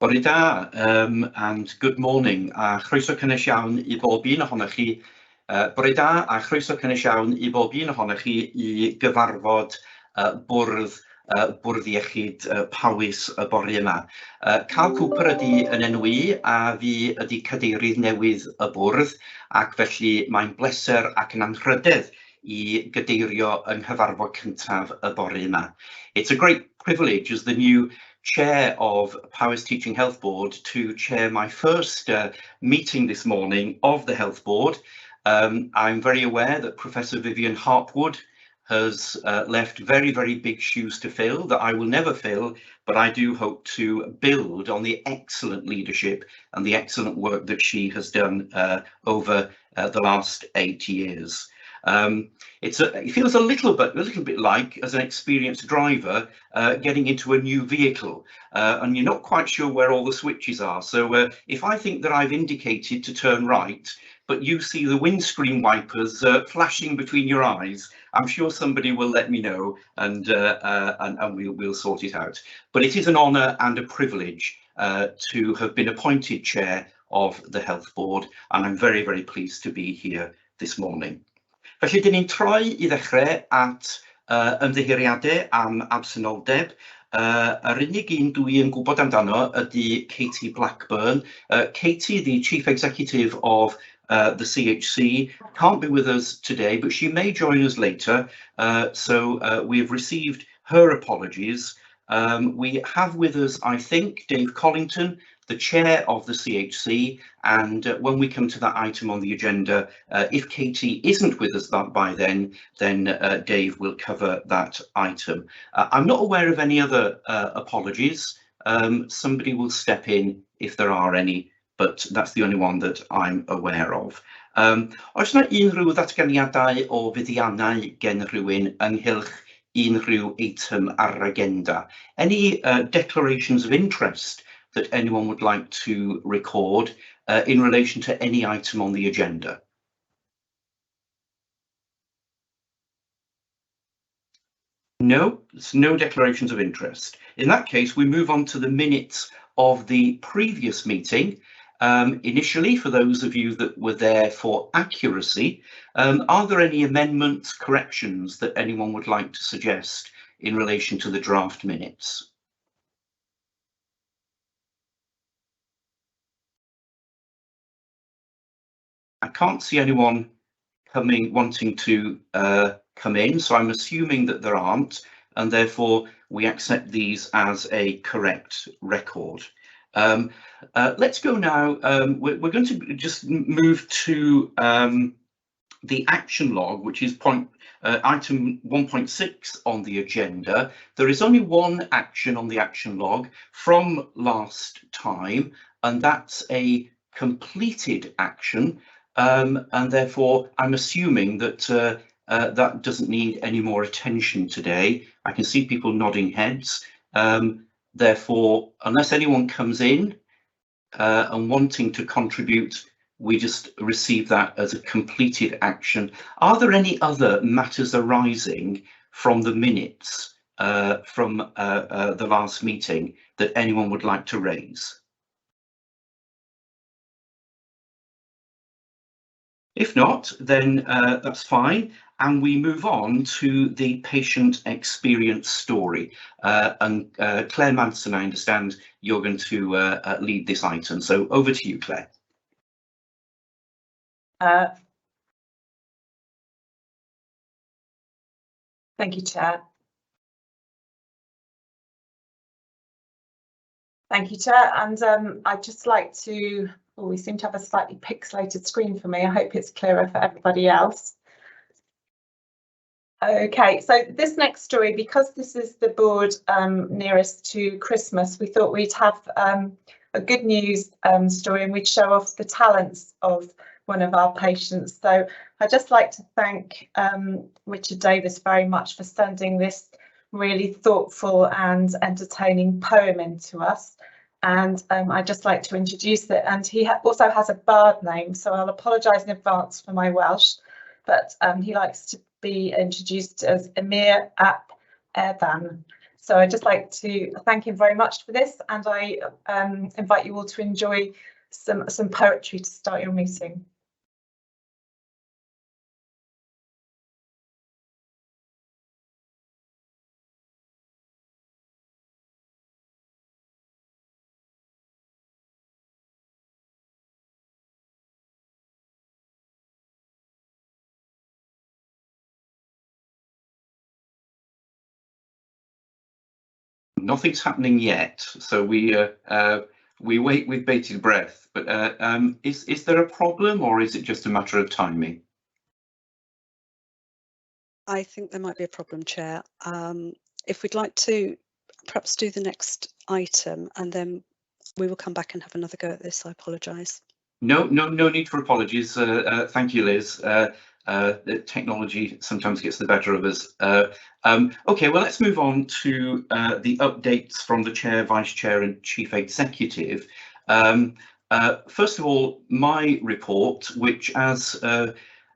Bore da, and good morning, a chroeso cynnes iawn I bob un ohonoch chi. Bore da, a chroeso cynnes iawn I bob un ohonoch chi I gyfarfod bwrdd iechyd Powys y bore yma. Carl Cooper ydy yn enw I, a fi ydy cadeirydd newydd y bwrdd, ac felly mae'n bleser ac yn anrhydedd I gadeirio yng nghyfarfod cyntaf y bore yma. It's a great privilege as the new Chair of Powys Teaching Health Board to chair my first meeting this morning of the Health Board. I'm very aware that Professor Vivian Harpwood has left very, very big shoes to fill that I will never fill, but I do hope to build on the excellent leadership and the excellent work that she has done over the last 8 years. It feels a little bit like, as an experienced driver, getting into a new vehicle, and you're not quite sure where all the switches are. So if I think that I've indicated to turn right, but you see the windscreen wipers flashing between your eyes, I'm sure somebody will let me know, and we'll sort it out. But it is an honour and a privilege to have been appointed chair of the Health Board, and I'm very, very pleased to be here this morning. Felly, dyn ni'n troi I ddechrau at ymddiheriadau am absenoldeb. Yr unig un dwi yn gwybod amdano ydy Katie Blackburn. Katie, the Chief Executive of the CHC, can't be with us today, but she may join us later. So we've received her apologies. We have with us, I think, Dave Collington, the chair of the CHC, and when we come to that item on the agenda, if Katie isn't with us by then Dave will cover that item. I'm not aware of any other apologies. Somebody will step in if there are any, but that's the only one that I'm aware of. Oes yna unrhyw ddatganiadau o fuddiannau gen rhywun ynghylch unrhyw item ar yr agenda? Any declarations of interest that anyone would like to record in relation to any item on the agenda? No, there's no declarations of interest. In that case, we move on to the minutes of the previous meeting. Initially, for those of you that were there for accuracy, are there any amendments, corrections that anyone would like to suggest in relation to the draft minutes? I can't see anyone wanting to come in, so I'm assuming that there aren't, and therefore we accept these as a correct record. Let's go now. We're going to just move to the action log, which is item 1.6 on the agenda. There is only one action on the action log from last time, and that's a completed action. And therefore, I'm assuming that that doesn't need any more attention today. I can see people nodding heads. Therefore, unless anyone comes in and wanting to contribute, we just receive that as a completed action. Are there any other matters arising from the minutes from the last meeting that anyone would like to raise? If not, then that's fine, and we move on to the patient experience story. And Claire Manson, I understand you're going to lead this item, so over to you, Claire. Thank you, Chair. Thank you, Chair, and I'd just like to, we seem to have a slightly pixelated screen for me. I hope it's clearer for everybody else. Okay, so this next story, because this is the board nearest to Christmas, we thought we'd have a good news story, and we'd show off the talents of one of our patients. So I'd just like to thank Richard Davis very much for sending this really thoughtful and entertaining poem in to us. And I'd just like to introduce it. And he also has a bard name, so I'll apologise in advance for my Welsh, but he likes to be introduced as Emir Ap Evan. So I'd just like to thank him very much for this, and I invite you all to enjoy some poetry to start your meeting. Nothing's happening yet, so we wait with bated breath. But is there a problem, or is it just a matter of timing? I think there might be a problem, Chair. If we'd like to perhaps do the next item, and then we will come back and have another go at this. I apologise. No need for apologies. Thank you, Liz. The technology sometimes gets the better of us. Okay, well, let's move on to the updates from the Chair, Vice Chair and Chief Executive. First of all, my report, which as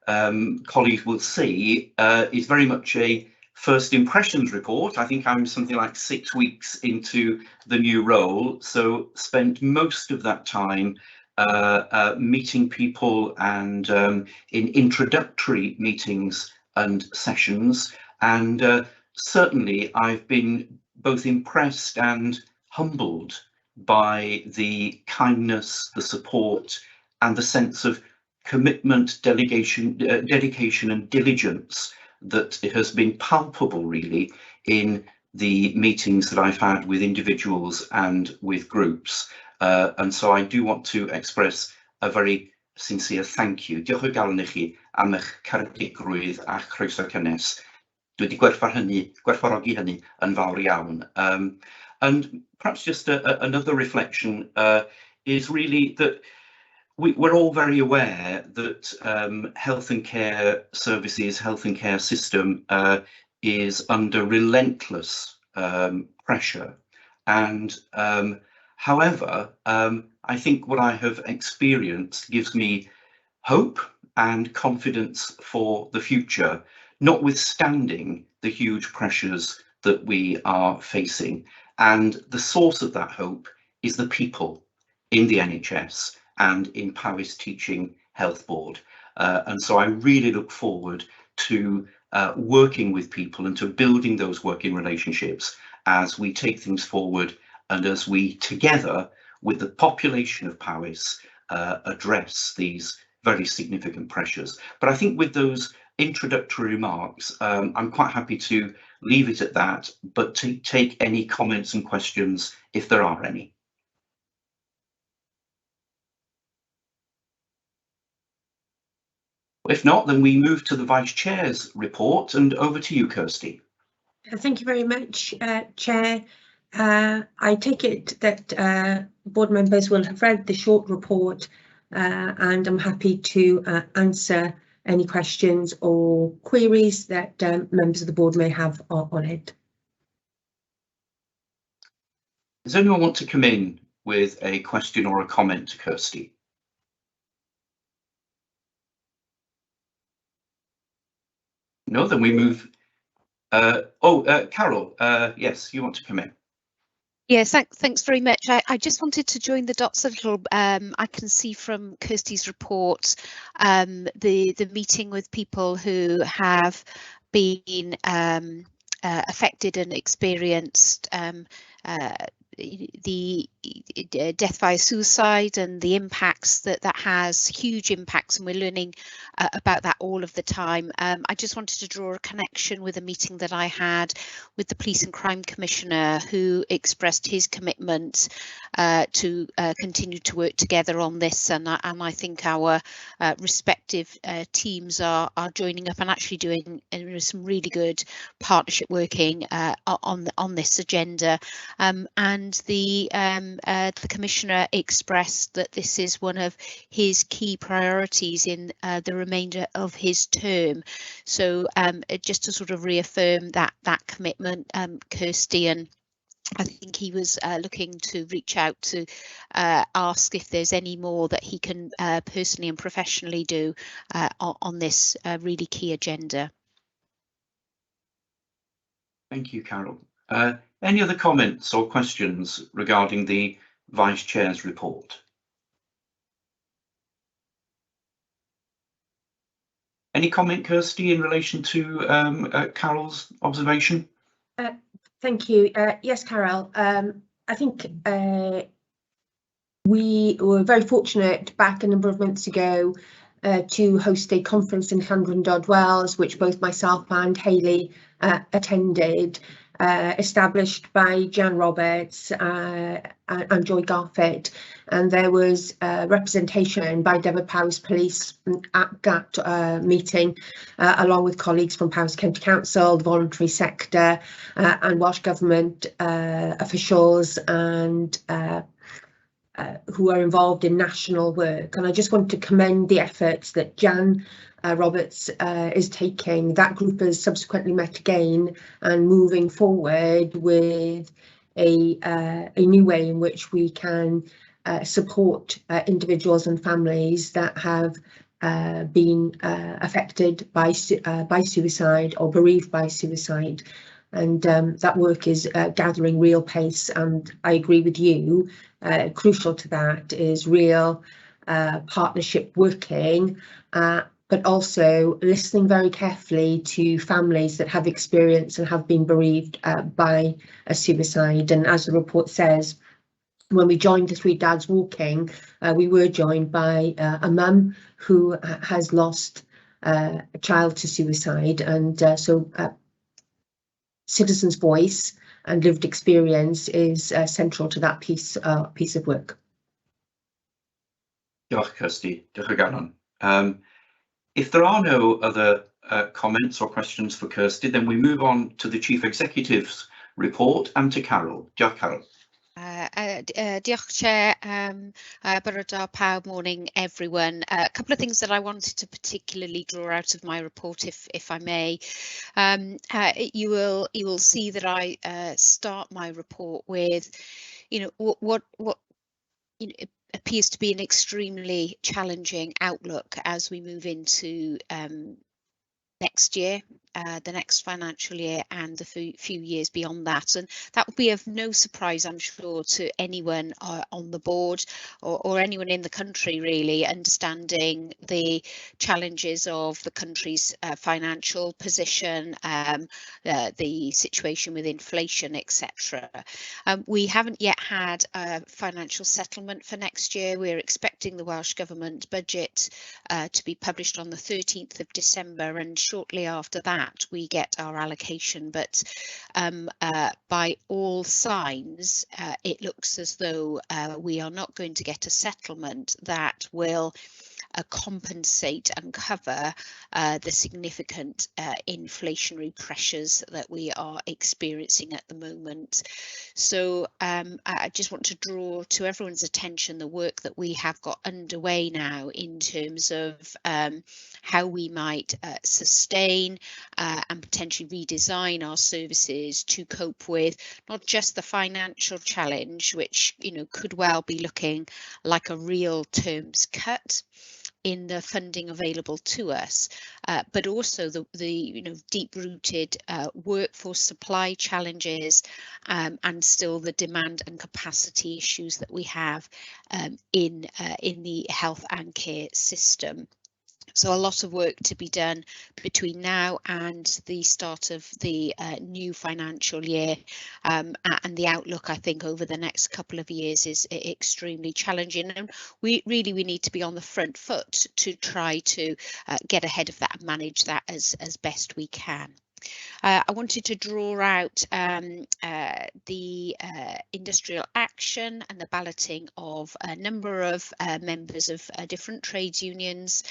colleagues will see, is very much a first impressions report. I think I'm something like 6 weeks into the new role, so spent most of that time meeting people and in introductory meetings and sessions, and certainly I've been both impressed and humbled by the kindness, the support and the sense of commitment, dedication and diligence that it has been palpable really in the meetings that I've had with individuals and with groups. And so I do want to express a very sincere thank you. Diolch o galon I chi am eich caredigrwydd a chroeso cynnes. Dwi wedi gwerthfawrogi hynny yn fawr iawn. And perhaps just another reflection is really that we're all very aware that health and care services, health and care system is under relentless pressure. And however, I think what I have experienced gives me hope and confidence for the future, notwithstanding the huge pressures that we are facing. And the source of that hope is the people in the NHS and in Powys Teaching Health Board. And so I really look forward to working with people and to building those working relationships as we take things forward and as we together with the population of Powys address these very significant pressures. But I think with those introductory remarks, I'm quite happy to leave it at that, but to take any comments and questions if there are any. If not, then we move to the Vice Chair's report, and over to you, Kirsty. Thank you very much, Chair. I take it that board members will have read the short report, and I'm happy to answer any questions or queries that members of the board may have on it. Does anyone want to come in with a question or a comment to Kirsty? No, then we move. Carol, yes, you want to come in. Yes, thanks very much. I just wanted to join the dots a little. I can see from Kirsty's report the meeting with people who have been affected and experienced the death by suicide and the impacts that has, huge impacts, and we're learning about that all of the time. I just wanted to draw a connection with a meeting that I had with the Police and Crime Commissioner, who expressed his commitment to continue to work together on this, and I think our respective teams are joining up and actually doing some really good partnership working on this agenda, and the Commissioner expressed that this is one of his key priorities in the remainder of his term. So just to sort of reaffirm that commitment, Kirsty, and I think he was looking to reach out to ask if there's any more that he can personally and professionally do on this really key agenda. Thank you, Carol. Any other comments or questions regarding the Vice Chair's report? Any comment, Kirsty, in relation to Carol's observation? Thank you. Yes, Carol. I think we were very fortunate back a number of months ago to host a conference in Llandrindod, Wales, which both myself and Hayley attended, established by Jan Roberts and Joy Garfett. And there was representation by Dyfed Powys Police at that meeting, along with colleagues from Powys County Council, the voluntary sector, and Welsh Government officials and who are involved in national work. And I just want to commend the efforts that Jan Roberts is taking. That group has subsequently met again and moving forward with a new way in which we can support individuals and families that have been affected by suicide or bereaved by suicide. And that work is gathering real pace, and I agree with you. Crucial to that is real partnership working, but also listening very carefully to families that have experienced and have been bereaved by a suicide. And as the report says, when we joined the Three Dads Walking, we were joined by a mum who has lost a child to suicide, and so citizens' voice and lived experience is central to that piece of work. Diolch, Kirsty. Diolch o galon. If there are no other comments or questions for Kirsty, then we move on to the Chief Executive's report and to Carol. Diolch, Carol. Diolch, Chair. Bore da pawb, morning, everyone. A couple of things that I wanted to particularly draw out of my report, if I may. You will see that I start my report with, what it appears to be an extremely challenging outlook as we move into next year, the next financial year, and the few years beyond that. And that will be of no surprise, I'm sure, to anyone on the board or anyone in the country, really, understanding the challenges of the country's financial position, the situation with inflation, etc. We haven't yet had a financial settlement for next year. We're expecting the Welsh Government budget to be published on the 13th of December, and shortly after that we get our allocation, but by all signs it looks as though we are not going to get a settlement that will compensate and cover the significant inflationary pressures that we are experiencing at the moment. So I just want to draw to everyone's attention the work that we have got underway now in terms of how we might sustain and potentially redesign our services to cope with not just the financial challenge, which could well be looking like a real terms cut in the funding available to us, but also the deep-rooted workforce supply challenges and still the demand and capacity issues that we have in the health and care system. So a lot of work to be done between now and the start of the new financial year, and the outlook, I think, over the next couple of years is extremely challenging, and we need to be on the front foot to try to get ahead of that and manage that as best we can. I wanted to draw out the industrial action and the balloting of a number of members of different trades unions.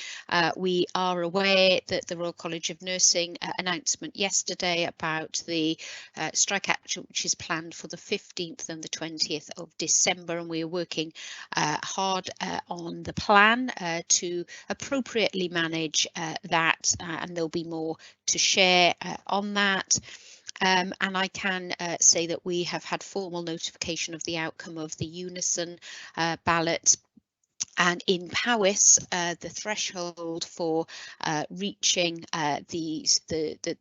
We are aware that the Royal College of Nursing announcement yesterday about the strike action, which is planned for the 15th and the 20th of December, and we are working hard on the plan to appropriately manage that, and there'll be more to share on that. And I can say that we have had formal notification of the outcome of the Unison ballot, And in Powys, the threshold for reaching the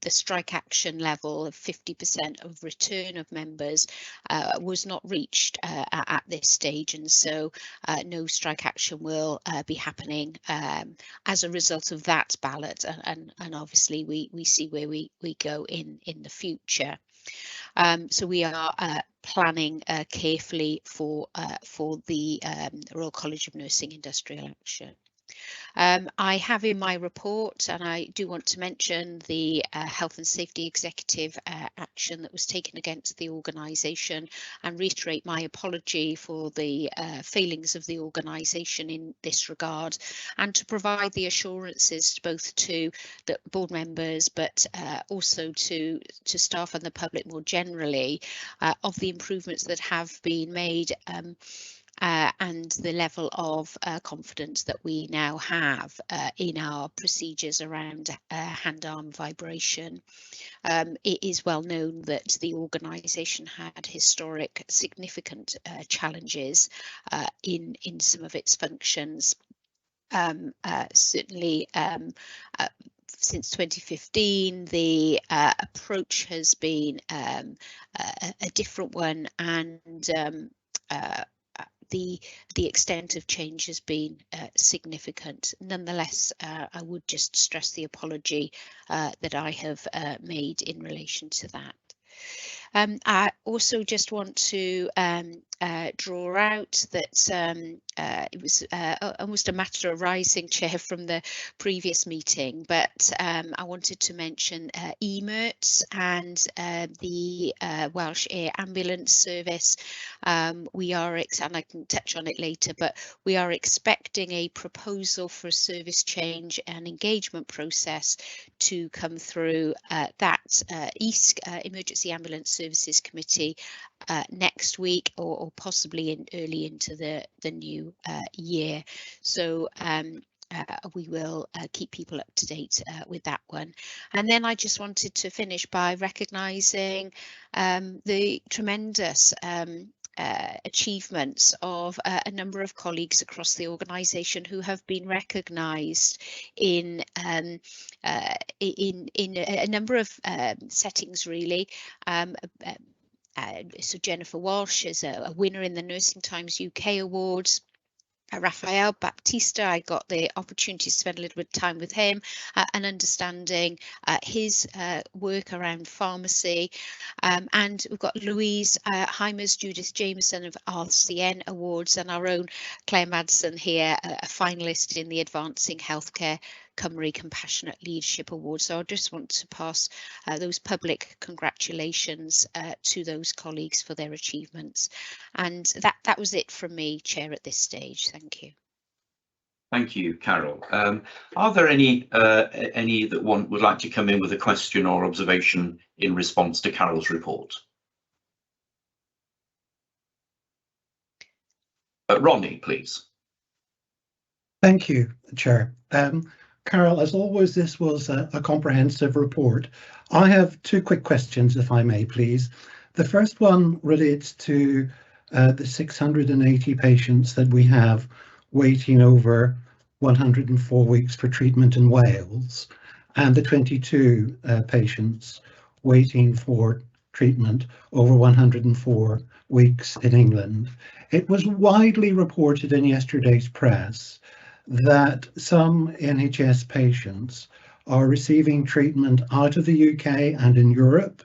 strike action level of 50% of return of members was not reached at this stage, and so no strike action will be happening as a result of that ballot. And obviously we see where we go in the future. So we are planning carefully for the Royal College of Nursing Industrial Action. I have in my report, and I do want to mention the Health and Safety Executive action that was taken against the organisation, and reiterate my apology for the failings of the organisation in this regard, and to provide the assurances both to the board members but also to staff and the public more generally of the improvements that have been made, and the level of confidence that we now have in our procedures around hand-arm vibration. It is well known that the organisation had historic significant challenges in some of its functions. Certainly since 2015, the approach has been a different one, and the extent of change has been significant. Nonetheless, I would just stress the apology that I have made in relation to that. I also just want to draw out that it was almost a matter arising, Chair, from the previous meeting, but I wanted to mention EMERTS and the Welsh Air Ambulance Service. We are, and I can touch on it later, but we are expecting a proposal for a service change and engagement process to come through that EASC, Emergency Ambulance Services Committee, next week, or possibly early into the new year. So we will keep people up to date with that one. And then I just wanted to finish by recognising the tremendous achievements of a number of colleagues across the organisation who have been recognised in a number of settings, really. So Jennifer Walsh is a winner in the Nursing Times UK Awards. Rafael Baptista, I got the opportunity to spend a little bit of time with him and understanding his work around pharmacy. And we've got Louise Heimers, Judith Jameson of RCN Awards, and our own Claire Madsen here, a finalist in the Advancing Healthcare Cymru Compassionate Leadership Award. So I just want to pass those public congratulations to those colleagues for their achievements. And that was it from me, Chair, at this stage. Thank you. Thank you, Carol. Are there any that would like to come in with a question or observation in response to Carol's report? Ronnie, please. Thank you, Chair. Carol, as always, this was a comprehensive report. I have two quick questions, if I may, please. The first one relates to the 680 patients that we have waiting over 104 weeks for treatment in Wales, and the 22 patients waiting for treatment over 104 weeks in England. It was widely reported in yesterday's press that some NHS patients are receiving treatment out of the UK and in Europe.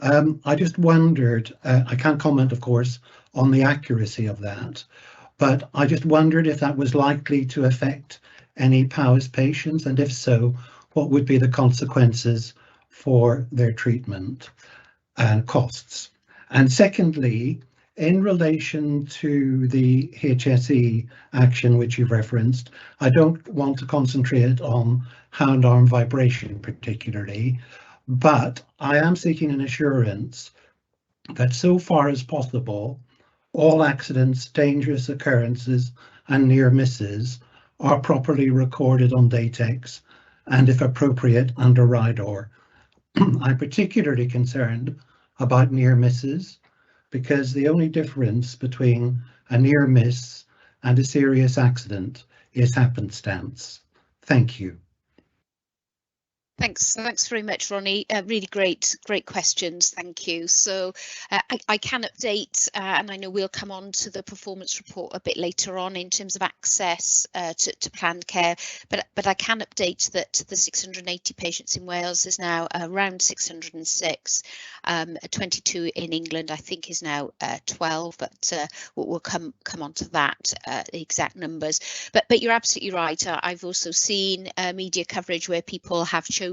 I just wondered, I can't comment, of course, on the accuracy of that, but I just wondered if that was likely to affect any Powys patients, and if so, what would be the consequences for their treatment and costs. And secondly, in relation to the HSE action which you've referenced, I don't want to concentrate on hand-arm vibration particularly, but I am seeking an assurance that so far as possible, all accidents, dangerous occurrences and near misses are properly recorded on Datex and, if appropriate, under RIDOR. I'm particularly concerned about near misses, because the only difference between a near miss and a serious accident is happenstance? Thank you. Thanks very much, Ronnie. Really great questions. Thank you. So I can update, and I know we'll come on to the performance report a bit later on in terms of access to planned care, but I can update that the 680 patients in Wales is now around 606. 22 in England, I think, is now 12, but we'll come on to that, the exact numbers. But you're absolutely right. I've also seen media coverage where people have chosen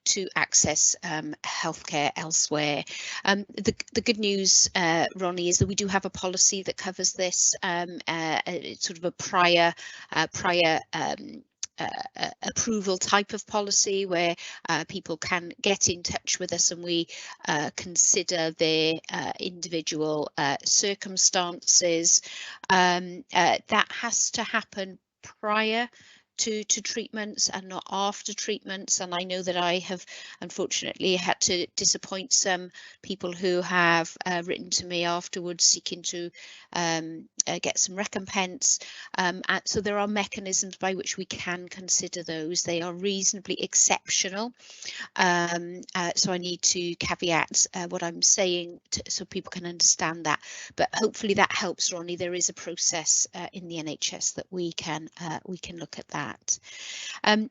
to access healthcare elsewhere. The good news, Ronnie, is that we do have a policy that covers this. It's sort of a prior approval type of policy where people can get in touch with us and we consider their individual circumstances. That has to happen prior to treatments and not after treatments, and I know that I have unfortunately had to disappoint some people who have written to me afterwards seeking to get some recompense. So there are mechanisms by which we can consider those. They are reasonably exceptional, so I need to caveat what I'm saying so people can understand that, but hopefully that helps, Ronnie. There is a process in the NHS that we can look at that.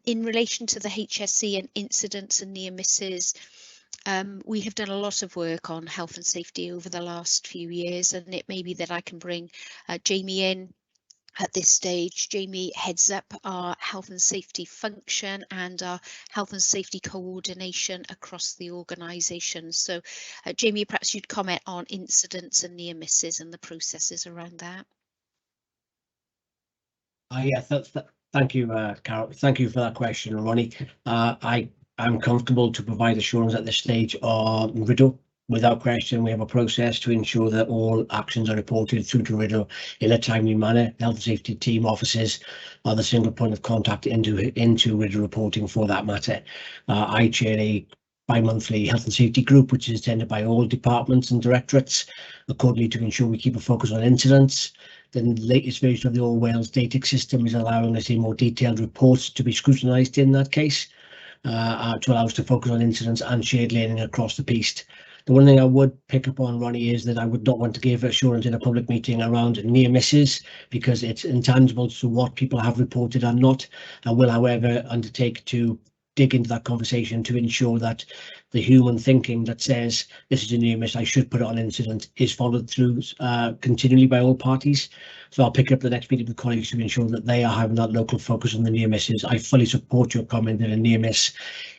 In relation to the HSE and incidents and near misses, we have done a lot of work on health and safety over the last few years, and it may be that I can bring Jamie in at this stage. Jamie heads up our health and safety function and our health and safety coordination across the organisation. So Jamie, perhaps you'd comment on incidents and near misses and the processes around that. Yes, thank you, Carol. Thank you for that question, Ronnie. I'm comfortable to provide assurance at this stage on RIDDLE. Without question, we have a process to ensure that all actions are reported through to RIDDLE in a timely manner. Health and safety team officers are the single point of contact into RIDDLE reporting for that matter. I chair a bi-monthly health and safety group, which is attended by all departments and directorates, accordingly to ensure we keep a focus on incidents. The latest version of the All Wales data system is allowing us a more detailed reports to be scrutinised in that case, to allow us to focus on incidents and shared learning across the piece. The one thing I would pick up on, Ronnie, is that I would not want to give assurance in a public meeting around near misses because it's intangible to what people have reported and not. I will, however, undertake to dig into that conversation to ensure that the human thinking that says this is a near miss, I should put it on incident, is followed through continually by all parties. So I'll pick up the next meeting with colleagues to ensure that they are having that local focus on the near misses. I fully support your comment that a near miss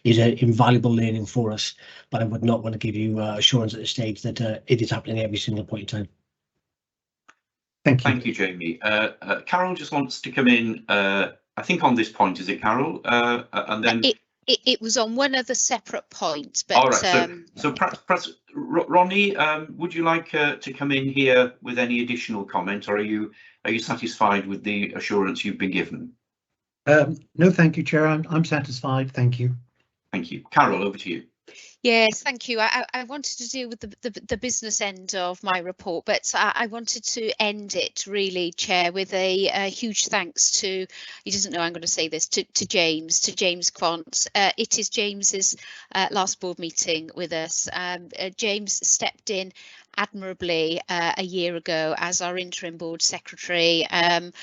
is an invaluable learning for us, but I would not want to give you assurance at this stage that it is happening every single point in time. Thank you. Thank you, Jamie. Carol just wants to come in, I think on this point, is it, Carol? And then it was on one other separate point, but all right. So perhaps Ronnie, would you like to come in here with any additional comment, or are you satisfied with the assurance you've been given? No, thank you, Chair. I'm satisfied. Thank you. Thank you. Carol, over to you. Yes, thank you. I wanted to deal with the business end of my report, but I wanted to end it really, Chair, with a huge thanks to, he doesn't know I'm going to say this, to James Quant. It is James's last board meeting with us. James stepped in admirably a year ago as our interim board secretary, and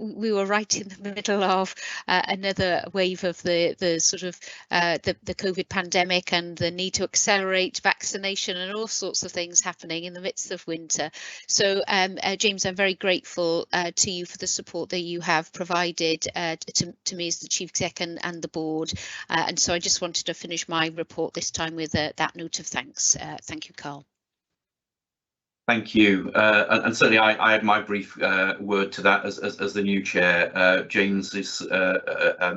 we were right in the middle of another wave of the sort of the COVID pandemic and the need to accelerate vaccination and all sorts of things happening in the midst of winter. So James, I'm very grateful to you for the support that you have provided to me as the chief exec and the board, and so I just wanted to finish my report this time with that note of thanks. Thank you, Carl. Thank you, and certainly I add my brief word to that as the new chair. James's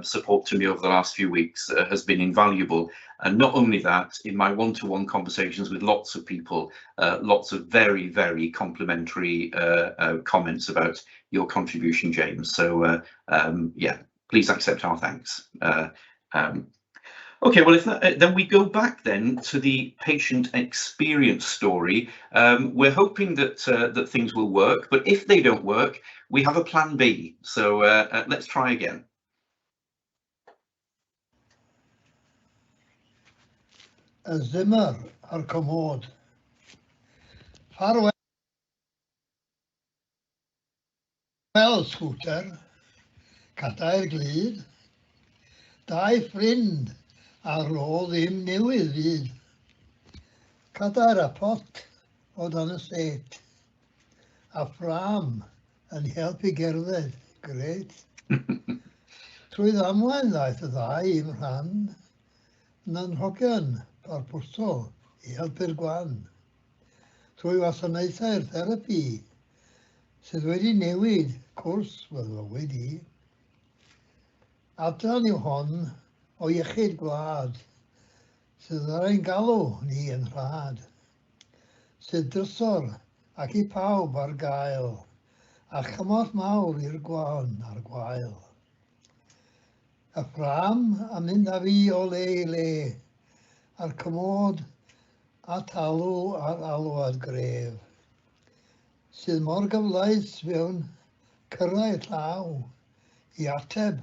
support to me over the last few weeks has been invaluable, and not only that, in my one-to-one conversations with lots of people, lots of very, very complimentary comments about your contribution, James. So yeah, please accept our thanks. Okay, well, if that, then we go back then to the patient experience story. We're hoping that that things will work, but if they don't work, we have a plan B. So let's try again. Y Zimmer ar commod. Ffarwell scooter, cadair glid, dau ffrind ar ôl ddim newydd fyd. Cadair a pot o dan y set, a ffram yn helpu gerdded, grêt. Trwy ddamwain ddaeth y ddau i'm rhan, na'n hogian par pwso i helpu'r gwan. Trwy wasanaethau'r therapi, sydd wedi newid cwrs fywyd i. Adran yw hon o iechyd gwlad, sydd ar ein galw ni yn rhad. Sydd drysor ac i pawb ar gael, a chymorth mawr i'r gwan ar gwael. Y ffram a mynd â fi o le i le, a'r commod a talw ar alwad gref. Sydd mor gyfleus fewn cyrraedd llaw, i ateb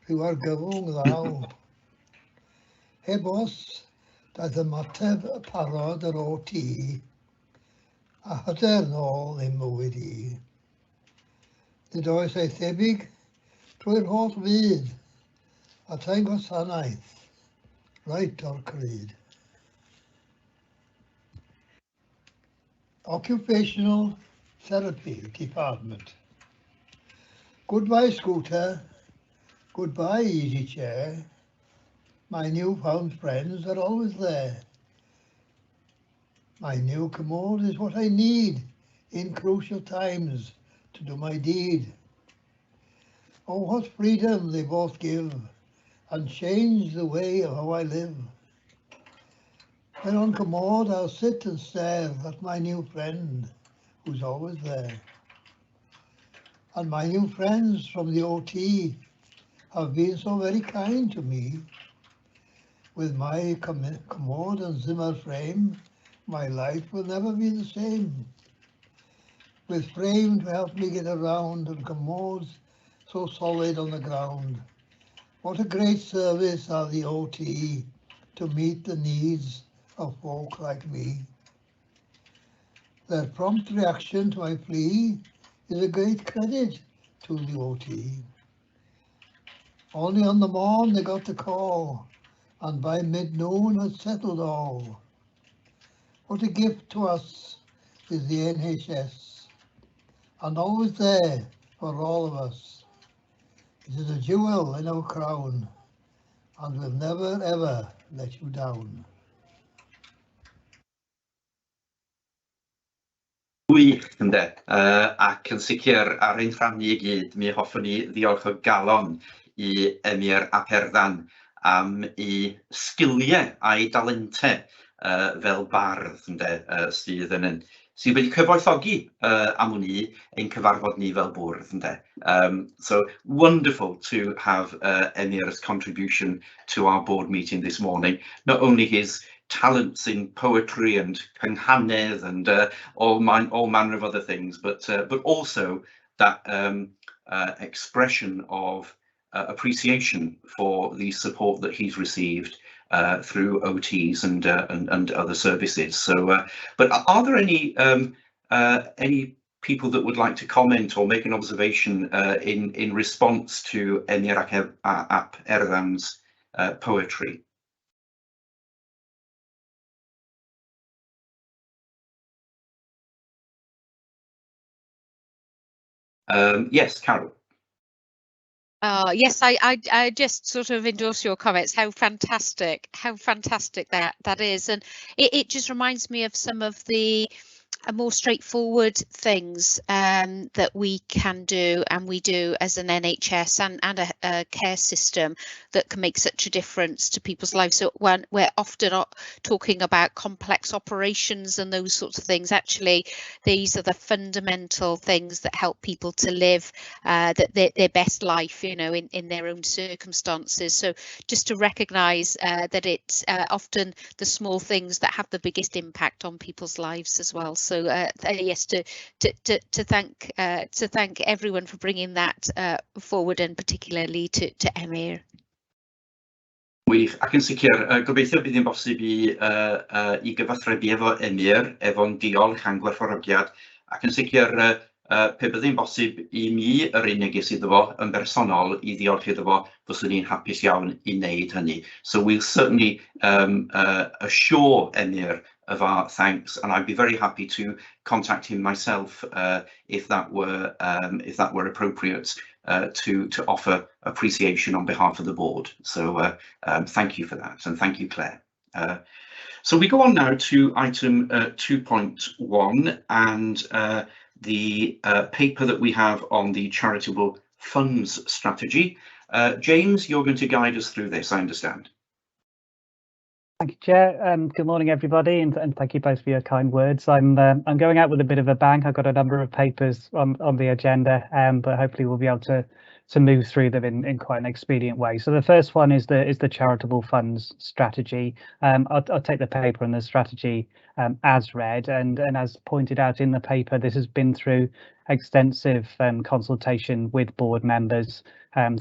rhyw argyfwng ddaw. Heb os, daeth ymateb parod yr OT, a hyder nôl ddim mywyd i. Nid oes ei thebyg trwy'r holl fyd, a ta'n gwasanaeth, reit o'r cryd. Occupational Therapy Department. Goodbye scooter, goodbye easy chair. My newfound friends are always there. My new commode is what I need in crucial times to do my deed. Oh, what freedom they both give, and change the way of how I live. When on commode I'll sit and stare at my new friend, who's always there. And my new friends from the OT have been so very kind to me. With my commode and Zimmer frame, my life will never be the same. With frame to help me get around and commodes so solid on the ground. What a great service are the OT to meet the needs of folk like me. Their prompt reaction to my plea is a great credit to the OT. Only on the morn they got the call, and by mid-noon had settled all. What a gift to us is the NHS, and always there for all of us. It is a jewel in our crown, and will never ever let you down. Gwych, ynde, ac yn sicr ar ein rhannu i gyd, mi hoffwn ni ddiolch o galon i Emyr Aperdan am ei sgiliau a'i dalentau fel bardd, ynde, sydd wedi cyfoethogi am ni ein cyfarfod ni fel bwrdd, ynde. So wonderful to have Emyr's contribution to our board meeting this morning. Not only his talents in poetry and cynhanedd and all manner of other things, but also that expression of appreciation for the support that he's received through OTs and other services. So, but are there any people that would like to comment or make an observation in response to Emyr Aperdan's poetry? Yes, Carol. Yes, I just sort of endorse your comments. How fantastic that is, and it just reminds me of some of the more straightforward things that we can do and we do as an NHS and a care system that can make such a difference to people's lives. So when we're often talking about complex operations and those sorts of things, actually these are the fundamental things that help people to live their best life, you know, in their own circumstances. So just to recognise that it's often the small things that have the biggest impact on people's lives as well. So yes, to thank everyone for bringing that forward, and particularly to Emyr. Wych, ac yn sicr, gobeithio bydd hi'n bosib i gyfathrebu efo Emyr, efo'n diolch am gwerthfawrogiad, ac yn sicr pe bydd hi'n bosib i mi yr unig sydd efo yn bersonol i ddiolch iddo fo, fyswn i'n hapus iawn i wneud hynny. So we'll certainly assure Emyr of our thanks, and I'd be very happy to contact him myself if that were appropriate to offer appreciation on behalf of the board. So thank you for that, and thank you, Claire. So we go on now to item 2.1 and the paper that we have on the charitable funds strategy. James, you're going to guide us through this, I understand. Thank you, Chair. Good morning, everybody, and thank you both for your kind words. I'm going out with a bit of a bang. I've got a number of papers on the agenda, but hopefully we'll be able to move through them in quite an expedient way. So the first one is the charitable funds strategy. I'll take the paper and the strategy as read, and as pointed out in the paper, this has been through extensive consultation with board members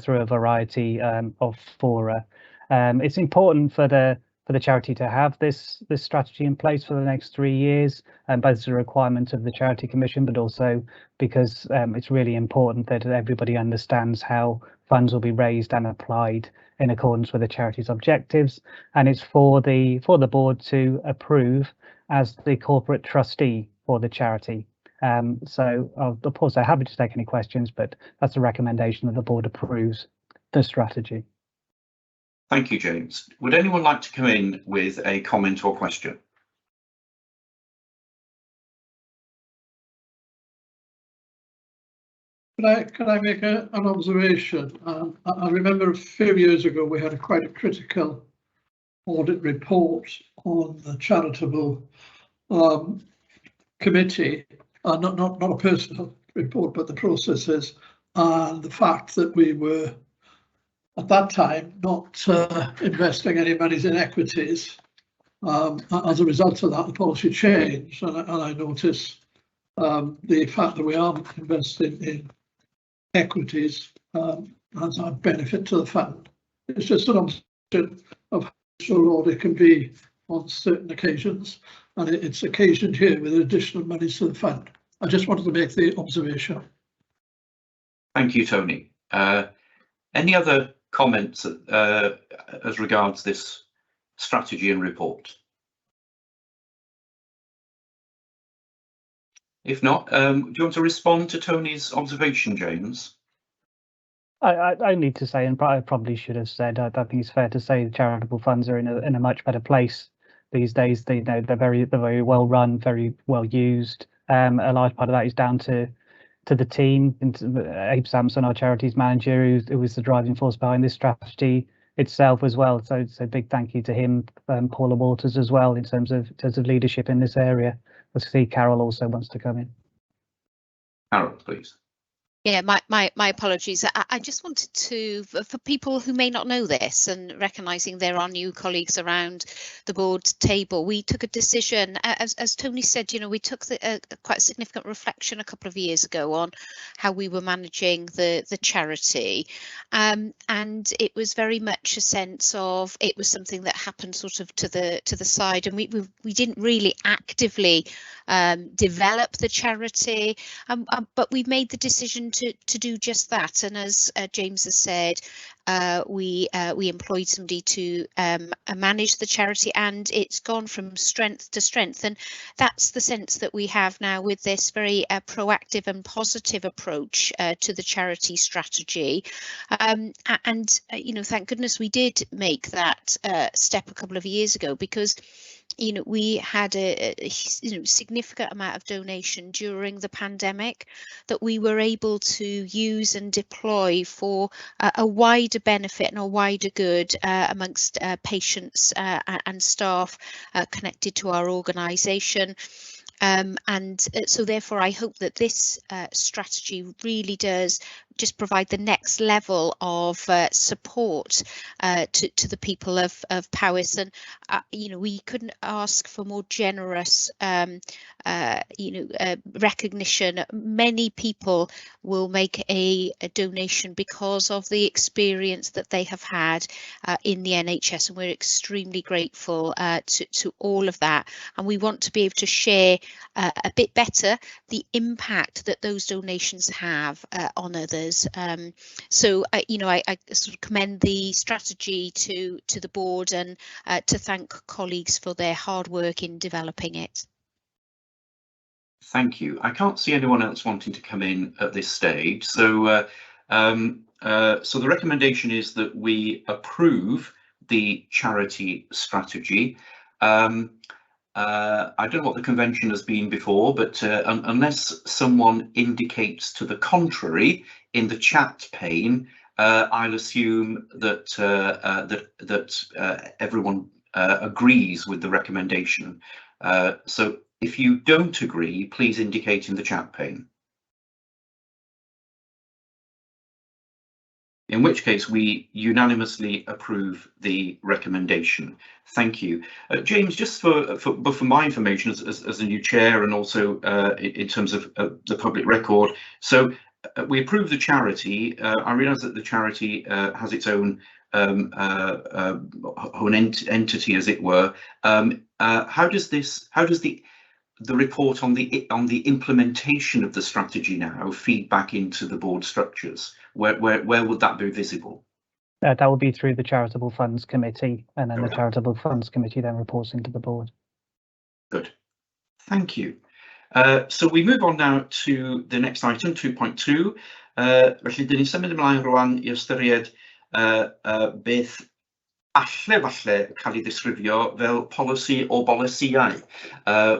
through a variety of fora. It's important for the charity to have this strategy in place for the next 3 years, both as a requirement of the Charity Commission, but also because it's really important that everybody understands how funds will be raised and applied in accordance with the charity's objectives. And it's for the board to approve as the corporate trustee for the charity. So I'll pause there. Happy to take any questions, but that's a recommendation that the board approves the strategy. Thank you, James. Would anyone like to come in with a comment or question? Can I make an observation? I remember a few years ago we had quite a critical audit report on the charitable committee, not a personal report, but the processes and the fact that we were at that time not investing any monies in equities. As a result of that, the policy changed, and I noticed the fact that we are investing in equities has a benefit to the fund. It's just an observation of how sure audit can be on certain occasions, and it's occasioned here with additional monies to the fund. I just wanted to make the observation. Thank you, Tony. Any other comments as regards this strategy and report? If not, do you want to respond to Tony's observation, James? I need to say, and I probably should have said, I think it's fair to say the charitable funds are in a much better place these days. They're very well run, very well used. A large part of that is down to the team, Abe Sampson, our charities manager, who was the driving force behind this strategy itself as well. So it's a big thank you to him, Paula Waters as well, in terms of leadership in this area. I see Carol also wants to come in. Carol, please. Yeah, my apologies. I just wanted to, for people who may not know this, and recognising there are new colleagues around the board table, we took a decision, as Tony said, you know, we took quite a significant reflection a couple of years ago on how we were managing the charity, and it was very much a sense of it was something that happened sort of to the side, and we didn't really actively develop the charity, but we made the decision to do just that. And as James has said, we employed somebody to manage the charity, and it's gone from strength to strength. And that's the sense that we have now with this very proactive and positive approach to the charity strategy. You know, thank goodness we did make that step a couple of years ago, because you know, we had a significant amount of donation during the pandemic that we were able to use and deploy for a wider benefit and a wider good amongst patients and staff connected to our organisation. So therefore I hope that this strategy really does just provide the next level of support to the people of Powys, and you know, we couldn't ask for more generous recognition. Many people will make a donation because of the experience that they have had in the NHS, and we're extremely grateful to all of that, and we want to be able to share a bit better the impact that those donations have on others. So you know, I sort of commend the strategy to the board, and to thank colleagues for their hard work in developing it. Thank you. I can't see anyone else wanting to come in at this stage, so so the recommendation is that we approve the charity strategy. I don't know what the convention has been before, but unless someone indicates to the contrary in the chat pane, I'll assume that everyone agrees with the recommendation. So if you don't agree, please indicate in the chat pane. In which case we unanimously approve the recommendation. Thank you. James, just for my information as a new chair, and also in terms of the public record, so we approve the charity. I realise that the charity has its own entity, as it were. How does the report on the implementation of the strategy now feed back into the board structures? Where would that be visible? That will be through the Charitable Funds Committee, and then the Charitable Funds Committee then reports into the board. Good. Thank you. So we move on now to the next item, 2.2. Felly, dyn ni'n symud ymlaen rwan I ystyried beth falle cael ei ddisgrifio fel polisi o bolisïau.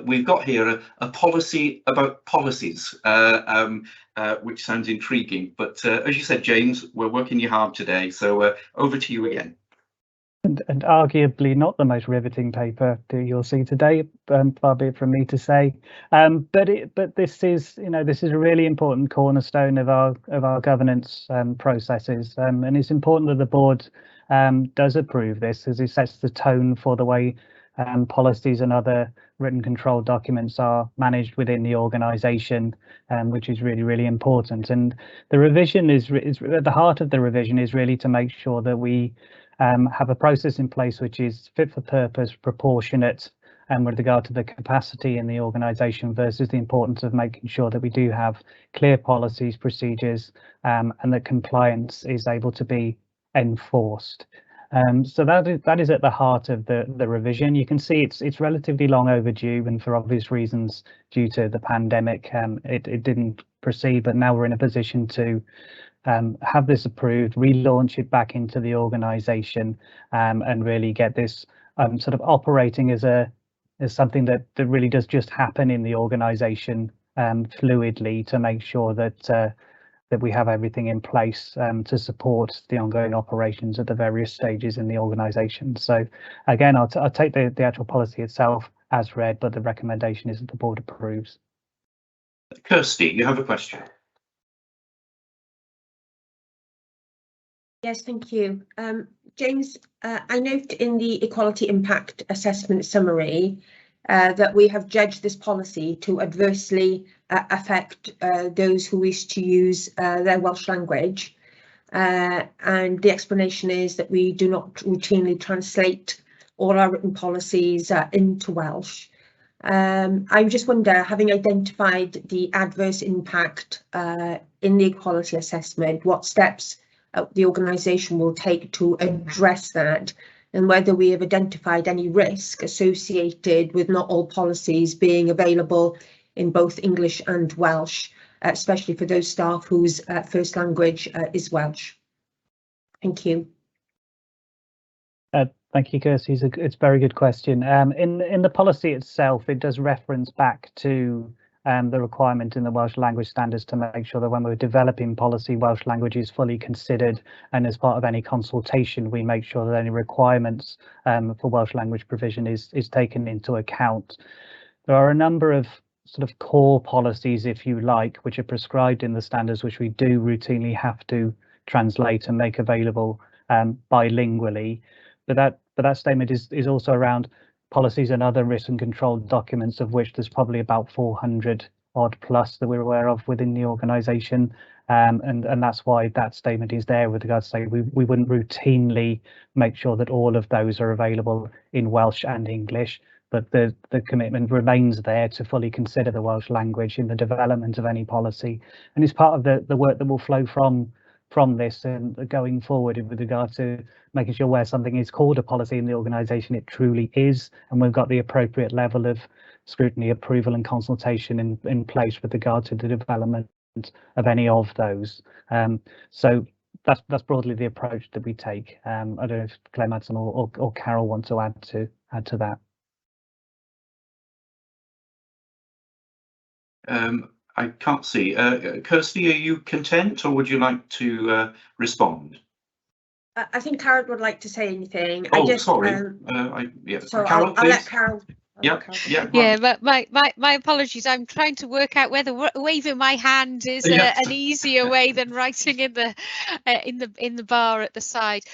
We've got here a policy about policies, which sounds intriguing, but as you said, James, we're working you hard today, so over to you again. And arguably not the most riveting paper that you'll see today, far be it from me to say. But this is, you know, this is a really important cornerstone of our governance processes, and it's important that the board does approve this, as it sets the tone for the way policies and other written control documents are managed within the organisation, which is really, really important. And the revision is at the heart of the revision is really to make sure that we have a process in place which is fit for purpose, proportionate, and with regard to the capacity in the organisation versus the importance of making sure that we do have clear policies, procedures, and that compliance is able to be enforced. So that is at the heart of the revision. You can see it's relatively long overdue, and for obvious reasons due to the pandemic, it didn't proceed. But now we're in a position to have this approved, relaunch it back into the organisation, and really get this sort of operating as something that really does just happen in the organisation fluidly, to make sure that we have everything in place to support the ongoing operations at the various stages in the organisation. So again, I'll take the actual policy itself as read, but the recommendation is that the board approves. Kirsty, you have a question. Yes, thank you. James, I note in the Equality Impact Assessment Summary that we have judged this policy to adversely affect those who wish to use their Welsh language. And the explanation is that we do not routinely translate all our written policies into Welsh. I just wonder, having identified the adverse impact in the equality assessment, what steps the organisation will take to address that, and whether we have identified any risk associated with not all policies being available in both English and Welsh, especially for those staff whose first language is Welsh. Thank you. Thank you, Kirsty. It's a very good question. In the policy itself, it does reference back to the requirement in the Welsh language standards to make sure that when we're developing policy, Welsh language is fully considered, and as part of any consultation, we make sure that any requirements for Welsh language provision is taken into account. There are a number of sort of core policies, if you like, which are prescribed in the standards, which we do routinely have to translate and make available bilingually. But that statement is also around policies and other written controlled documents, of which there's probably about 400 odd plus that we're aware of within the organisation, and that's why that statement is there with regards to saying we wouldn't routinely make sure that all of those are available in Welsh and English, but the commitment remains there to fully consider the Welsh language in the development of any policy, and it's part of the work that will flow from this and going forward with regard to making sure where something is called a policy in the organisation, it truly is, and we've got the appropriate level of scrutiny, approval and consultation in place with regard to the development of any of those. So that's broadly the approach that we take. I don't know if Claire Madsen or Carol want to add to that. I can't see. Kirsty, are you content, or would you like to respond? I think Carol would like to say anything. Oh, sorry. Yeah. So Carol, I'll let Carol. Yeah, but my apologies. I'm trying to work out whether waving my hand is an easier way than writing in the bar at the side.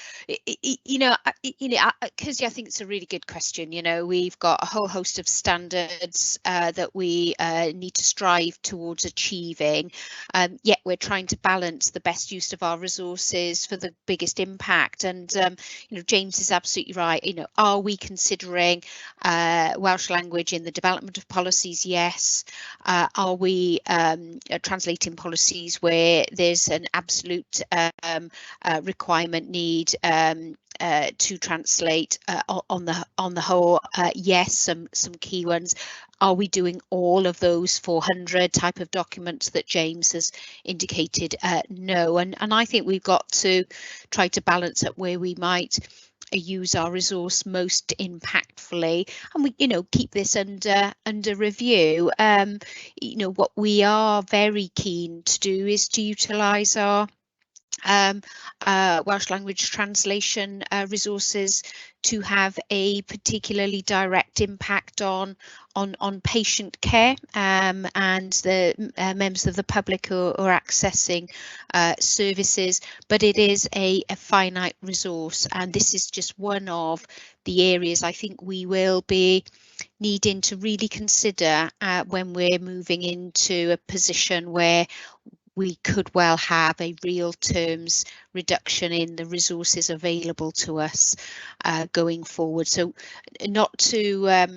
Kirsty, I think it's a really good question. You know, we've got a whole host of standards that we need to strive towards achieving. Yet we're trying to balance the best use of our resources for the biggest impact. And James is absolutely right. Are we considering Welsh language in the development of policies? Yes. Are we translating policies where there's an absolute requirement need to translate on the whole? Yes, some key ones. Are we doing all of those 400 type of documents that James has indicated? No, and I think we've got to try to balance at where we might use our resource most impactfully, and we keep this under review. What we are very keen to do is to utilise our Welsh language translation resources to have a particularly direct impact on patient care and the members of the public who are accessing services, but it is a finite resource, and this is just one of the areas I think we will be needing to really consider when we're moving into a position where we could well have a real terms reduction in the resources available to us going forward. So not to,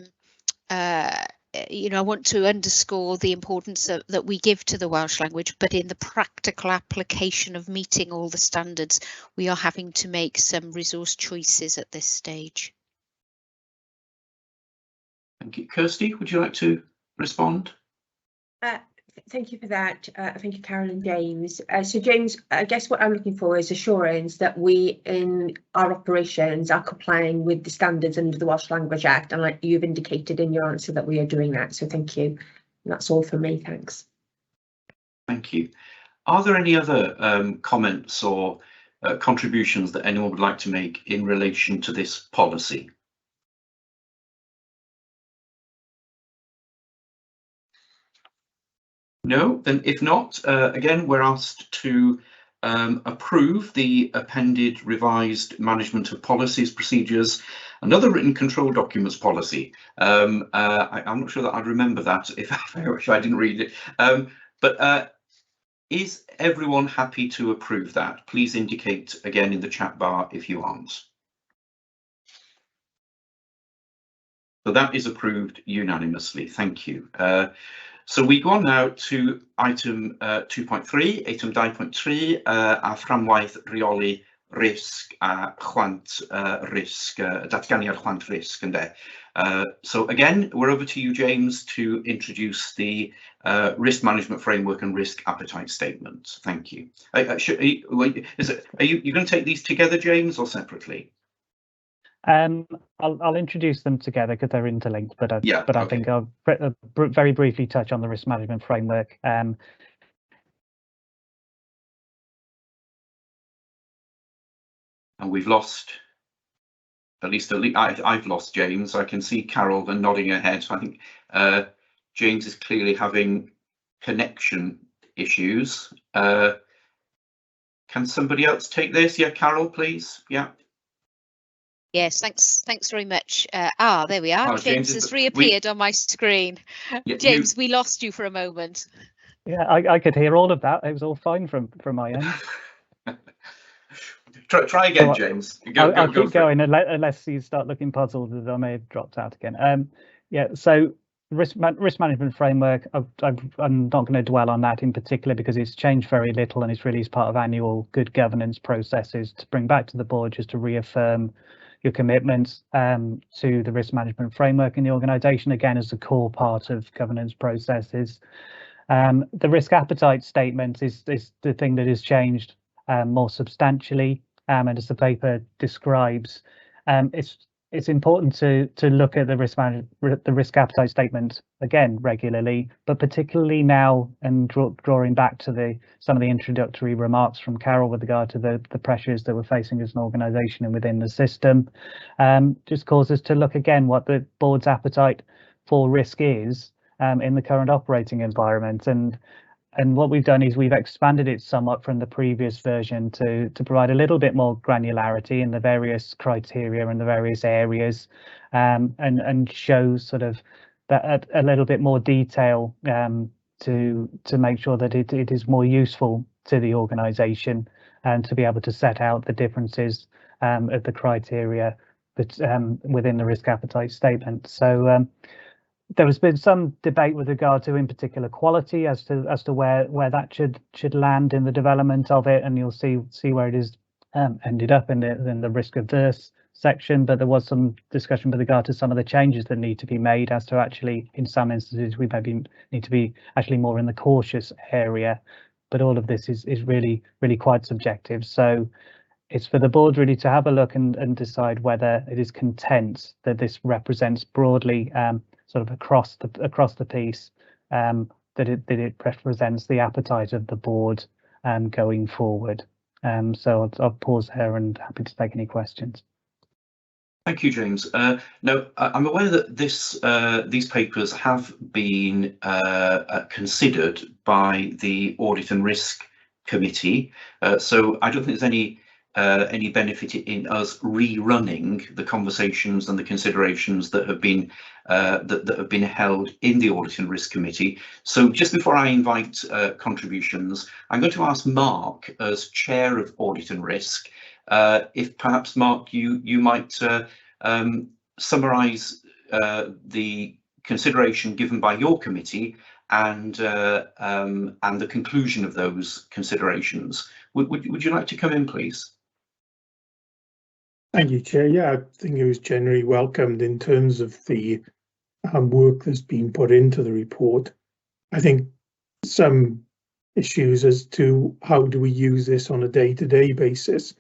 I want to underscore the importance that we give to the Welsh language, but in the practical application of meeting all the standards, we are having to make some resource choices at this stage. Thank you. Kirsty, would you like to respond? Thank you for that. Thank you, Carol and James. So James, I guess what I'm looking for is assurance that we in our operations are complying with the standards under the Welsh Language Act, and like you've indicated in your answer that we are doing that. So thank you. And that's all from me. Thanks. Thank you. Are there any other comments or contributions that anyone would like to make in relation to this policy? No, then if not, again, we're asked to approve the appended revised management of policies, procedures, and other written control documents policy. I'm not sure that I'd remember that if I didn't read it. But is everyone happy to approve that? Please indicate again in the chat bar if you aren't. So that is approved unanimously. Thank you. So we go on now to item 2.3, item 2.3, a fframwaith reoli risg a chwant risg, datganiad chwant risg ynde. So again, we're over to you, James, to introduce the risk management framework and risk appetite statement. Thank you. Are you going to take these together, James, or separately? I'll introduce them together because they're interlinked, but I think I'll very briefly touch on the risk management framework. And we've lost, at least I've lost James. I can see Carol nodding her head. So I think James is clearly having connection issues. Can somebody else take this? Yeah, Carol, please. Yeah. Yes, thanks very much. There we are. James has reappeared on my screen. Yeah, James, we lost you for a moment. Yeah, I could hear all of that. It was all fine from my end. Try again, James. I'll keep going unless you start looking puzzled that I may have dropped out again. Yeah, so risk management framework, I'm not going to dwell on that in particular because it's changed very little and it's really as part of annual good governance processes to bring back to the board just to reaffirm your commitments to the risk management framework in the organisation, again, as a core part of governance processes. The risk appetite statement is the thing that has changed more substantially, and as the paper describes, it's important to look at the risk appetite statement again regularly, but particularly now, and drawing back to some of the introductory remarks from Carol with regard to the pressures that we're facing as an organisation and within the system, just causes us to look again what the board's appetite for risk is in the current operating environment. And what we've done is we've expanded it somewhat from the previous version to provide a little bit more granularity in the various criteria and the various areas, and show sort of that a little bit more detail to make sure that it is more useful to the organisation and to be able to set out the differences of the criteria that within the risk appetite statement. So there has been some debate with regard to, in particular, quality as to where that should land in the development of it, and you'll see where it is ended up in the risk averse section. But there was some discussion with regard to some of the changes that need to be made as to actually, in some instances, we maybe need to be actually more in the cautious area. But all of this is really quite subjective. So it's for the board really to have a look and decide whether it is content that this represents broadly sort of across the piece, that it represents the appetite of the board going forward. So I'll pause here and happy to take any questions. Thank you, James. No, I'm aware that these papers have been considered by the Audit and Risk Committee, so I don't think there's any benefit in us rerunning the conversations and the considerations that have been held in the Audit and Risk Committee. So just before I invite contributions, I'm going to ask Mark, as Chair of Audit and Risk, if perhaps Mark, you might summarise the consideration given by your committee and the conclusion of those considerations. Would you like to come in, please? Thank you, Chair. Yeah, I think it was generally welcomed in terms of the work that's been put into the report. I think some issues as to how do we use this on a day-to-day basis,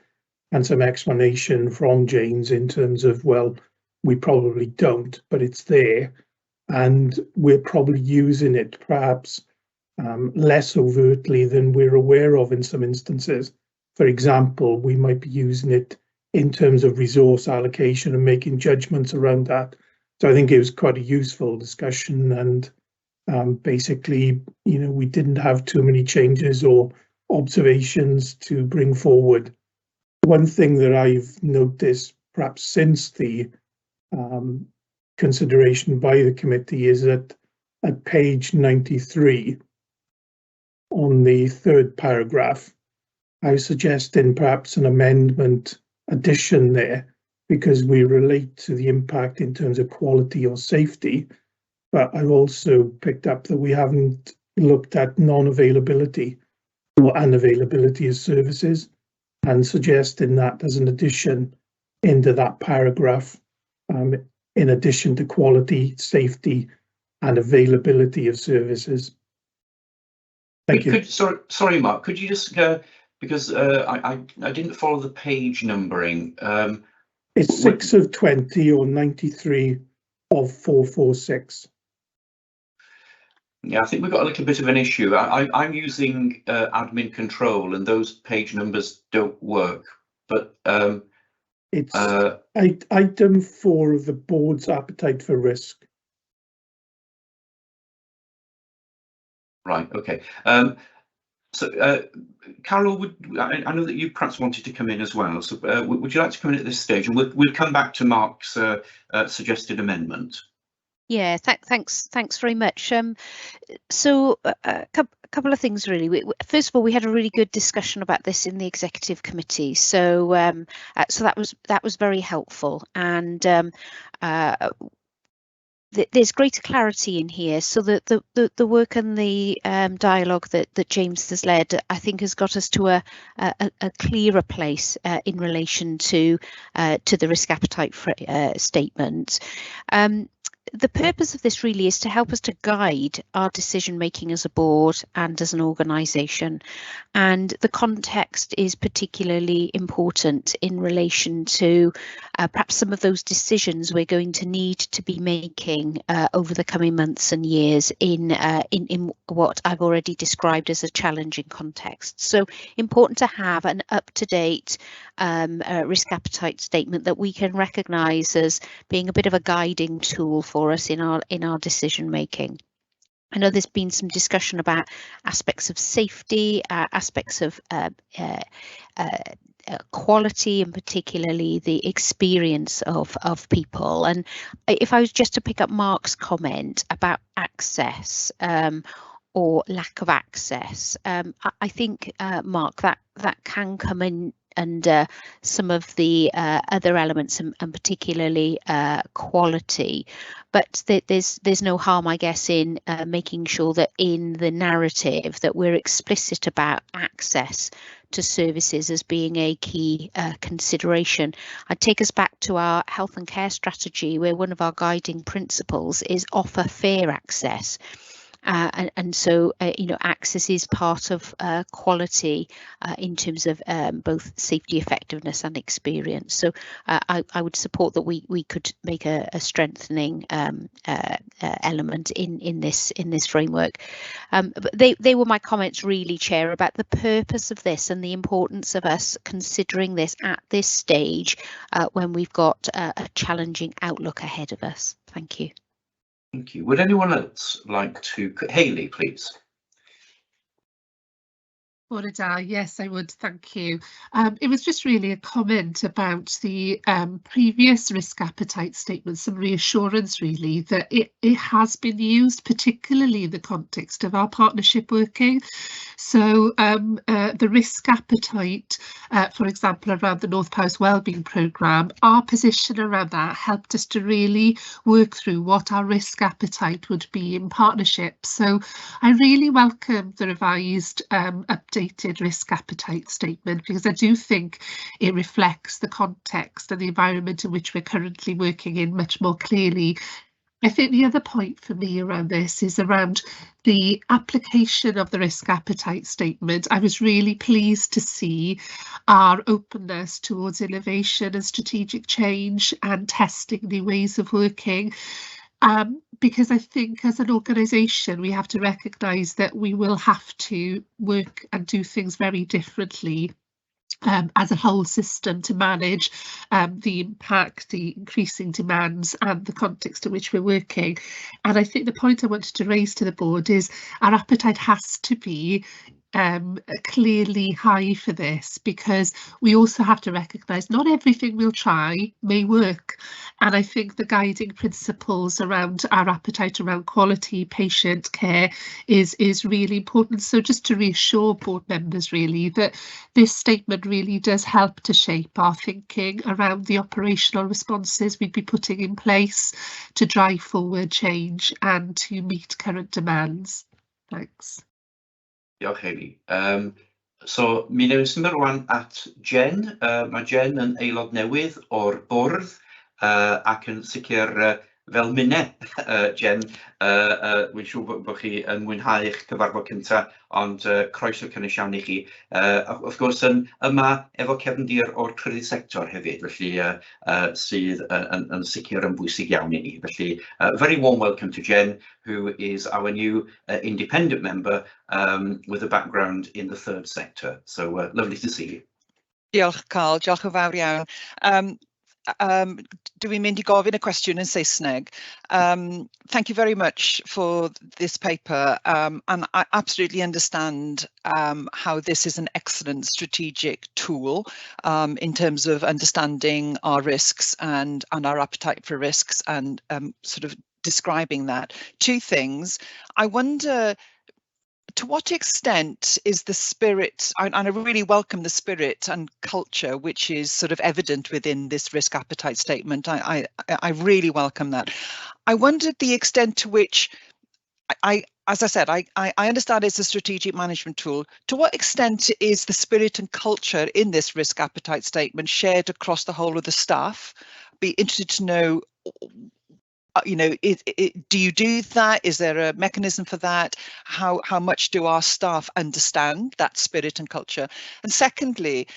and some explanation from James in terms of, well, we probably don't, but it's there, and we're probably using it perhaps less overtly than we're aware of in some instances. For example, we might be using it in terms of resource allocation and making judgments around that. So I think it was quite a useful discussion, and basically, you know, we didn't have too many changes or observations to bring forward. One thing that I've noticed perhaps since the consideration by the committee is that at page 93 on the third paragraph, I was suggesting perhaps an amendment addition there, because we relate to the impact in terms of quality or safety, but I've also picked up that we haven't looked at non-availability or unavailability of services, and suggesting that as an addition into that paragraph, in addition to quality, safety and availability of services. Thank you. Sorry, Mark, could you just go, because I didn't follow the page numbering. It's 6 of 20 or 93 of 446. Yeah, I think we've got a little bit of an issue. I'm using admin control and those page numbers don't work, but it's item 4 of the board's appetite for risk. Right, okay. So Carol, I know that you perhaps wanted to come in as well, so would you like to come in at this stage, and we'll come back to Mark's suggested amendment. Yeah, thanks very much. So a couple of things really. First of all, we had a really good discussion about this in the executive committee. So so that was very helpful, and there's greater clarity in here. So that the work and the dialogue that James has led, I think, has got us to a clearer place in relation to the risk appetite statement. The purpose of this really is to help us to guide our decision making as a board and as an organisation, and the context is particularly important in relation to perhaps some of those decisions we're going to need to be making over the coming months and years in what I've already described as a challenging context. So important to have an up-to-date risk appetite statement that we can recognise as being a bit of a guiding tool for us in our decision making. I know there's been some discussion about aspects of safety, aspects of quality, and particularly the experience of people. And if I was just to pick up Mark's comment about access or lack of access, I think, Mark, that can come in under some of the other elements, and particularly quality. But there's no harm, I guess, in making sure that in the narrative that we're explicit about access to services as being a key consideration. I'd take us back to our health and care strategy, where one of our guiding principles is offer fair access. And so, you know, access is part of quality in terms of both safety, effectiveness and experience. So I would support that we could make a strengthening element in this framework. But they were my comments really, Chair, about the purpose of this and the importance of us considering this at this stage when we've got a challenging outlook ahead of us. Thank you. Thank you. Would anyone else like to? Hayley, please. Yes, I would. Thank you. It was just really a comment about the previous risk appetite statement, some reassurance really that it has been used, particularly in the context of our partnership working. So the risk appetite, for example, around the North Powys Wellbeing Programme, our position around that helped us to really work through what our risk appetite would be in partnership. So I really welcome the revised updated risk appetite statement, because I do think it reflects the context and the environment in which we're currently working in much more clearly. I think the other point for me around this is around the application of the risk appetite statement. I was really pleased to see our openness towards innovation and strategic change and testing new ways of working. Because I think as an organisation we have to recognise that we will have to work and do things very differently as a whole system to manage the impact, the increasing demands and the context in which we're working. And I think the point I wanted to raise to the board is our appetite has to be clearly high for this, because we also have to recognise not everything we'll try may work. And I think the guiding principles around our appetite around quality patient care is really important. So just to reassure board members really that this statement really does help to shape our thinking around the operational responses we'd be putting in place to drive forward change and to meet current demands. Thanks. Diolch, Hayley. So mi newn symud rwan at Jen. Mae Jen yn aelod newydd o'r bwrdd ac yn sicr fel minne, Jen, wy'n siŵr bod chi yn mwynhau eich cyfarfod cyntaf, ond croeso cynnes iawn i chi. Wrth gwrs, yma efo cefndir o'r trydydd sector hefyd, felly sydd yn sicr yn bwysig iawn i ni. Felly, very warm welcome to Jen, who is our new independent member with a background in the third sector. So lovely to see you. Diolch, Carl. Diolch yn fawr iawn. Dwi'n mynd I gofyn y cwestiwn yn Saesneg. Thank you very much for this paper, and I absolutely understand how this is an excellent strategic tool in terms of understanding our risks and our appetite for risks and sort of describing that. Two things. I wonder, to what extent is the spirit, and I really welcome the spirit and culture which is sort of evident within this risk appetite statement. I really welcome that. I wondered the extent to which, as I said, I understand it's a strategic management tool. To what extent is the spirit and culture in this risk appetite statement shared across the whole of the staff? Be interested to know, you know, do you do that? Is there a mechanism for that? How much do our staff understand that spirit and culture? And secondly,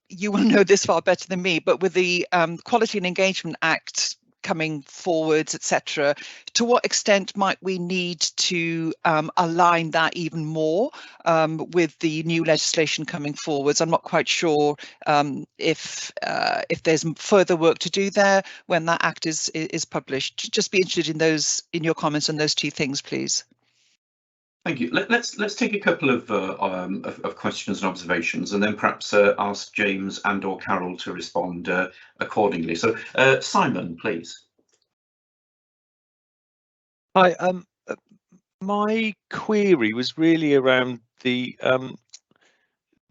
you will know this far better than me, but with the Quality and Engagement Act coming forwards, etc., to what extent might we need to align that even more with the new legislation coming forwards? I'm not quite sure if there's further work to do there when that act is published. Just be interested in those, in your comments on those two things, please. Thank you. Let's take a couple of questions and observations, and then perhaps ask James and/or Carol to respond accordingly. So, Simon, please. Hi. My query was really around the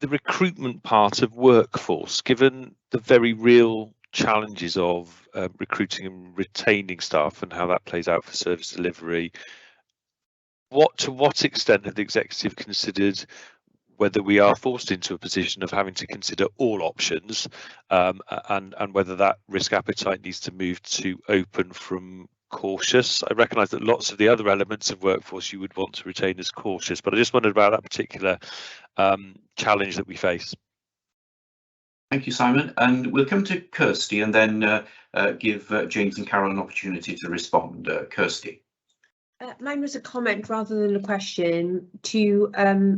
recruitment part of workforce, given the very real challenges of recruiting and retaining staff and how that plays out for service delivery. To what extent have the executive considered whether we are forced into a position of having to consider all options, and whether that risk appetite needs to move to open from cautious? I recognise that lots of the other elements of workforce you would want to retain as cautious, but I just wondered about that particular challenge that we face. Thank you, Simon. And we'll come to Kirsty and then give James and Carol an opportunity to respond. Kirsty. Mine was a comment rather than a question to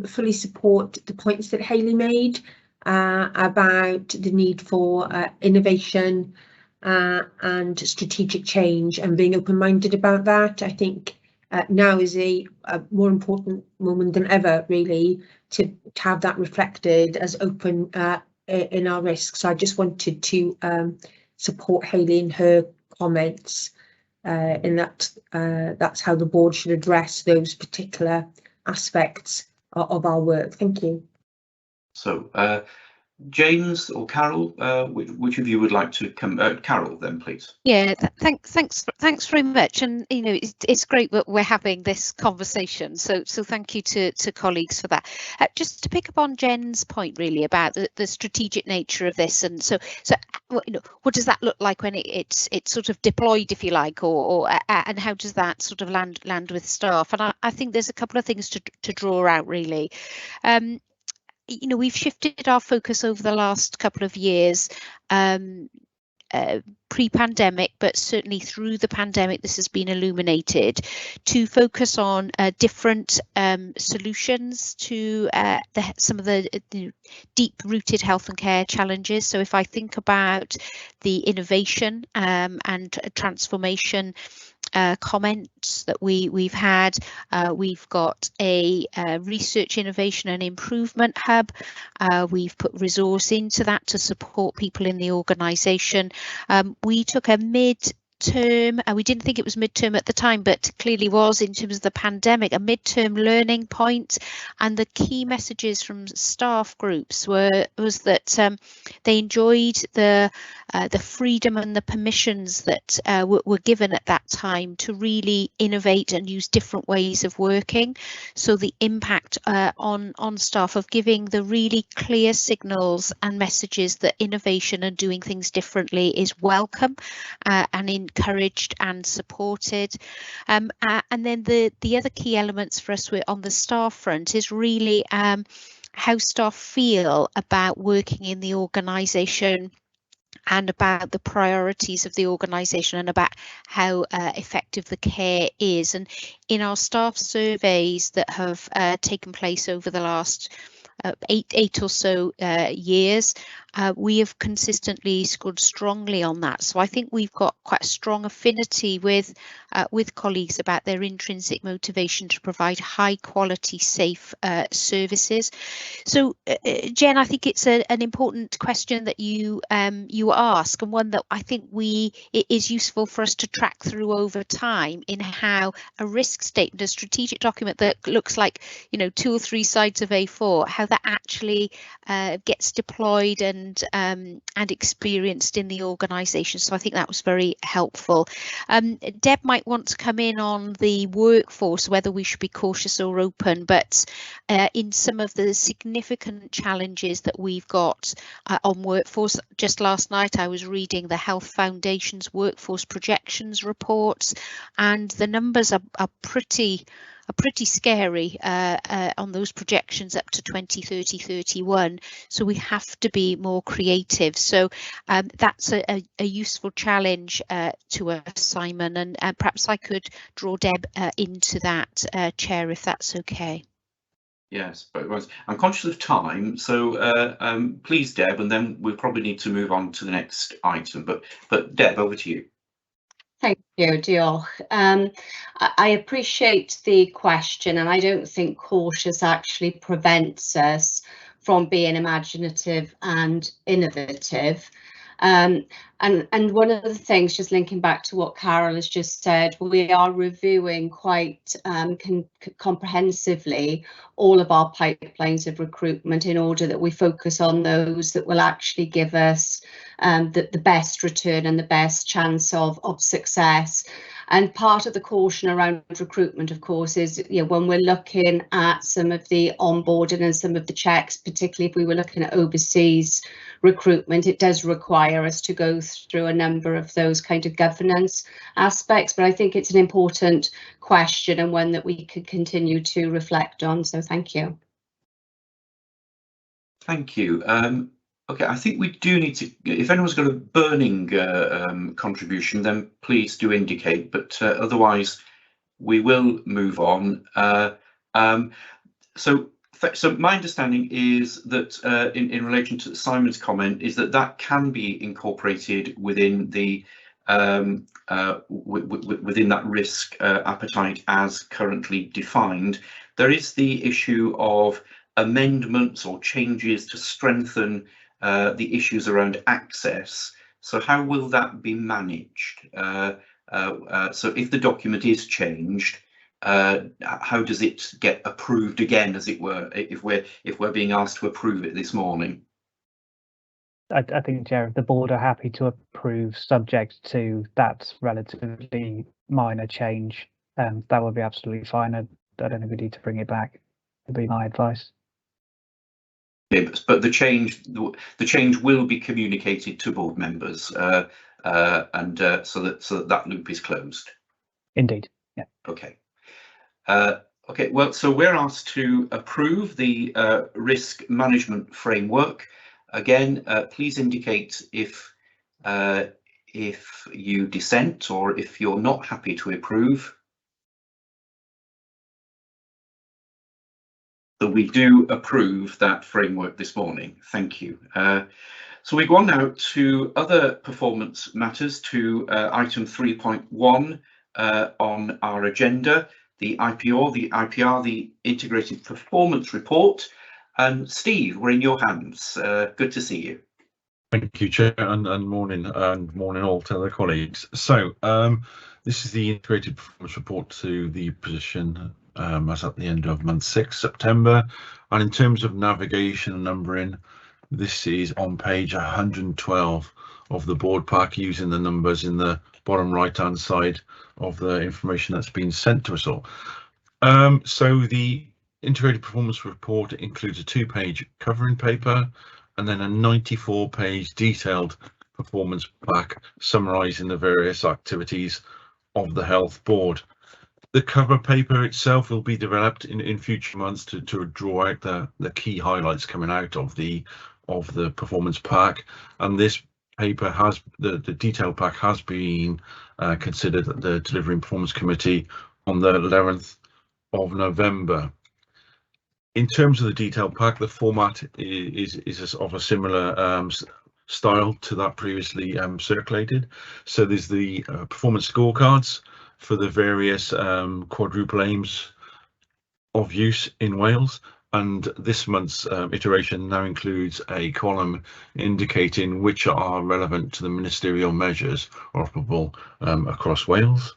fully support the points that Hayley made about the need for innovation and strategic change and being open-minded about that. I think now is a more important moment than ever, really, to have that reflected as open in our risks. So I just wanted to support Hayley in her comments. In that that's how the board should address those particular aspects of our work. Thank you. So James or Carol, which of you would like to come? Carol, then, please. Yeah, thanks very much. And you know, it's great that we're having this conversation. So thank you to colleagues for that. Just to pick up on Jen's point, really, about the strategic nature of this, and so you know, what does that look like when it's sort of deployed, if you like, or and how does that sort of land with staff? And I think there's a couple of things to draw out, really. You know, we've shifted our focus over the last couple of years, pre-pandemic, but certainly through the pandemic, this has been illuminated, to focus on different solutions to some of the deep-rooted health and care challenges. So if I think about the innovation and transformation comments that we've had. We've got a research, innovation and improvement hub. We've put resource into that to support people in the organisation. We took a mid-term, we didn't think it was mid-term at the time, but clearly was in terms of the pandemic, a mid-term learning point. And the key messages from staff groups was that they enjoyed the freedom and the permissions that were given at that time to really innovate and use different ways of working. So the impact on staff of giving the really clear signals and messages that innovation and doing things differently is welcome and encouraged and supported. And then the other key elements for us on the staff front is really how staff feel about working in the organisation and about the priorities of the organisation and about how effective the care is. And in our staff surveys that have taken place over the last eight or so years, we have consistently scored strongly on that. So I think we've got quite a strong affinity with colleagues about their intrinsic motivation to provide high quality, safe services. So Jen, I think it's an important question that you ask, and one that I think it is useful for us to track through over time in how a risk statement, a strategic document that looks like 2 or 3 sides of A4, how that actually gets deployed and experienced in the organisation. So I think that was very helpful. Deb might want to come in on the workforce, whether we should be cautious or open, but in some of the significant challenges that we've got on workforce. Just last night I was reading the Health Foundation's workforce projections reports, and the numbers are pretty scary on those projections up to 2030, 31. So we have to be more creative. So that's a useful challenge to us, Simon, and perhaps I could draw Deb into that, Chair, if that's okay. Yes, but I'm conscious of time, so please, Deb, and then we'll probably need to move on to the next item. But Deb, over to you. Thank you, Diolch. I appreciate the question, and I don't think cautious actually prevents us from being imaginative and innovative. And one of the things, just linking back to what Carol has just said, we are reviewing quite comprehensively all of our pipelines of recruitment in order that we focus on those that will actually give us the best return and the best chance of success. And part of the caution around recruitment, of course, is when we're looking at some of the onboarding and some of the checks, particularly if we were looking at overseas recruitment, it does require us to go through a number of those kind of governance aspects. But I think it's an important question and one that we could continue to reflect on. So thank you. Thank you. Okay, I think we do need to, if anyone's got a burning contribution, then please do indicate, but otherwise we will move on. So my understanding is that in relation to Simon's comment is that can be incorporated within the within that risk appetite as currently defined. There is the issue of amendments or changes to strengthen the issues around access. So how will that be managed? So if the document is changed, how does it get approved again, as it were, if we're being asked to approve it this morning? I think, Chair, if the board are happy to approve subject to that relatively minor change, that would be absolutely fine. I don't think we need to bring it back, would be my advice. Yeah, but the change will be communicated to board members, so that loop is closed. Indeed. Yeah. Okay. Okay. Well, so we're asked to approve the risk management framework. Again, please indicate if you dissent or if you're not happy to approve. So we do approve that framework this morning. Thank you. So we go on now to other performance matters, to item 3.1, on our agenda, the IPR, the Integrated Performance Report. Steve, we're in your hands. Good to see you. Thank you, Chair, and morning all to other colleagues. So this is the Integrated Performance Report to the position as at the end of month 6, September. And in terms of navigation and numbering, this is on page 112 of the board pack, using the numbers in the bottom right hand side of the information that's been sent to us all. So the Integrated Performance Report includes a 2-page covering paper and then a 94-page detailed performance pack summarising the various activities of the Health Board. The cover paper itself will be developed in future months to draw out the key highlights coming out of the performance pack, and this paper has the detailed pack has been considered at the Delivery and Performance Committee on the 11th of November. In terms of the detailed pack, the format is of a similar style to that previously circulated. So there's the performance scorecards for the various quadruple aims of use in Wales, and this month's iteration now includes a column indicating which are relevant to the ministerial measures operable across Wales.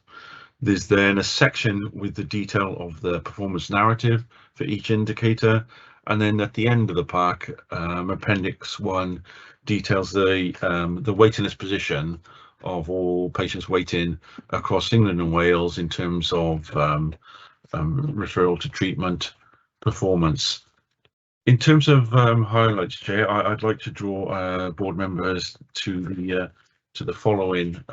There's then a section with the detail of the performance narrative for each indicator, and then at the end of the pack, Appendix 1 details the waiting list position of all patients waiting across England and Wales in terms of referral to treatment performance. In terms of highlights, Chair, I'd like to draw board members to the following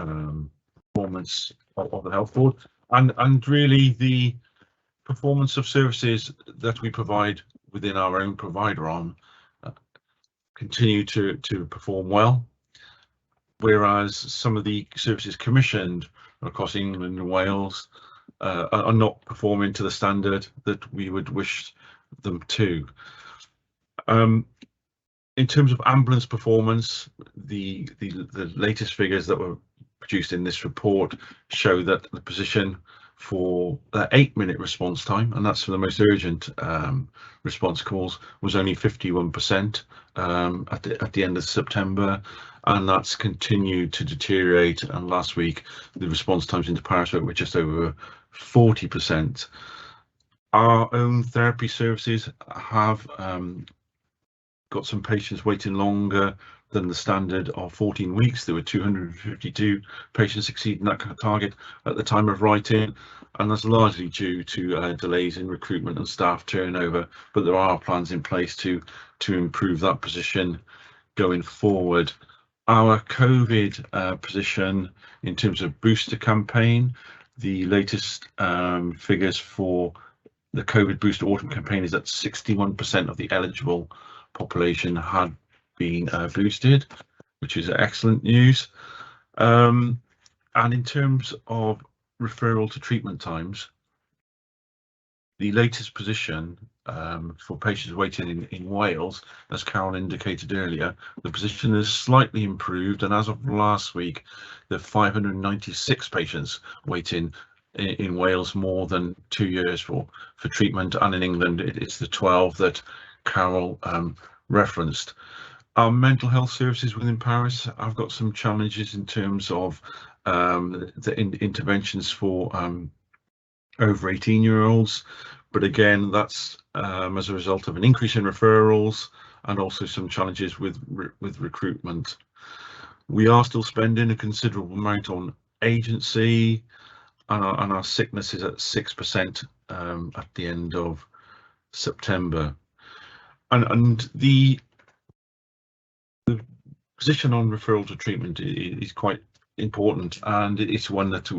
performance of the Health Board, and really the performance of services that we provide within our own provider arm continue to perform well, whereas some of the services commissioned across England and Wales are not performing to the standard that we would wish them to. In terms of ambulance performance, the latest figures that were produced in this report show that the position for 8-minute response time, and that's for the most urgent response calls, was only 51% at the end of September, and that's continued to deteriorate. And last week, the response times into Paris were just over 40%. Our own therapy services have got some patients waiting longer than the standard of 14 weeks. There were 252 patients exceeding that kind of target at the time of writing, and that's largely due to delays in recruitment and staff turnover, but there are plans in place to improve that position going forward. Our COVID position in terms of booster campaign, the latest figures for the COVID booster autumn campaign is that 61% of the eligible population had been boosted, which is excellent news. And in terms of referral to treatment times, the latest position for patients waiting in Wales, as Carol indicated earlier, the position is slightly improved, and as of last week, there are 596 patients waiting in Wales more than 2 years for treatment, and in England it's the 12 that Carol referenced. Our mental health services within Paris have got some challenges in terms of the interventions for over 18-year-olds, but again that's as a result of an increase in referrals and also some challenges with recruitment. We are still spending a considerable amount on agency, and our sickness is at 6% at the end of September. And the position on referral to treatment is quite important, and it's one that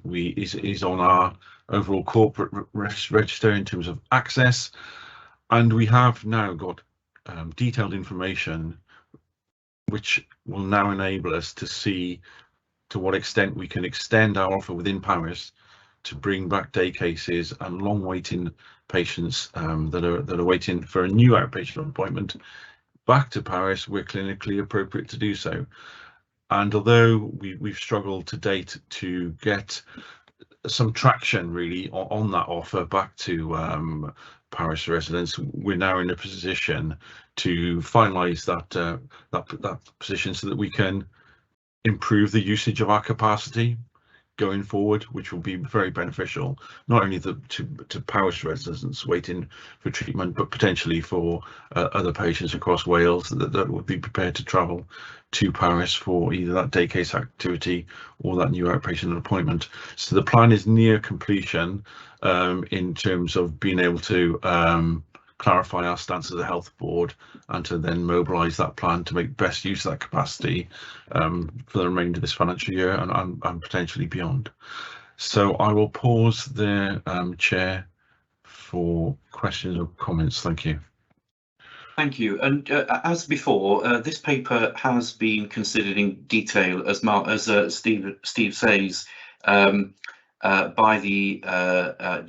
is on our overall corporate register in terms of access, and we have now got detailed information which will now enable us to see to what extent we can extend our offer within Paris to bring back day cases and long waiting patients that are waiting for a new outpatient appointment back to Paris where clinically appropriate to do so. And although we've struggled to date to get some traction really on that offer back to parish residents. We're now in a position to finalise that position so that we can improve the usage of our capacity going forward, which will be very beneficial, not only to parish residents waiting for treatment, but potentially for other patients across Wales that would be prepared to travel to Paris for either that day case activity or that new outpatient appointment. So the plan is near completion in terms of being able to clarify our stance as a health board and to then mobilise that plan to make best use of that capacity for the remainder of this financial year and potentially beyond. So I will pause there, Chair, for questions or comments. Thank you. Thank you. And as before, this paper has been considered in detail, as Steve says, by the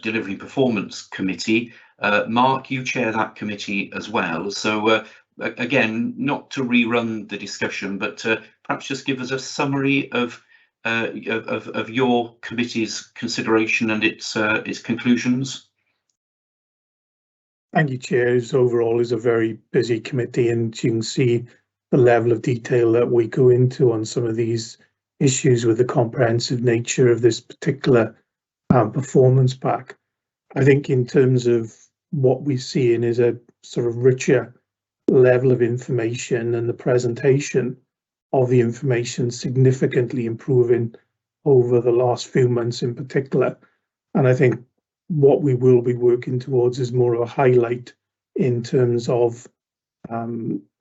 Delivery Performance Committee. Mark, you chair that committee as well. So again, not to rerun the discussion, but perhaps just give us a summary of your committee's consideration and its conclusions. Thank you, Chair. Overall, is a very busy committee, and you can see the level of detail that we go into on some of these issues with the comprehensive nature of this particular performance pack. I think in terms of what we're seeing is a sort of richer level of information, and the presentation of the information significantly improving over the last few months in particular. And I think what we will be working towards is more of a highlight in terms of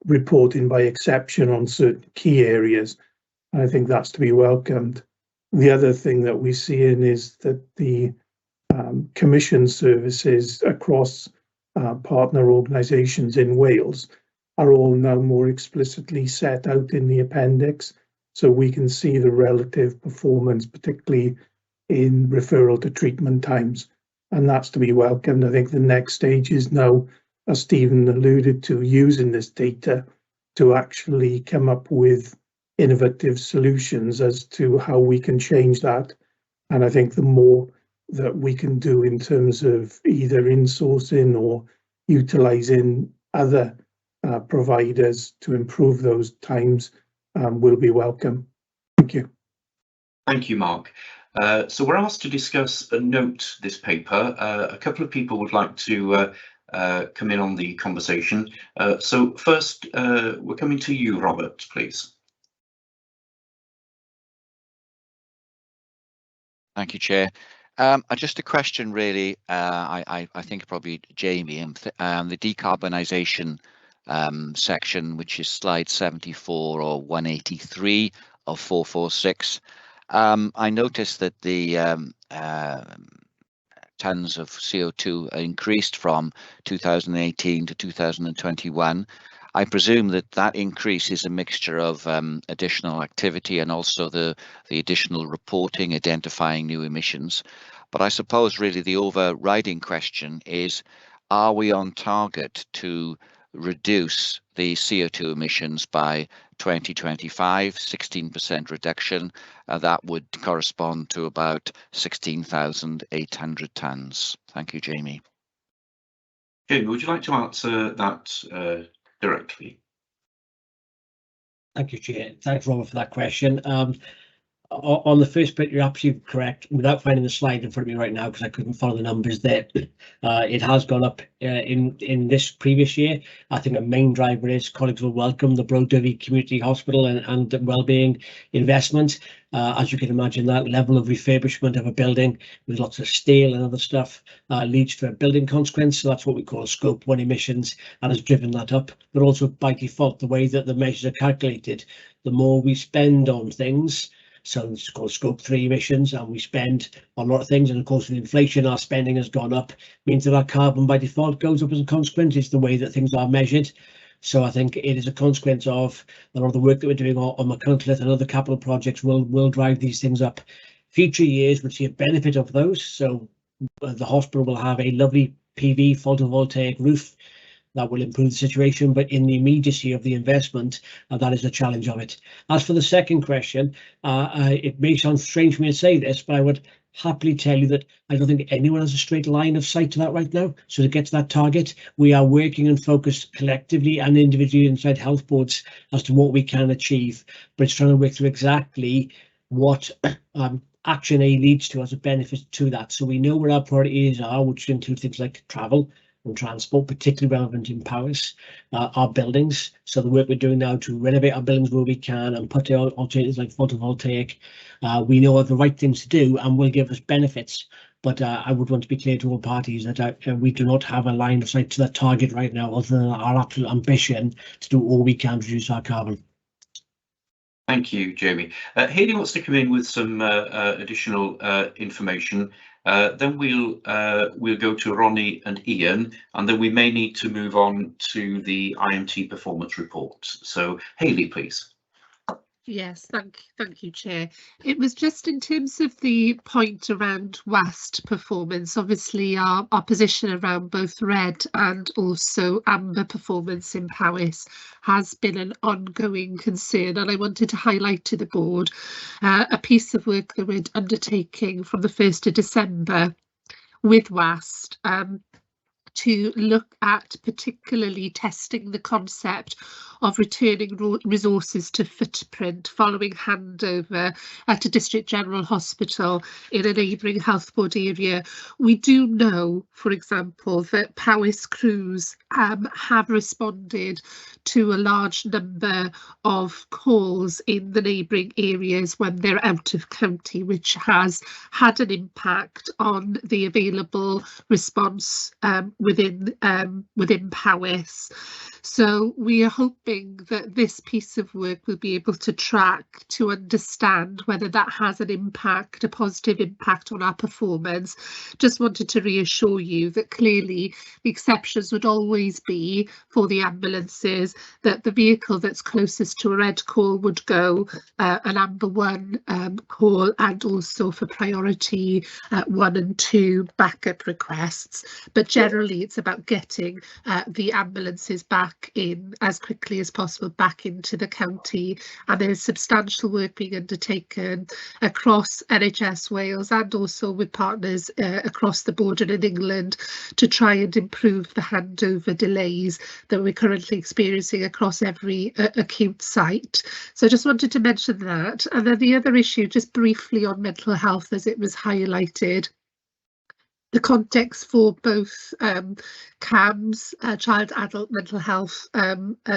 reporting by exception on certain key areas. And I think that's to be welcomed. The other thing that we're seeing is that the commission services across partner organisations in Wales are all now more explicitly set out in the appendix, so we can see the relative performance, particularly in referral to treatment times, and that's to be welcomed. I think the next stage is now, as Stephen alluded to, using this data to actually come up with innovative solutions as to how we can change that. And I think the more that we can do in terms of either insourcing or utilising other providers to improve those times will be welcome. Thank you. Thank you, Mark. So we're asked to discuss and note this paper. A couple of people would like to come in on the conversation. So first, we're coming to you, Robert, please. Thank you, Chair. Just a question, really. I think probably Jamie, the decarbonisation section, which is slide 74 or 183 of 446. I noticed that the tonnes of CO2 increased from 2018 to 2021. I presume that that increase is a mixture of additional activity and also the additional reporting, identifying new emissions. But I suppose really the overriding question is, are we on target to reduce the CO2 emissions by 2025, 16% reduction? That would correspond to about 16,800 tonnes. Thank you, Jamie. Jamie, would you like to answer that directly? Thank you, Chair. Thanks, Robert, for that question. On the first bit, you're absolutely correct. Without finding the slide in front of me right now, because I couldn't follow the numbers there, it has gone up in this previous year. I think a main driver is colleagues will welcome the Broadview Community Hospital and wellbeing investment. As you can imagine, that level of refurbishment of a building with lots of steel and other stuff leads to a building consequence. So that's what we call Scope 1 emissions, and has driven that up. But also by default, the way that the measures are calculated, the more we spend on things, so it's called Scope 3 emissions, and we spend on a lot of things, and of course with inflation our spending has gone up, means that our carbon by default goes up as a consequence. It's the way that things are measured. So I think it is a consequence of a lot of the work that we're doing on McCuntlet and other capital projects will drive these things up. Future years will see a benefit of those, so the hospital will have a lovely PV photovoltaic roof that will improve the situation, but in the immediacy of the investment, that is the challenge of it. As for the second question, it may sound strange for me to say this, but I would happily tell you that I don't think anyone has a straight line of sight to that right now. So to get to that target, we are working and focused collectively and individually inside health boards as to what we can achieve. But it's trying to work through exactly what action A leads to as a benefit to that. So we know where our priorities are, which include things like travel and transport, particularly relevant in Powys, our buildings. So the work we're doing now to renovate our buildings where we can and put in alternatives like photovoltaic, we know are the right things to do and will give us benefits. But I would want to be clear to all parties that we do not have a line of sight to that target right now, other than our absolute ambition to do all we can to reduce our carbon. Thank you, Jamie. Hayley wants to come in with some additional information. Then we'll go to Ronnie and Ian, and then we may need to move on to the IMT performance report. So Hayley, please. Yes, thank you, Chair. It was just in terms of the point around WAST performance. Obviously, our position around both red and also amber performance in Powys has been an ongoing concern, and I wanted to highlight to the board a piece of work that we're undertaking from the 1st of December with WAST. To look at particularly testing the concept of returning resources to footprint following handover at a District General Hospital in a neighbouring health board area. We do know, for example, that Powys crews have responded to a large number of calls in the neighbouring areas when they're out of county, which has had an impact on the available response within Powys. So we are hoping that this piece of work will be able to track to understand whether that has an impact, a positive impact on our performance. Just wanted to reassure you that clearly the exceptions would always be for the ambulances, that the vehicle that's closest to a red call would go, an amber 1 call, and also for priority 1 and 2 backup requests. But generally it's about getting the ambulances back in as quickly as possible back into the county, and there's substantial work being undertaken across NHS Wales and also with partners across the border in England to try and improve the handover delays that we're currently experiencing across every acute site. So I just wanted to mention that. And then the other issue, just briefly on mental health, as it was highlighted, the context for both CAMS, child adult mental health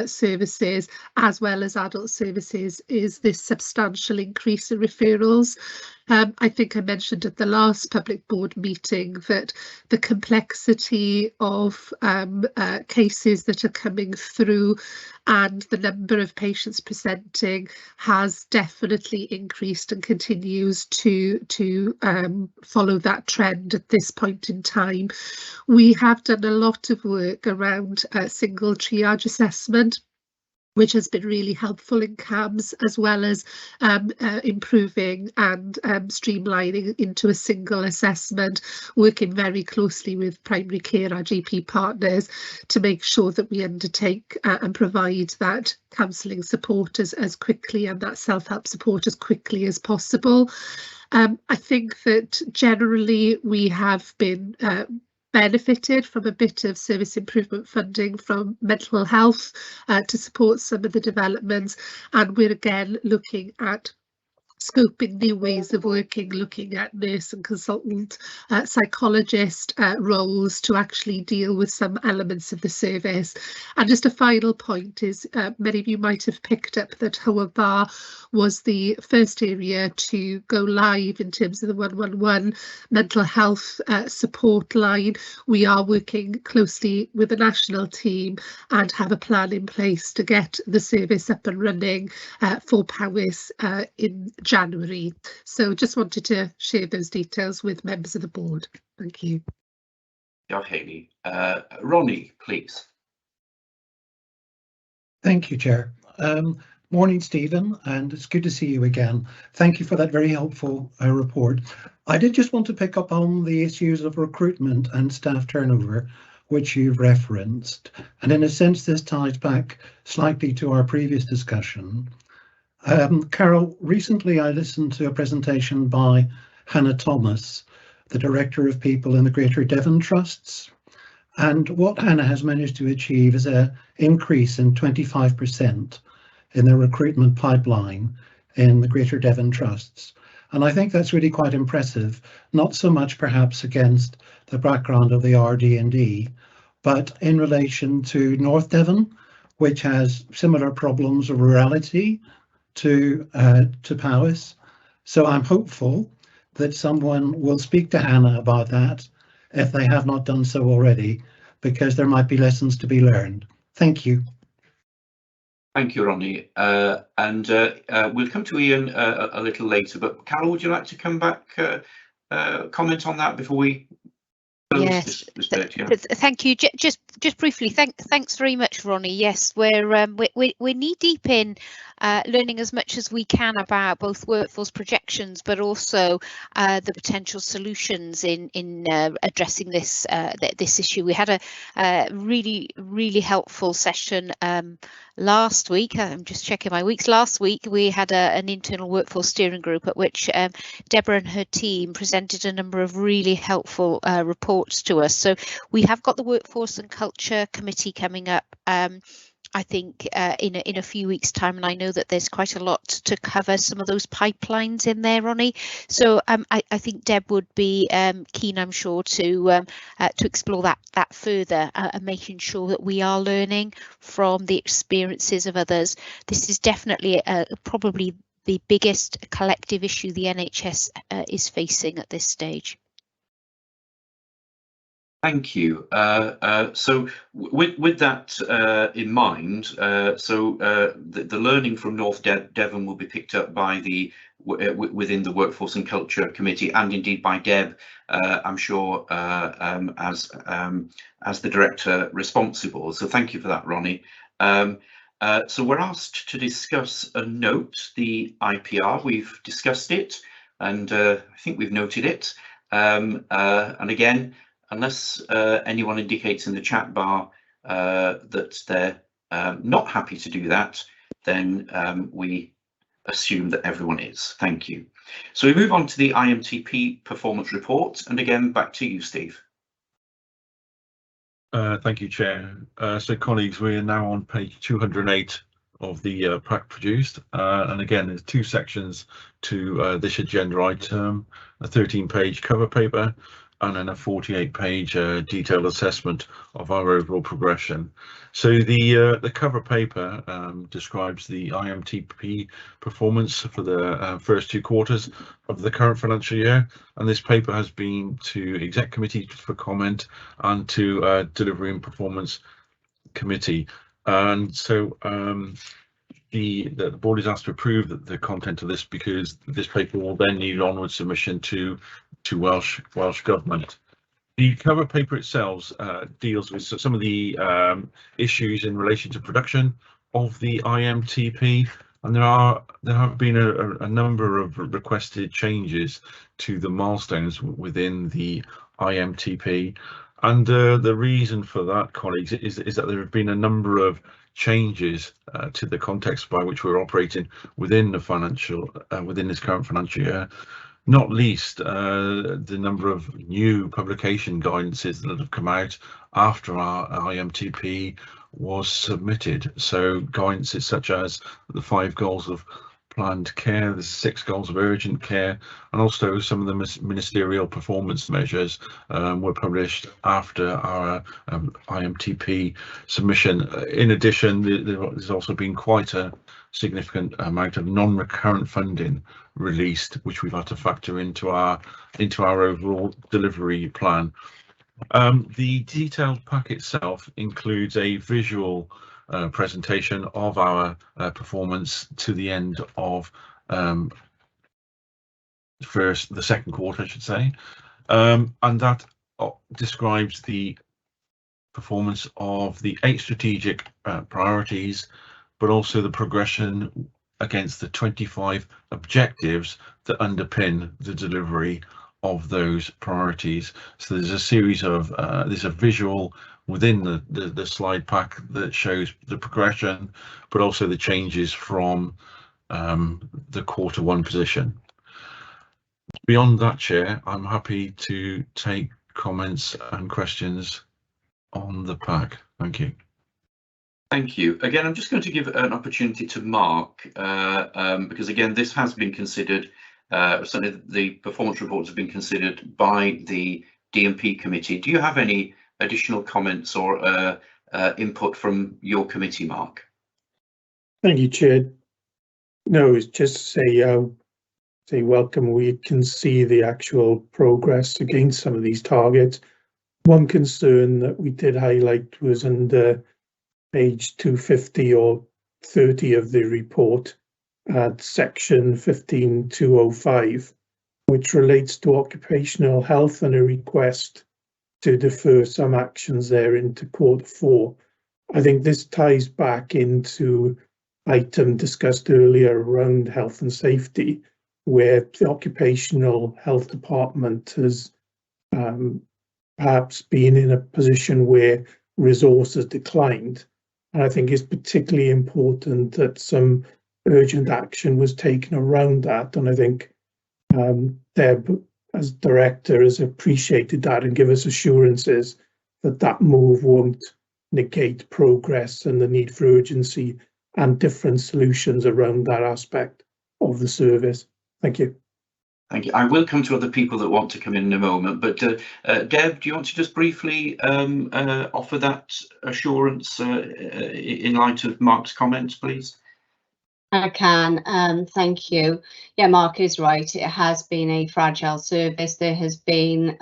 services, as well as adult services, is this substantial increase in referrals. I think I mentioned at the last public board meeting that the complexity of cases that are coming through and the number of patients presenting has definitely increased and continues to follow that trend at this point in time. We have done a lot of work around single triage assessment, which has been really helpful in CAMS, as well as improving and streamlining into a single assessment, working very closely with primary care, our GP partners, to make sure that we undertake and provide that counselling support as quickly and that self-help support as quickly as possible. I think that generally we have been benefited from a bit of service improvement funding from mental health to support some of the developments, and we're again looking at scoping new ways of working, looking at nurse and consultant psychologist roles to actually deal with some elements of the service. And just a final point is many of you might have picked up that Hywel Dda was the first area to go live in terms of the 111 mental health support line. We are working closely with the national team and have a plan in place to get the service up and running for Powys in January. So just wanted to share those details with members of the board. Thank you. Yeah, Hayley. Ronnie, please. Thank you, Chair. Morning, Stephen, and it's good to see you again. Thank you for that very helpful report. I did just want to pick up on the issues of recruitment and staff turnover, which you've referenced. And in a sense, this ties back slightly to our previous discussion. Carol, recently I listened to a presentation by Hannah Thomas, the Director of People in the Greater Devon Trusts. And what Hannah has managed to achieve is an increase in 25% in the recruitment pipeline in the Greater Devon Trusts. And I think that's really quite impressive, not so much perhaps against the background of the RD&D, but in relation to North Devon, which has similar problems of rurality to Powys. So I'm hopeful that someone will speak to Hannah about that if they have not done so already, because there might be lessons to be learned. Thank you. Thank you, Ronnie. And we'll come to Ian a little later, but Carol, would you like to come back, comment on that before we close yes, this bit? Yeah. Thank you. Just briefly, thanks very much, Ronnie. Yes, we're knee deep in learning as much as we can about both workforce projections, but also the potential solutions in addressing this this issue. We had a really helpful session last week. I'm just checking my weeks. Last week we had an internal workforce steering group at which Deborah and her team presented a number of really helpful reports to us. So we have got the Workforce and Culture Committee coming up, I think in a few weeks' time, and I know that there's quite a lot to cover some of those pipelines in there, Ronnie. So I think Deb would be keen, I'm sure, to explore that further, and making sure that we are learning from the experiences of others. This is definitely probably the biggest collective issue the NHS is facing at this stage. Thank you. So with that in mind, the learning from North Devon will be picked up by within the Workforce and Culture Committee, and indeed by Deb, I'm sure, as the director responsible. So thank you for that, Ronnie. So we're asked to discuss a note, the IPR. We've discussed it, and I think we've noted it. And again, unless anyone indicates in the chat bar that they're not happy to do that, then we assume that everyone is. Thank you. So we move on to the IMTP performance report, and again, back to you, Steve. Thank you, Chair. So colleagues, we're now on page 208 of the pack produced, and again there's two sections to this agenda item: a 13-page cover paper and then a 48-page detailed assessment of our overall progression. So the cover paper describes the IMTP performance for the first 2 quarters of the current financial year, and this paper has been to Exec Committee for comment and to Delivery and Performance Committee. And so the board is asked to approve the content of this, because this paper will then need onward submission to Welsh Government. The cover paper itself deals with some of the issues in relation to production of the IMTP, and there have been a number of requested changes to the milestones within the IMTP. And the reason for that, colleagues, is that there have been a number of changes to the context by which we're operating within the within this current financial year. Not least the number of new publication guidances that have come out after our IMTP was submitted. So guidances such as the 5 goals of planned care, the 6 goals of urgent care, and also some of the ministerial performance measures were published after our IMTP submission. In addition, there's also been quite a significant amount of non-recurrent funding released, which we've had to factor into our overall delivery plan. The detailed pack itself includes a visual presentation of our performance to the end of the second quarter, I should say, and that describes the performance of the 8 strategic priorities, but also the progression against the 25 objectives that underpin the delivery of those priorities. So there's a series of there's a visual within the slide pack that shows the progression, but also the changes from the quarter 1 position. Beyond that, Chair, I'm happy to take comments and questions on the pack. Thank you. Thank you. Again, I'm just going to give an opportunity to Mark, because again, this has been considered, certainly the performance reports have been considered by the D&P committee. Do you have any additional comments or input from your committee, Mark? Thank you, Chair. No, it's just to say welcome. We can see the actual progress against some of these targets. One concern that we did highlight was under page 250 or 30 of the report at section 15205, which relates to occupational health and a request to defer some actions there into Q4. I think this ties back into item discussed earlier around health and safety, where the occupational health department has perhaps been in a position where resources declined. And I think it's particularly important that some urgent action was taken around that. And I think Deb, as director, has appreciated that and give us assurances that that move won't negate progress and the need for urgency and different solutions around that aspect of the service. Thank you. Thank you. I will come to other people that want to come in a moment, but Deb, do you want to just briefly offer that assurance in light of Mark's comments, please? I can, thank you. Yeah, Mark is right. It has been a fragile service. There has been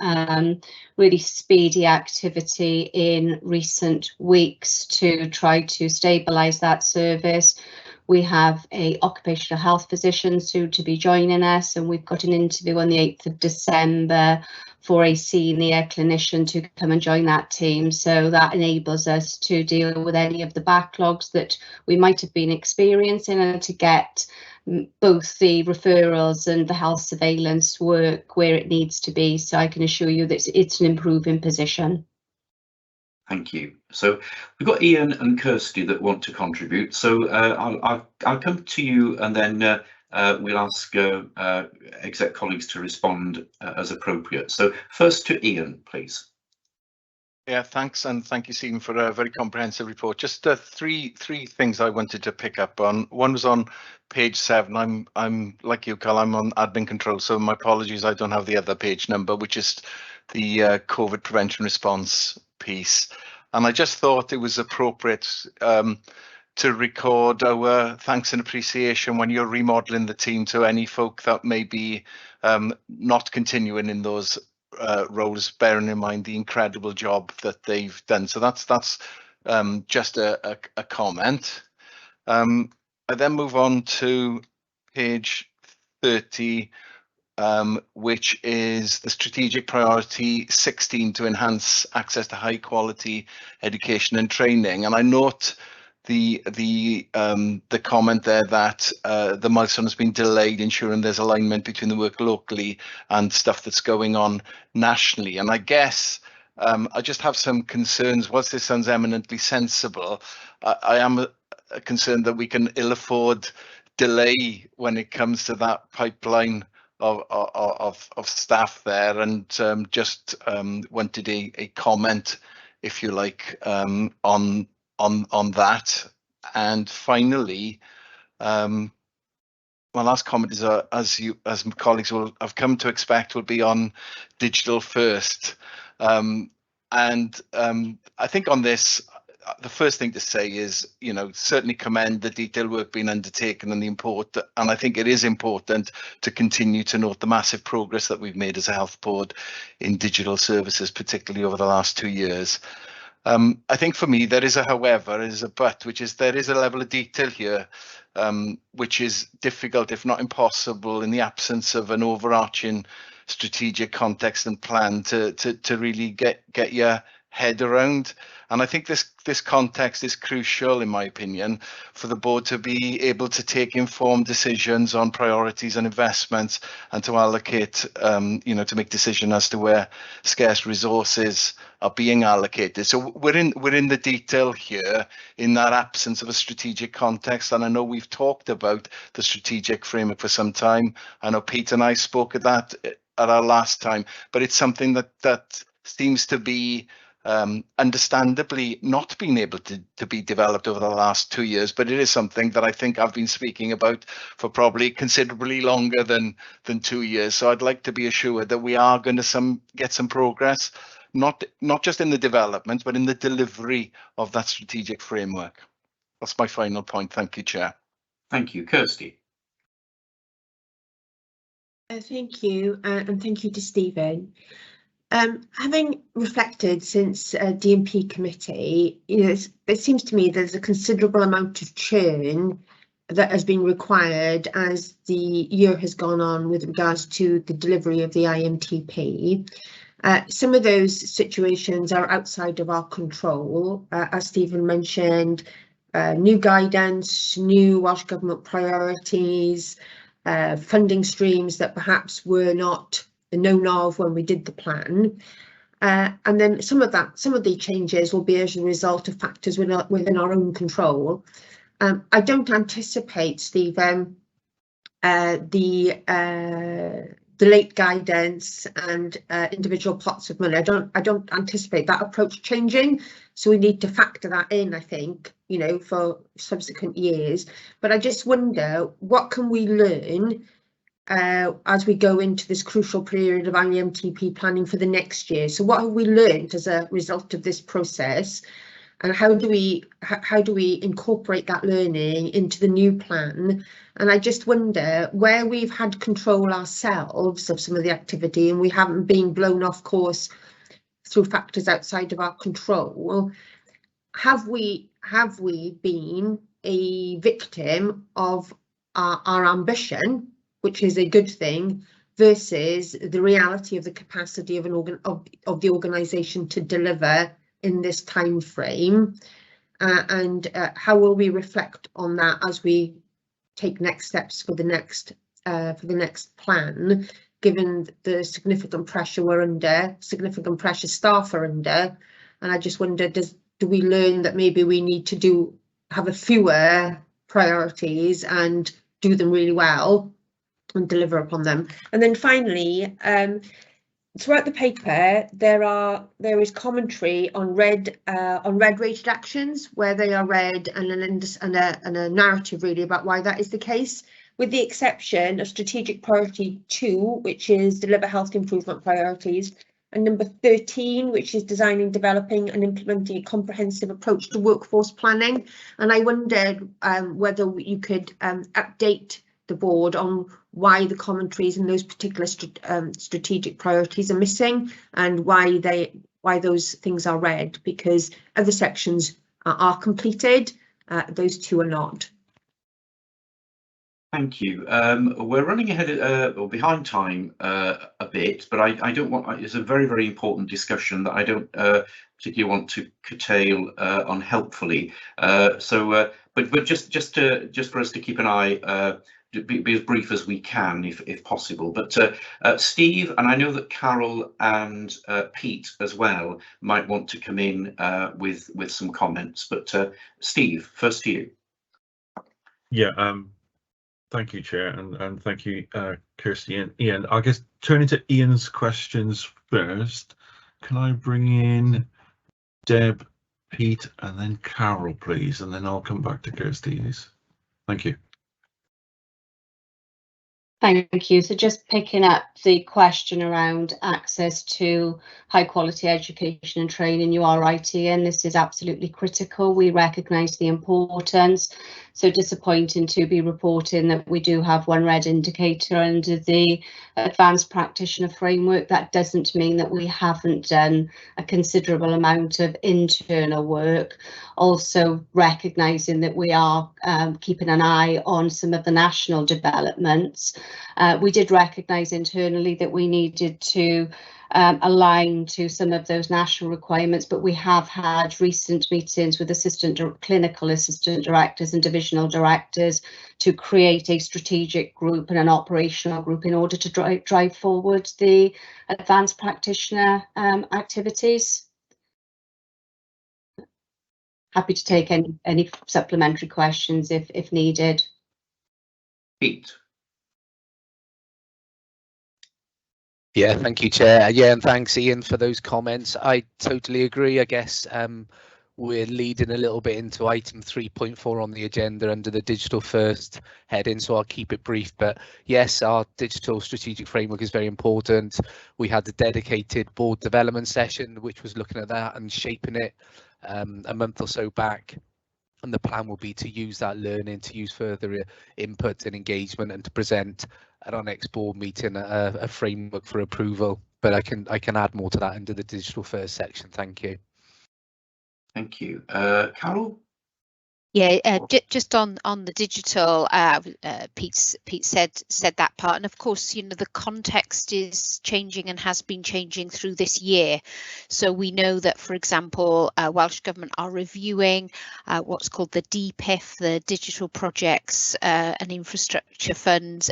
really speedy activity in recent weeks to try to stabilise that service. We have a occupational health physician soon to be joining us, and we've got an interview on the 8th of December for a senior clinician to come and join that team. So that enables us to deal with any of the backlogs that we might have been experiencing and to get both the referrals and the health surveillance work where it needs to be. So I can assure you that it's an improving position. Thank you. So we've got Ian and Kirsty that want to contribute. So I'll come to you, and then we'll ask exec colleagues to respond as appropriate. So first to Ian, please. Yeah, thanks, and thank you, Stephen, for a very comprehensive report. Just three things I wanted to pick up on. One was on page 7. I'm like you, Carl. I'm on admin control, so my apologies. I don't have the other page number, which is the COVID prevention response piece. And I just thought it was appropriate to record our thanks and appreciation when you're remodeling the team to any folk that may be not continuing in those roles, bearing in mind the incredible job that they've done. So that's just a comment. I then move on to page 30, which is the strategic priority 16 to enhance access to high quality education and training. And I note the comment there that the milestone has been delayed, ensuring there's alignment between the work locally and stuff that's going on nationally. And I guess I just have some concerns. Whilst this sounds eminently sensible, I am concerned that we can ill afford delay when it comes to that pipeline of staff there, and just wanted a comment, if you like, on that. And finally, my last comment is as colleagues will have come to expect, will be on digital first. And I think on this, the first thing to say is, certainly commend the detailed work being undertaken and and I think it is important to continue to note the massive progress that we've made as a health board in digital services, particularly over the last 2 years. I think for me, there is a however, there is a but, which is there is a level of detail here, which is difficult, if not impossible, in the absence of an overarching strategic context and plan to really get your head around. And I think this context is crucial, in my opinion, for the board to be able to take informed decisions on priorities and investments, and to allocate, to make decision as to where scarce resources are being allocated. So we're in the detail here, in that absence of a strategic context. And I know we've talked about the strategic framework for some time. I know Pete and I spoke at that at our last time, but it's something that seems to be understandably not been able to be developed over the last 2 years, but it is something that I think I've been speaking about for probably considerably longer than 2 years. So I'd like to be assured that we are going to get some progress, not just in the development, but in the delivery of that strategic framework. That's my final point. Thank you, Chair. Thank you. Kirsty. Thank you, and thank you to Stephen. Having reflected since D&P committee, it seems to me there's a considerable amount of churn that has been required as the year has gone on with regards to the delivery of the IMTP. Some of those situations are outside of our control, as Stephen mentioned, new guidance, new Welsh Government priorities, funding streams that perhaps were not known of when we did the plan, and then some of the changes will be as a result of factors within our own control. I don't anticipate, Stephen, the late guidance and individual pots of money. I don't anticipate that approach changing, so we need to factor that in, I think, for subsequent years. But I just wonder, what can we learn as we go into this crucial period of IMTP planning for the next year? So what have we learned as a result of this process, and how do we incorporate that learning into the new plan? And I just wonder, where we've had control ourselves of some of the activity and we haven't been blown off course through factors outside of our control, have we been a victim of our ambition, which is a good thing, versus the reality of the capacity of the organisation to deliver in this time frame, and how will we reflect on that as we take next steps for the next plan, given the significant pressure we're under, significant pressure staff are under. And I just wonder, do we learn that maybe we need to have a fewer priorities and do them really well and deliver upon them? And then finally, throughout the paper, there is commentary on red rated actions, where they are read, and a narrative really about why that is the case, with the exception of strategic priority 2, which is deliver health improvement priorities, and number 13, which is designing, developing and implementing a comprehensive approach to workforce planning. And I wondered whether you could update the board on why the commentaries in those particular strategic priorities are missing, and why those things are red, because other sections are completed, those two are not. Thank you. We're running ahead or behind time a bit, but I don't want. It's a very, very important discussion that I don't particularly want to curtail unhelpfully. But just for us to keep an eye. Be as brief as we can, if possible. But Steve, and I know that Carol and Pete as well might want to come in with some comments. But Steve, first to you. Yeah. Thank you, Chair, and thank you, Kirsty and Ian. I guess turning to Ian's questions first, can I bring in Deb, Pete, and then Carol, please, and then I'll come back to Kirsty's. Thank you. Thank you. So just picking up the question around access to high quality education and training, you are right, Ian, this is absolutely critical. We recognise the importance. So disappointing to be reporting that we do have one red indicator under the advanced practitioner framework. That doesn't mean that we haven't done a considerable amount of internal work. Also recognising that we are keeping an eye on some of the national developments. We did recognise internally that we needed to align to some of those national requirements, but we have had recent meetings with clinical assistant directors and divisional directors to create a strategic group and an operational group in order to drive forward the advanced practitioner activities. Happy to take any supplementary questions if needed. Pete. Yeah, thank you, Chair. Yeah, and thanks, Ian, for those comments. I totally agree. I guess we're leading a little bit into item 3.4 on the agenda under the digital first heading, so I'll keep it brief. But yes, our digital strategic framework is very important. We had a dedicated board development session, which was looking at that and shaping it a month or so back. And the plan will be to use that learning, to use further input and engagement, and to present at our next board meeting a framework for approval. But I can add more to that under the digital first section. Thank you. Thank you. Carol? Yeah, just on the digital, Pete said that part, and of course, you know, the context is changing and has been changing through this year. So we know that, for example, Welsh Government are reviewing what's called the DPIF, the Digital Projects and Infrastructure Fund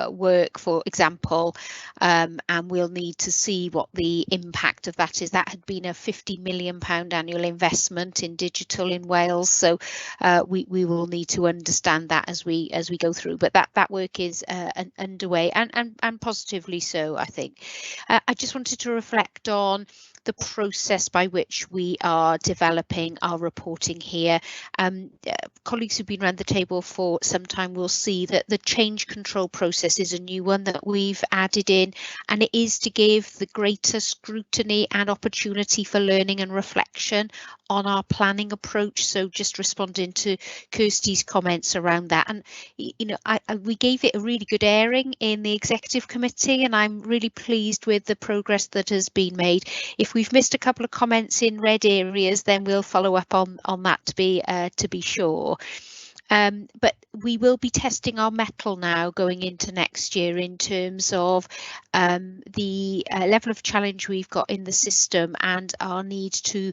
work, for example, and we'll need to see what the impact of that is. That had been a £50 million annual investment in digital in Wales, so we will need to understand that as we go through, but that work is underway and positively so, I think. I just wanted to reflect on the process by which we are developing our reporting here. Colleagues who've been around the table for some time will see that the change control process is a new one that we've added in, and it is to give the greater scrutiny and opportunity for learning and reflection on our planning approach. So just responding to Kirsty's comments around that, and you know, we gave it a really good airing in the executive committee, and I'm really pleased with the progress that has been made. If we've missed a couple of comments in red areas, then we'll follow up on that to be sure. But we will be testing our mettle now going into next year in terms of the level of challenge we've got in the system and our need to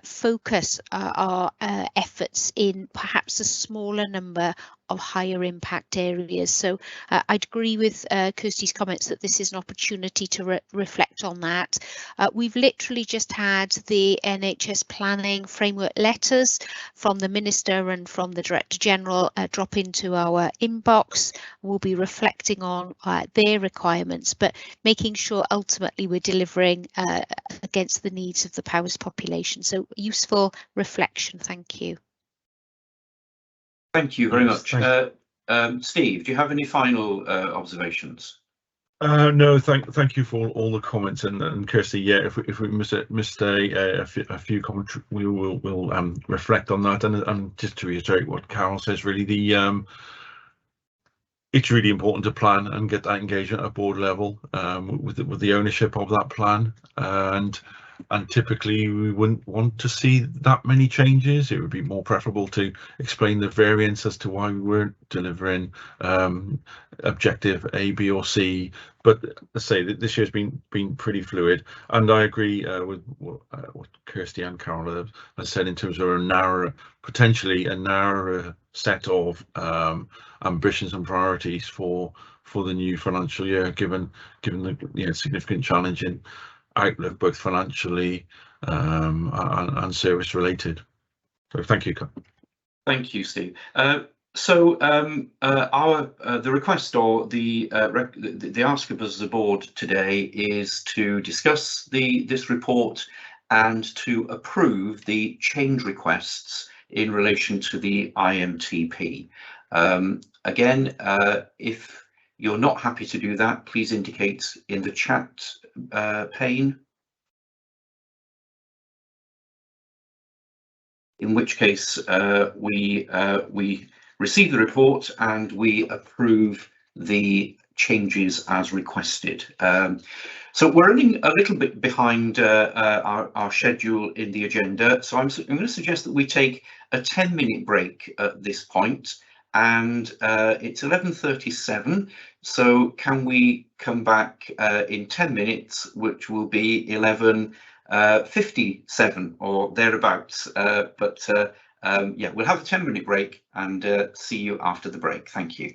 focus our efforts in perhaps a smaller number of higher impact areas. So I'd agree with Kirsty's comments that this is an opportunity to reflect on that. We've literally just had the NHS planning framework letters from the Minister and from the Director General drop into our inbox. We'll be reflecting on their requirements, but making sure ultimately we're delivering against the needs of the Powys population. So useful reflection. Thank you. Thank you very much. Steve, do you have any final observations? No, thank you for all the comments, and Kirsty, yeah, if we missed a few comments, we will reflect on that, and just to reiterate what Carol says, really it's really important to plan and get that engagement at board level with the ownership of that plan, and typically we wouldn't want to see that many changes. It would be more preferable to explain the variance as to why we weren't delivering objective A, B or C, but let's say that this year's been pretty fluid, and I agree with what Kirsty and Carol have said in terms of potentially a narrower set of ambitions and priorities for the new financial year, given the significant challenge in outlook, both financially and service related. So thank you. Thank you, Steve. So the request or the ask of us as a board today is to discuss this report and to approve the change requests in relation to the IMTP. Again, if you're not happy to do that, please indicate in the chat pane. In which case we receive the report and we approve the changes as requested. So we're running a little bit behind our schedule in the agenda, so I'm going to suggest that we take a 10-minute break at this point, and it's 11:37. So can we come back in 10 minutes, which will be 11:57 or thereabouts. Yeah, we'll have a 10-minute break and see you after the break. Thank you.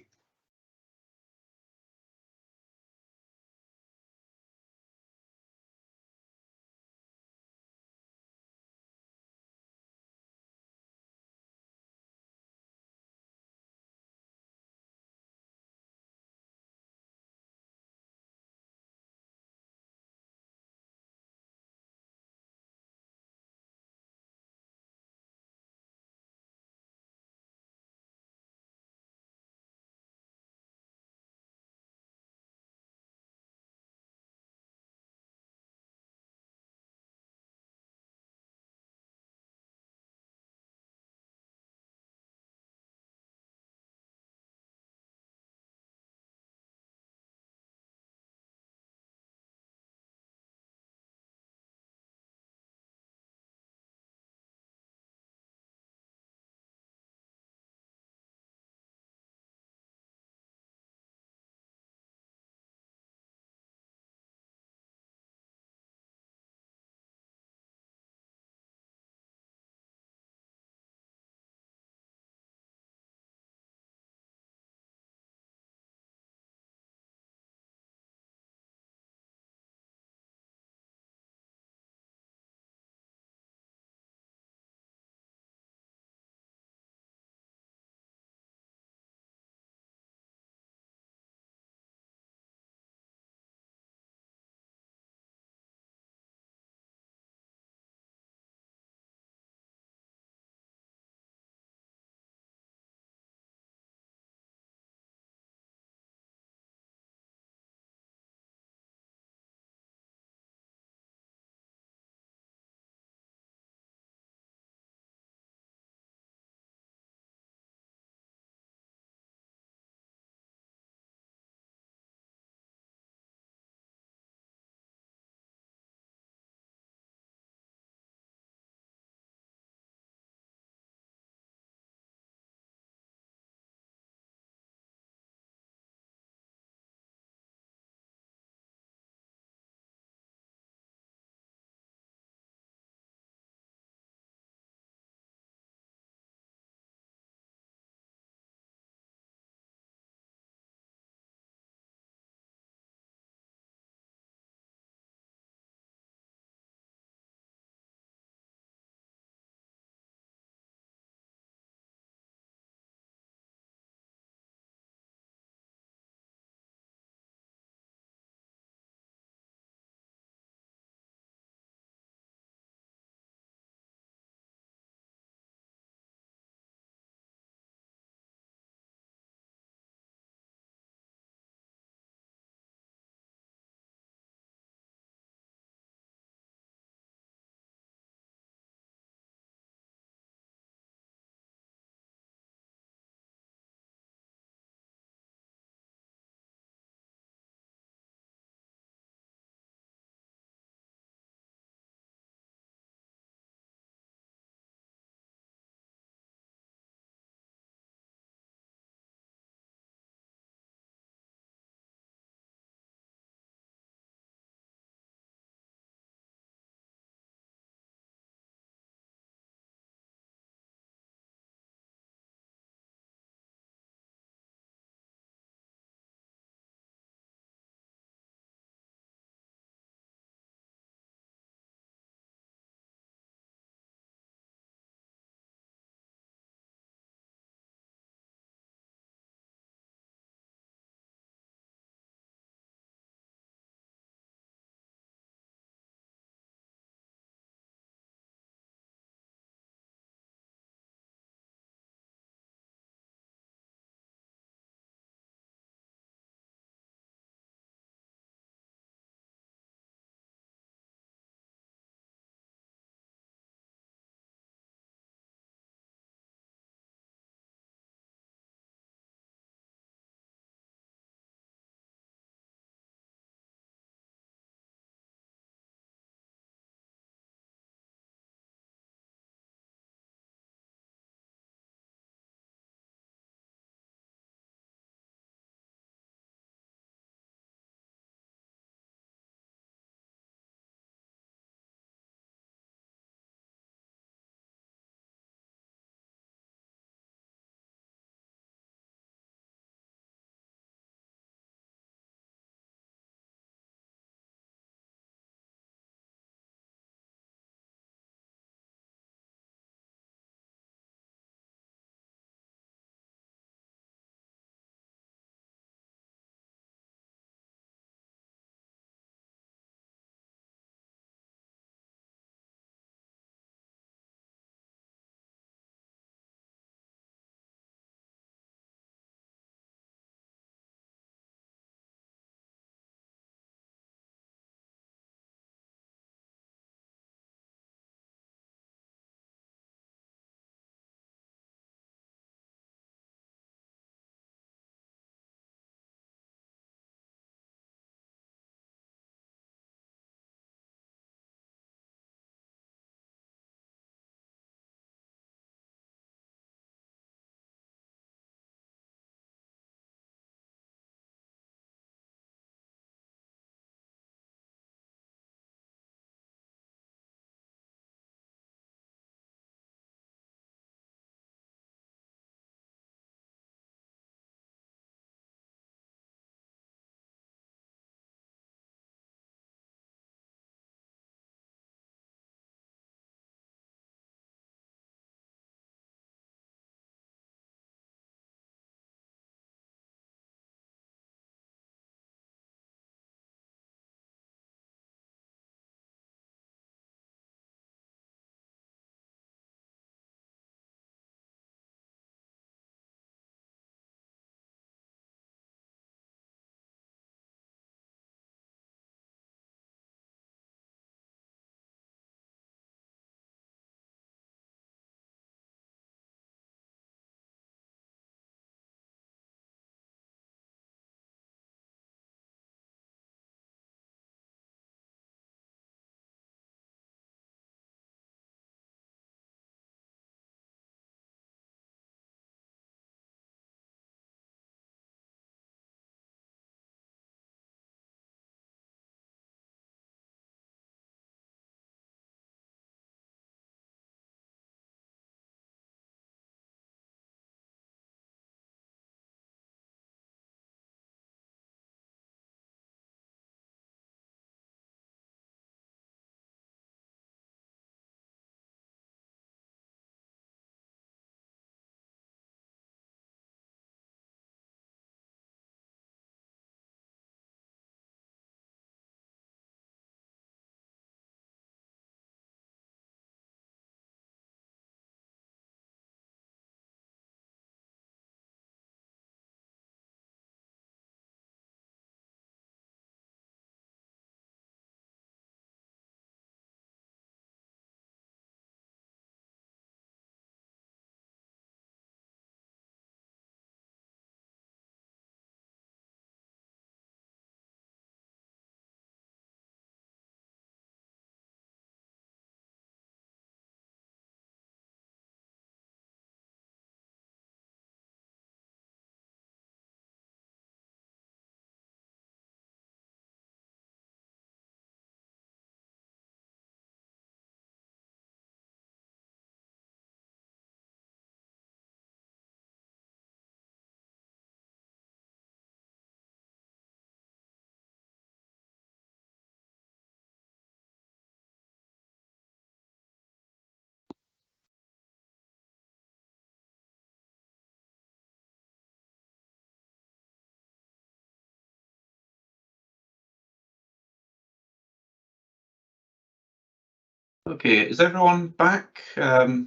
Okay, is everyone back? Okay.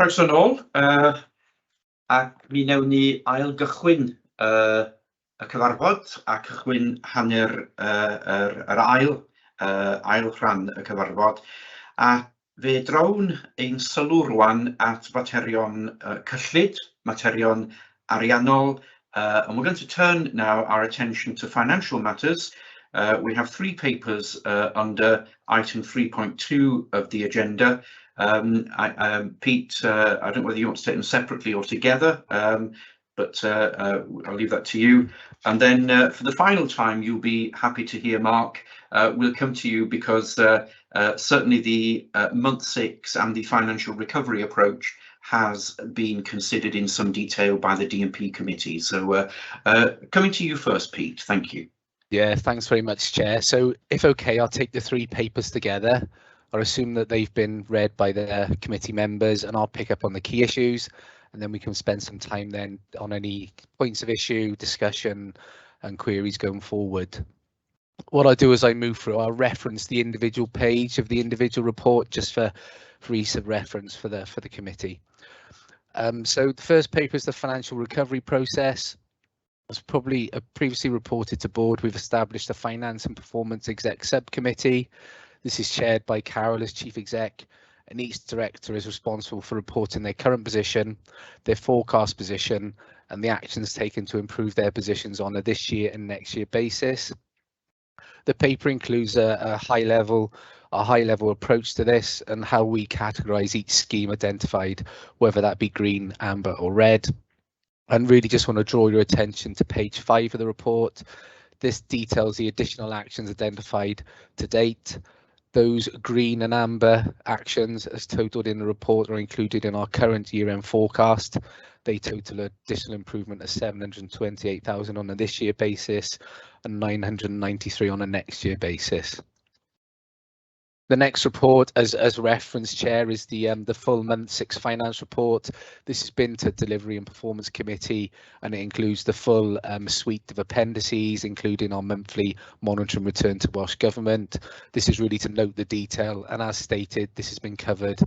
Croeso nôl, ac mi newn ni ail gychwyn y cyfarfod a cychwyn hanner yr ail rhan y cyfarfod. A fe drawn ein sylw rwan at materion cyllid, materion ariannol, and we're going to turn now our attention to financial matters. We have 3 papers under item 3.2 of the agenda. Pete, I don't know whether you want to take them separately or together, but I'll leave that to you. And then for the final time, you'll be happy to hear Mark. We'll come to you because certainly the month 6 and the financial recovery approach has been considered in some detail by the D&P committee. So coming to you first, Pete. Thank you. Yeah, thanks very much, Chair. So if okay, I'll take the 3 papers together. I assume that they've been read by the committee members, and I'll pick up on the key issues, and then we can spend some time then on any points of issue, discussion and queries going forward. What I do as I move through, I'll reference the individual page of the individual report just for ease of reference for the committee. So the first paper is the financial recovery process. As probably previously reported to board, we've established a Finance and Performance Exec Subcommittee. This is chaired by Carol as Chief Exec, and each director is responsible for reporting their current position, their forecast position, and the actions taken to improve their positions on a this year and next year basis. The paper includes a high level approach to this and how we categorise each scheme identified, whether that be green, amber or red. And really just want to draw your attention to page 5 of the report. This details the additional actions identified to date. Those green and amber actions as totaled in the report are included in our current year-end forecast. They total additional improvement of 728,000 on a this year basis and 993 on a next year basis. The next report, as referenced, Chair, is the full month 6 finance report. This has been to Delivery and Performance Committee, and it includes the full suite of appendices, including our monthly monitoring return to Welsh Government. This is really to note the detail, and as stated, this has been covered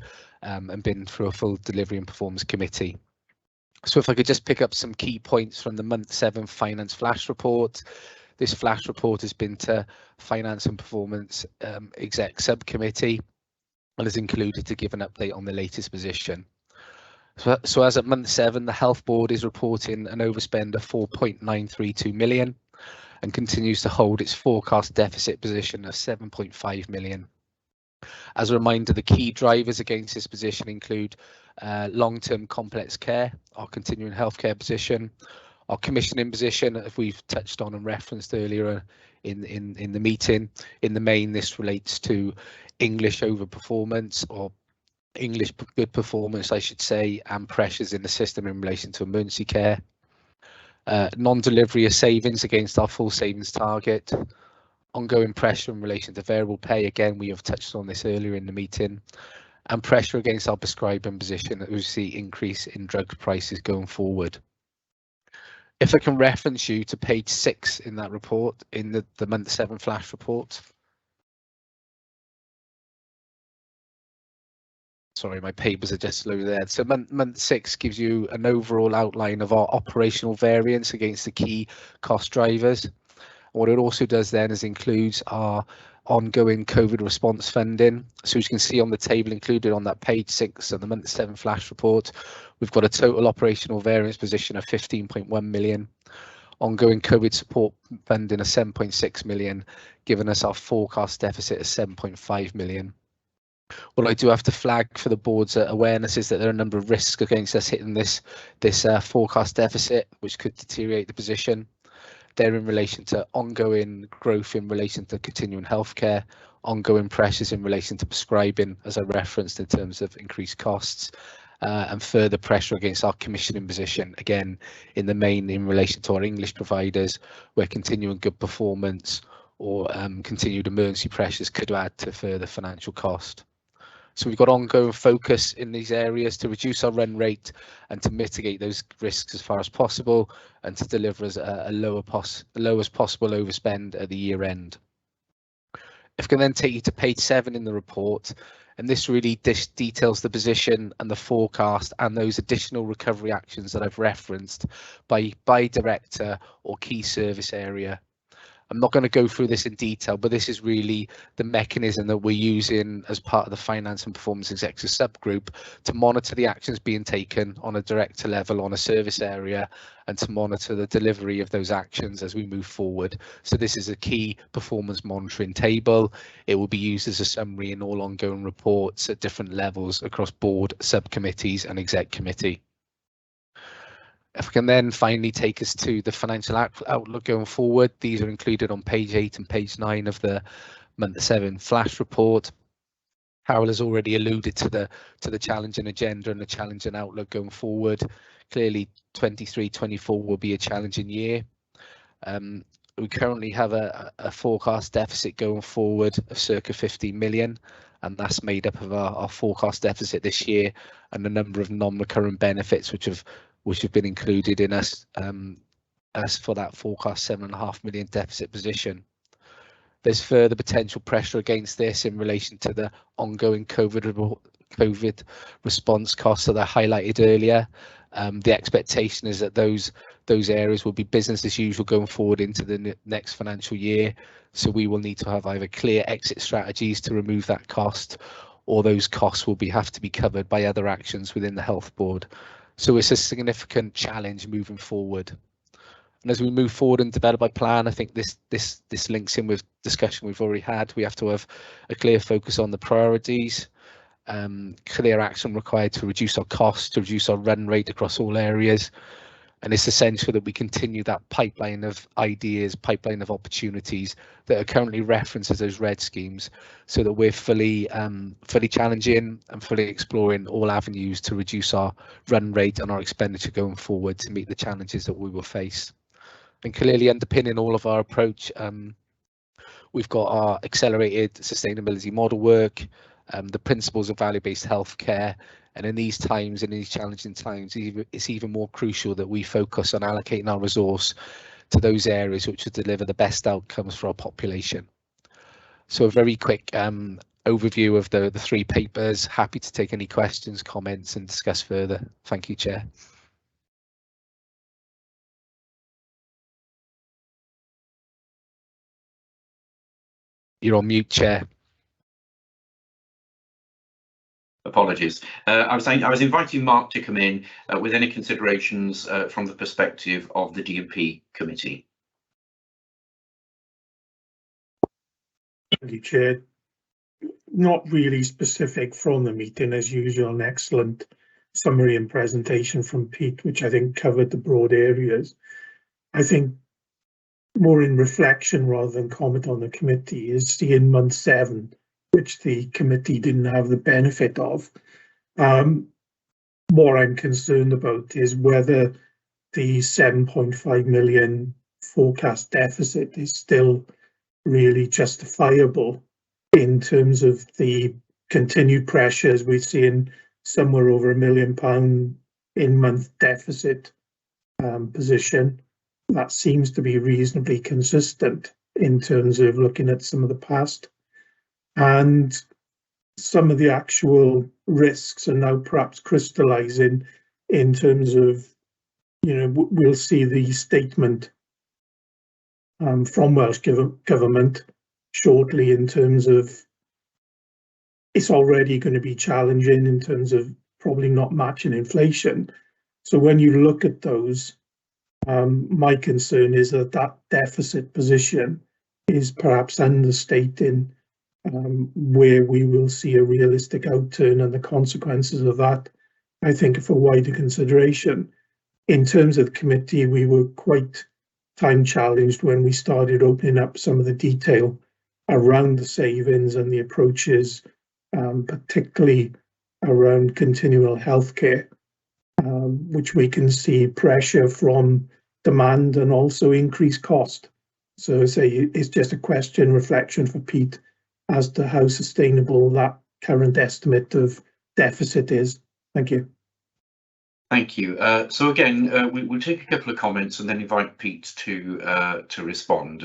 and been through a full Delivery and Performance Committee. So if I could just pick up some key points from the month 7 finance flash report. This flash report has been to Finance and Performance Exec Subcommittee and is included to give an update on the latest position. So as at month 7, the Health Board is reporting an overspend of 4.932 million and continues to hold its forecast deficit position of 7.5 million. As a reminder, the key drivers against this position include long-term complex care, our continuing healthcare position, our commissioning position, as we've touched on and referenced earlier in the meeting. In the main, this relates to English overperformance, or English good performance, I should say, and pressures in the system in relation to emergency care. Non-delivery of savings against our full savings target. Ongoing pressure in relation to variable pay. Again, we have touched on this earlier in the meeting. And pressure against our prescribing position, that we see increase in drug prices going forward. If I can reference you to page 6 in that report, in the month 7 flash report. Sorry, my papers are just slow there. So month 6 gives you an overall outline of our operational variance against the key cost drivers. And what it also does then is includes our ongoing COVID response funding. So as you can see on the table included on that page 6 of the month 7 flash report, we've got a total operational variance position of 15.1 million. Ongoing COVID support funding of 7.6 million, giving us our forecast deficit of 7.5 million. What I do have to flag for the board's awareness is that there are a number of risks against us hitting this forecast deficit, which could deteriorate the position. They're in relation to ongoing growth in relation to continuing healthcare, ongoing pressures in relation to prescribing, as I referenced in terms of increased costs, and further pressure against our commissioning position, again, in the main in relation to our English providers, where continuing good performance or continued emergency pressures could add to further financial cost. So we've got ongoing focus in these areas to reduce our run rate and to mitigate those risks as far as possible, and to deliver us a lowest possible overspend at the year end. If I can then take you to page 7 in the report, and this really details the position and the forecast and those additional recovery actions that I've referenced by director or key service area. I'm not going to go through this in detail, but this is really the mechanism that we're using as part of the Finance and Performance Executive subgroup to monitor the actions being taken on a director level on a service area, and to monitor the delivery of those actions as we move forward. So this is a key performance monitoring table. It will be used as a summary in all ongoing reports at different levels across board, subcommittees and exec committee. If I can then finally take us to the financial outlook going forward, these are included on page 8 and page 9 of the month 7 flash report. Harold has already alluded to the challenging agenda and the challenging outlook going forward. Clearly 23-24 will be a challenging year. We currently have a forecast deficit going forward of circa 15 million, and that's made up of our forecast deficit this year and a number of non-recurrent benefits which have been included in us as for that forecast 7.5 million deficit position. There's further potential pressure against this in relation to the ongoing COVID response costs that I highlighted earlier. The expectation is that those areas will be business as usual going forward into the next financial year. So we will need to have either clear exit strategies to remove that cost, or those costs will have to be covered by other actions within the health board. So it's a significant challenge moving forward. And as we move forward and develop our plan, I think this links in with discussion we've already had. We have to have a clear focus on the priorities, clear action required to reduce our costs, to reduce our run rate across all areas. And it's essential that we continue that pipeline of ideas, pipeline of opportunities that are currently referenced as those red schemes, so that we're fully challenging and fully exploring all avenues to reduce our run rate and our expenditure going forward to meet the challenges that we will face. And clearly underpinning all of our approach, we've got our accelerated sustainability model work, the principles of value-based healthcare. And in these times, in these challenging times, it's even more crucial that we focus on allocating our resource to those areas which will deliver the best outcomes for our population. So a very quick overview of the 3 papers. Happy to take any questions, comments and discuss further. Thank you, Chair. You're on mute, Chair. Apologies. I was saying I was inviting Mark to come in with any considerations from the perspective of the D&P committee. Thank you, Chair. Not really specific from the meeting as usual. An excellent summary and presentation from Pete, which I think covered the broad areas. I think more in reflection rather than comment on the committee is seeing month 7, which the committee didn't have the benefit of. What I'm concerned about is whether the 7.5 million forecast deficit is still really justifiable in terms of the continued pressures we're seeing, somewhere over £1 million in month deficit position. That seems to be reasonably consistent in terms of looking at some of the past. And some of the actual risks are now perhaps crystallising in terms of, we'll see the statement from Welsh Government shortly in terms of it's already going to be challenging in terms of probably not matching inflation. So when you look at those, my concern is that that deficit position is perhaps understating where we will see a realistic outturn, and the consequences of that, I think, are for wider consideration. In terms of the committee, we were quite time challenged when we started opening up some of the detail around the savings and the approaches, particularly around continual healthcare, which we can see pressure from demand and also increased cost. So I say it's just a question, reflection for Pete as to how sustainable that current estimate of deficit is. Thank you. Thank you. So again, we'll take a couple of comments and then invite Pete to respond.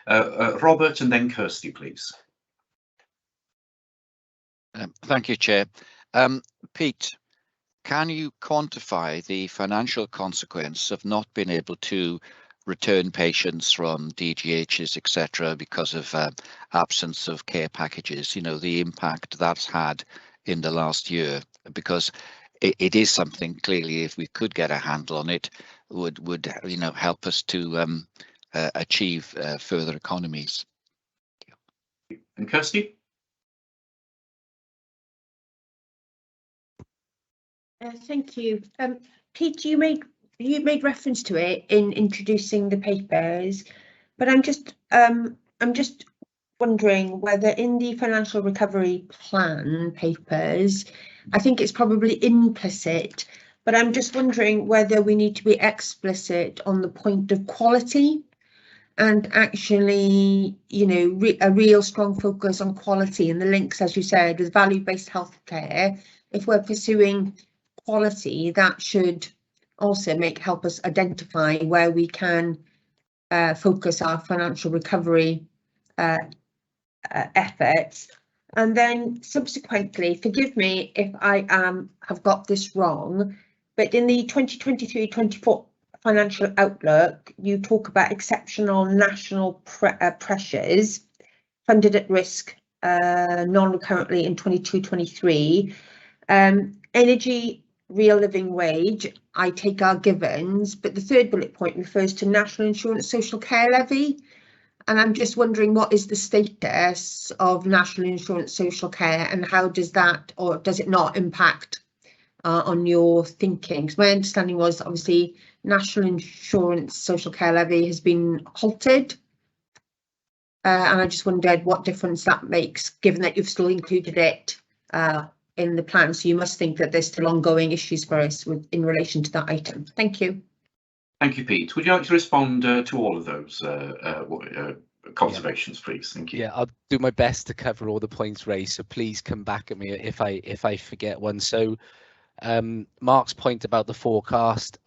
Robert and then Kirsty, please. Thank you, Chair. Pete, can you quantify the financial consequence of not being able to return patients from DGHs, etc., because of absence of care packages? You know, the impact that's had in the last year, because it is something clearly, if we could get a handle on it, would you know, help us to achieve further economies. And Kirsty? Thank you. Pete, you made reference to it in introducing the papers, but I'm just wondering whether in the financial recovery plan papers, I think it's probably implicit, but I'm just wondering whether we need to be explicit on the point of quality and actually, you know, a real strong focus on quality and the links, as you said, with value-based healthcare. If we're pursuing quality, that should also help us identify where we can focus our financial recovery efforts. And then subsequently, forgive me if I have got this wrong, but in the 2023-24 financial outlook, you talk about exceptional national pressures funded at risk non-recurrently in 22-23. Energy, real living wage, I take our givens, but the third bullet point refers to national insurance social care levy. And I'm just wondering, what is the status of national insurance social care, and how does that, or does it not, impact on your thinking? Because my understanding was obviously national insurance social care levy has been halted. And I just wondered what difference that makes, given that you've still included it in the plan. So you must think that there's still ongoing issues for us in relation to that item. Thank you. Thank you, Pete. Would you like to respond to all of those conservations, please? Thank you. Yeah, I'll do my best to cover all the points raised, so please come back at me if I forget one. So Mark's point about the forecast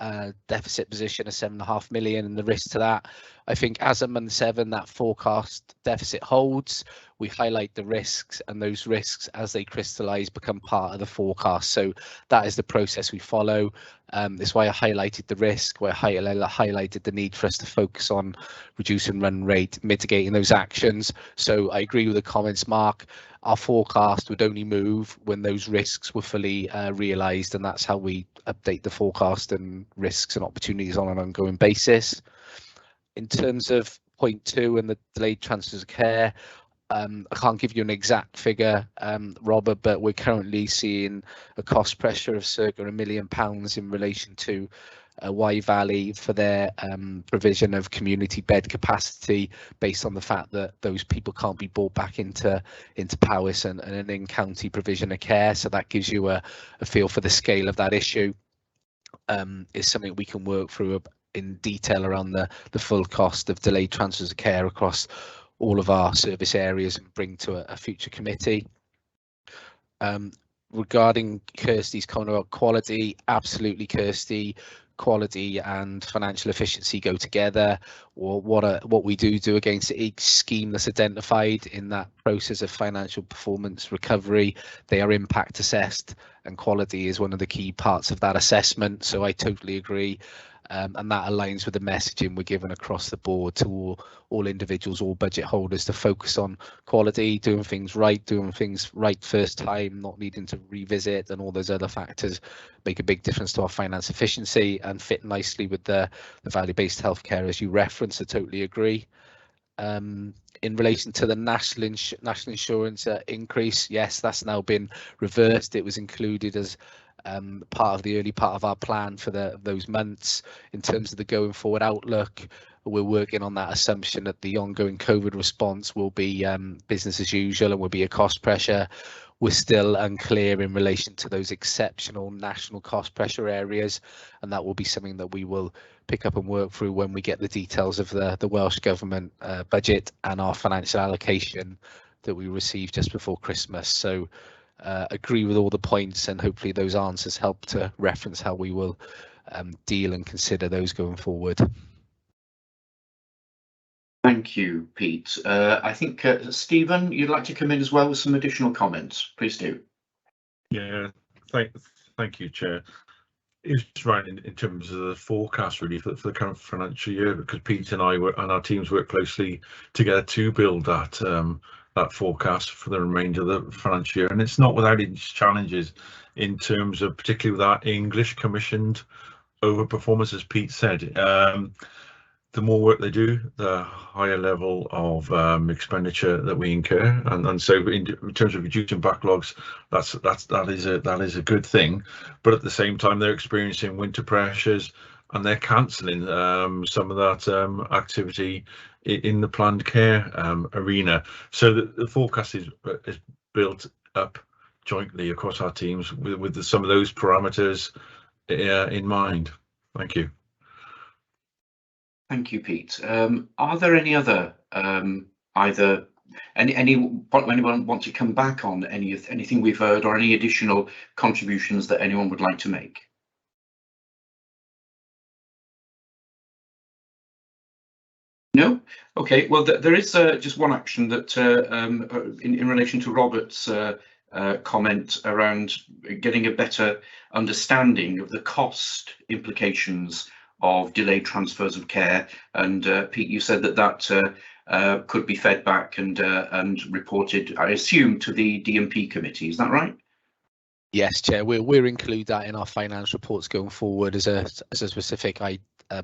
deficit position of 7.5 million and the risk to that, I think as of month 7 that forecast deficit holds. We highlight the risks, and those risks as they crystallize become part of the forecast. So that is the process we follow. That's why I highlighted the risk, where I highlighted the need for us to focus on reducing run rate, mitigating those actions. So I agree with the comments, Mark. Our forecast would only move when those risks were fully realised, and that's how we update the forecast and risks and opportunities on an ongoing basis. In terms of point 2 and the delayed transfers of care, I can't give you an exact figure, Robert, but we're currently seeing a cost pressure of circa £1 million in relation to Y Valley for their provision of community bed capacity, based on the fact that those people can't be brought back into Powys and an in-county provision of care. So that gives you a feel for the scale of that issue. Is something we can work through in detail around the full cost of delayed transfers of care across all of our service areas and bring to a future committee. Regarding Kirsty's comment about quality, absolutely, Kirsty, quality and financial efficiency go together. Or what we do against each scheme that's identified in that process of financial performance recovery, they are impact assessed, and quality is one of the key parts of that assessment. So I totally agree. And that aligns with the messaging we're given across the board to all individuals, all budget holders, to focus on quality, doing things right first time, not needing to revisit, and all those other factors make a big difference to our finance efficiency and fit nicely with the value-based healthcare, as you referenced. I totally agree. In relation to the national insurance increase, yes, that's now been reversed. It was included as part of the early part of our plan for those months. In terms of the going forward outlook, we're working on that assumption that the ongoing COVID response will be business as usual and will be a cost pressure. We're still unclear in relation to those exceptional national cost pressure areas, and that will be something that we will pick up and work through when we get the details of the Welsh Government budget and our financial allocation that we received just before Christmas. So agree with all the points, and hopefully those answers help to reference how we will deal and consider those going forward. Thank you, Pete. I think, Stephen, you'd like to come in as well with some additional comments. Please do. Yeah, thank you, Chair. It's right in terms of the forecast really for the current financial year, because Pete and I and our teams work closely together to build that that forecast for the remainder of the financial year, and it's not without its challenges in terms of particularly with our English commissioned overperformance, as Pete said. The more work they do, the higher level of expenditure that we incur, and so in terms of reducing backlogs, that is a good thing. But at the same time, they're experiencing winter pressures, and they're cancelling some of that activity in the planned care arena. So the forecast is built up jointly across our teams with some of those parameters in mind. Thank you. Thank you, Pete. Are there any other anyone want to come back on anything we've heard, or any additional contributions that anyone would like to make? No? Okay, well, there is just one action that in relation to Robert's comment around getting a better understanding of the cost implications of delayed transfers of care, and Pete, you said that could be fed back and reported, I assume, to the D&P committee. Is that right? Yes, Chair. We'll include that in our financial reports going forward as a specific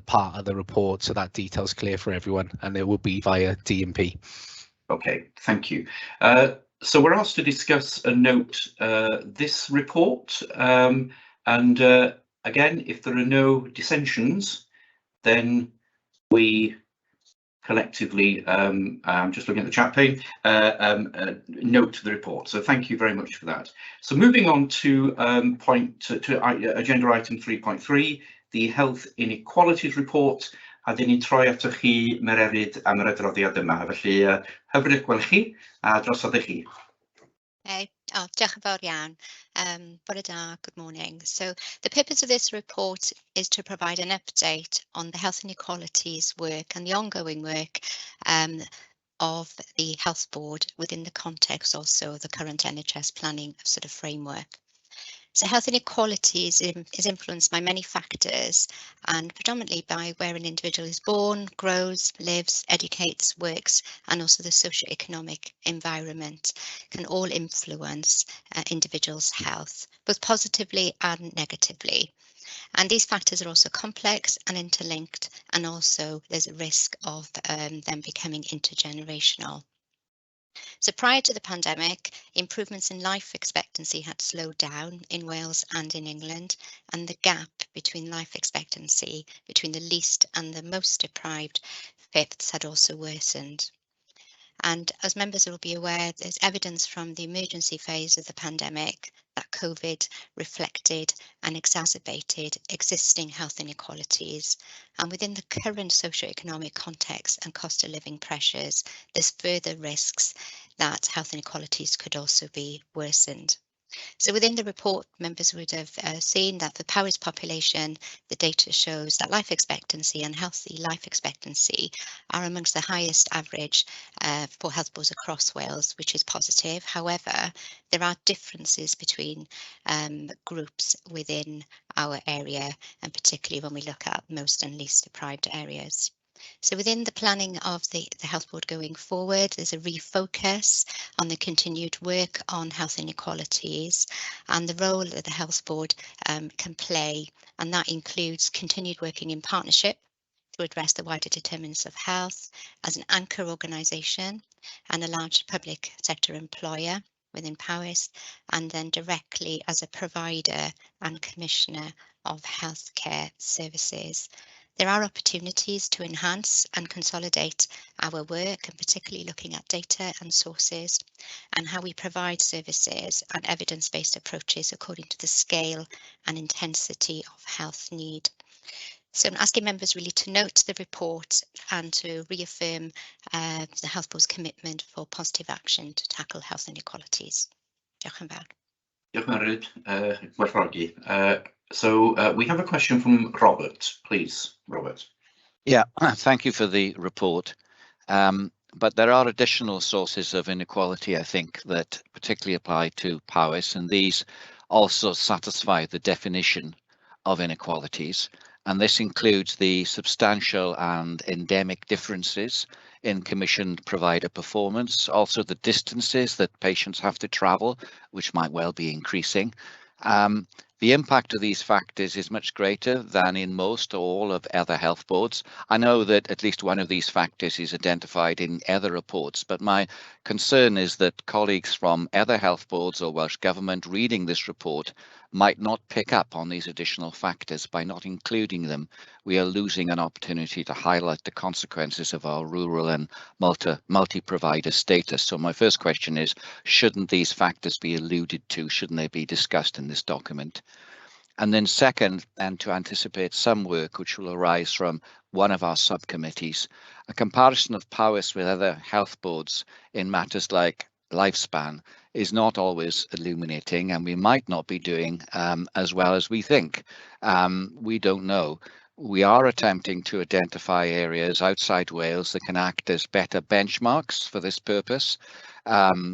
part of the report, so that detail's clear for everyone, and it will be via D&P. Okay, thank you. So we're asked to discuss and note this report, and again, if there are no dissensions, then we collectively, I'm just looking at the chat pane, note the report. So thank you very much for that. So moving on to agenda item 3.3, the Health Inequalities Report. A dyn ni'n troi ato chi, Mererid, am yr adroddiad yma. Felly, hyfryd gweld chi, a drosodd i chi. Okay. Oh, diolch yn fawr iawn. Bore da, good morning. So the purpose of this report is to provide an update on the health inequalities work and the ongoing work of the Health Board within the context also of the current NHS planning sort of framework. So health inequalities is influenced by many factors, and predominantly by where an individual is born, grows, lives, educates, works, and also the socio-economic environment can all influence individuals' health, both positively and negatively. And these factors are also complex and interlinked, and also there's a risk of them becoming intergenerational. So prior to the pandemic, improvements in life expectancy had slowed down in Wales and in England, and the gap between life expectancy between the least and the most deprived fifths had also worsened. And as members will be aware, there's evidence from the emergency phase of the pandemic that COVID reflected and exacerbated existing health inequalities. And within the current socio-economic context and cost of living pressures, there's further risks that health inequalities could also be worsened. So within the report, members would have seen that for Powys population, the data shows that life expectancy and healthy life expectancy are amongst the highest average for health boards across Wales, which is positive. However, there are differences between groups within our area, and particularly when we look at most and least deprived areas. So within the planning of the Health Board going forward, there's a refocus on the continued work on health inequalities and the role that the Health Board can play, and that includes continued working in partnership to address the wider determinants of health as an anchor organisation and a large public sector employer within Powys, and then directly as a provider and commissioner of healthcare services. There are opportunities to enhance and consolidate our work, and particularly looking at data and sources and how we provide services and evidence-based approaches according to the scale and intensity of health need. So I'm asking members really to note the report and to reaffirm the Health Board's commitment for positive action to tackle health inequalities. Diolch yn fawr. Diolch Myrryd, gwerthfawrogi. So we have a question from Robert, please, Robert. Yeah, thank you for the report. But there are additional sources of inequality, I think, that particularly apply to POWIS, and these also satisfy the definition of inequalities. And this includes the substantial and endemic differences in commissioned provider performance, also the distances that patients have to travel, which might well be increasing. The impact of these factors is much greater than in most or all of other health boards. I know that at least one of these factors is identified in other reports, but my concern is that colleagues from other health boards or Welsh Government reading this report might not pick up on these additional factors. By not including them, we are losing an opportunity to highlight the consequences of our rural and multi-provider status. So my first question is, shouldn't these factors be alluded to? Shouldn't they be discussed in this document? And then second, and to anticipate some work which will arise from one of our subcommittees, a comparison of POWIS with other health boards in matters like lifespan is not always illuminating, and we might not be doing as well as we think. We don't know. We are attempting to identify areas outside Wales that can act as better benchmarks for this purpose,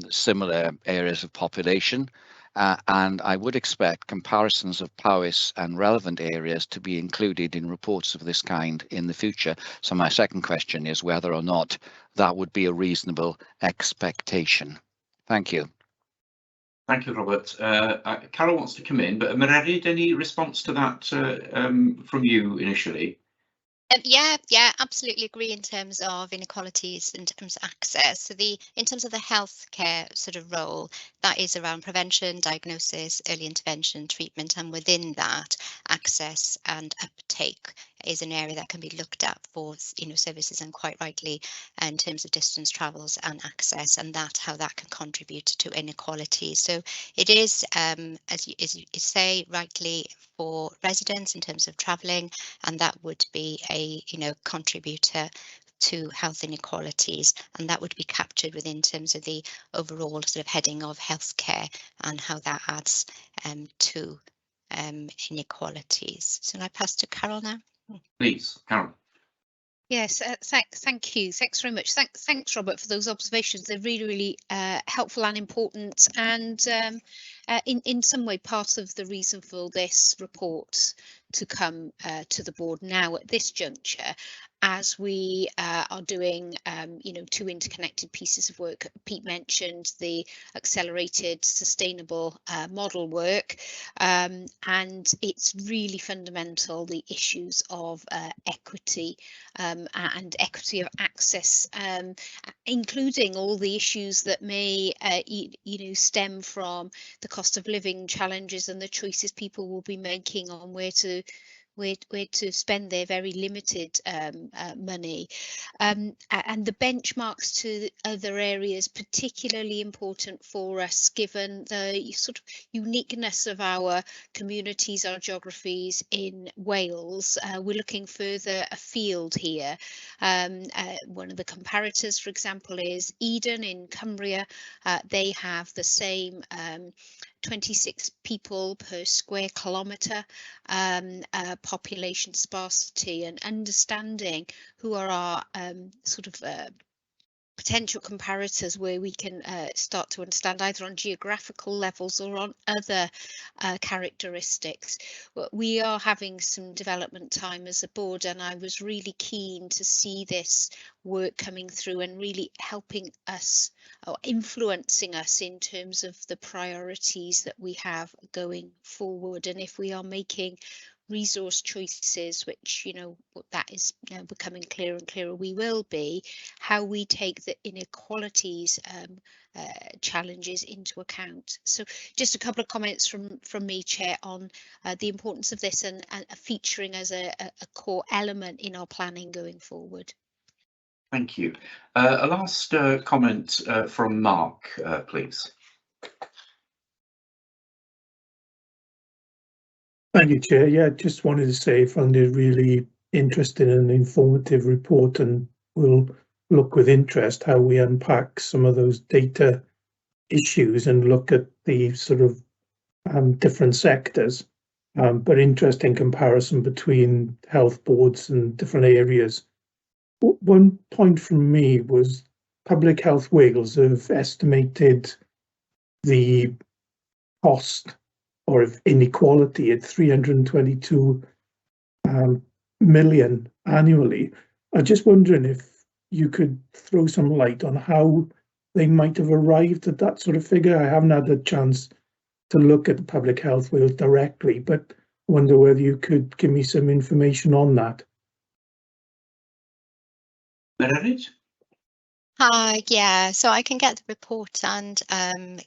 similar areas of population. And I would expect comparisons of POWIS and relevant areas to be included in reports of this kind in the future. So my second question is whether or not that would be a reasonable expectation. Thank you. Thank you, Robert. Carol wants to come in, but Myrryd, any response to that from you initially? Yeah, absolutely agree in terms of inequalities, in terms of access. So in terms of the healthcare sort of role, that is around prevention, diagnosis, early intervention, treatment, and within that, access and uptake is an area that can be looked at for services, and quite rightly in terms of distance travels and access, and how that can contribute to inequality. So it is, as you say rightly, for residents in terms of travelling, and that would be a contributor to health inequalities, and that would be captured within terms of the overall sort of heading of healthcare and how that adds to inequalities. So I pass to Carol now. Please, Carol. Yes, thank you. Thanks very much. Thanks, Robert, for those observations. They're really, really helpful and important, and in some way part of the reason for this report to come to the board now at this juncture, as we are doing two interconnected pieces of work. Pete mentioned the accelerated sustainable model work, and it's really fundamental, the issues of equity and equity of access, including all the issues that may stem from the cost of living challenges and the choices people will be making on where to spend their very limited money, and the benchmarks to other areas particularly important for us, given the sort of uniqueness of our communities, our geographies in Wales. We're looking further afield here. One of the comparators, for example, is Eden in Cumbria. They have the same 26 people per square kilometre population sparsity, and understanding who are our sort of potential comparators where we can start to understand either on geographical levels or on other characteristics. We are having some development time as a board, and I was really keen to see this work coming through and really helping us or influencing us in terms of the priorities that we have going forward. And if we are making resource choices, which that is now becoming clearer and clearer, we will be, how we take the inequalities challenges into account. So just a couple of comments from me, Chair, on the importance of this and featuring as a core element in our planning going forward. Thank you. A last comment from Mark, please. Thank you, Chair. Yeah, just wanted to say I found it really interesting and informative report, and we'll look with interest how we unpack some of those data issues and look at the sort of different sectors, but interesting comparison between health boards and different areas. One point from me was Public Health Wales have estimated the cost or of inequality at 322 million annually. I'm just wondering if you could throw some light on how they might have arrived at that sort of figure. I haven't had a chance to look at the Public Health Wales directly, but wonder whether you could give me some information on that. Meredith? Yeah, so I can get the report and,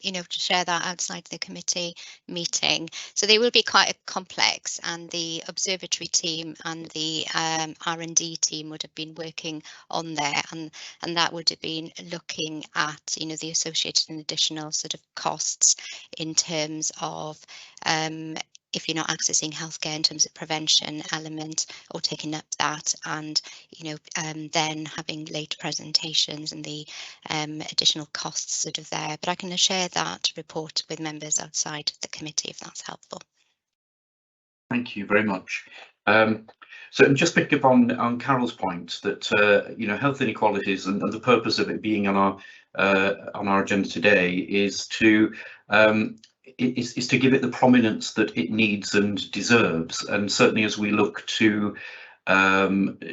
you know, to share that outside the committee meeting. So they will be quite complex, and the observatory team and the R&D team would have been working on there, and that would have been looking at, you know, the associated and additional sort of costs in terms of if you're not accessing healthcare in terms of prevention element or taking up that, and you know then having later presentations and the additional costs sort of there. But I can share that report with members outside the committee if that's helpful. Thank you very much. So just pick up on Carol's point that you know, health inequalities and the purpose of it being on our agenda today is to give it the prominence that it needs and deserves. And certainly as we look to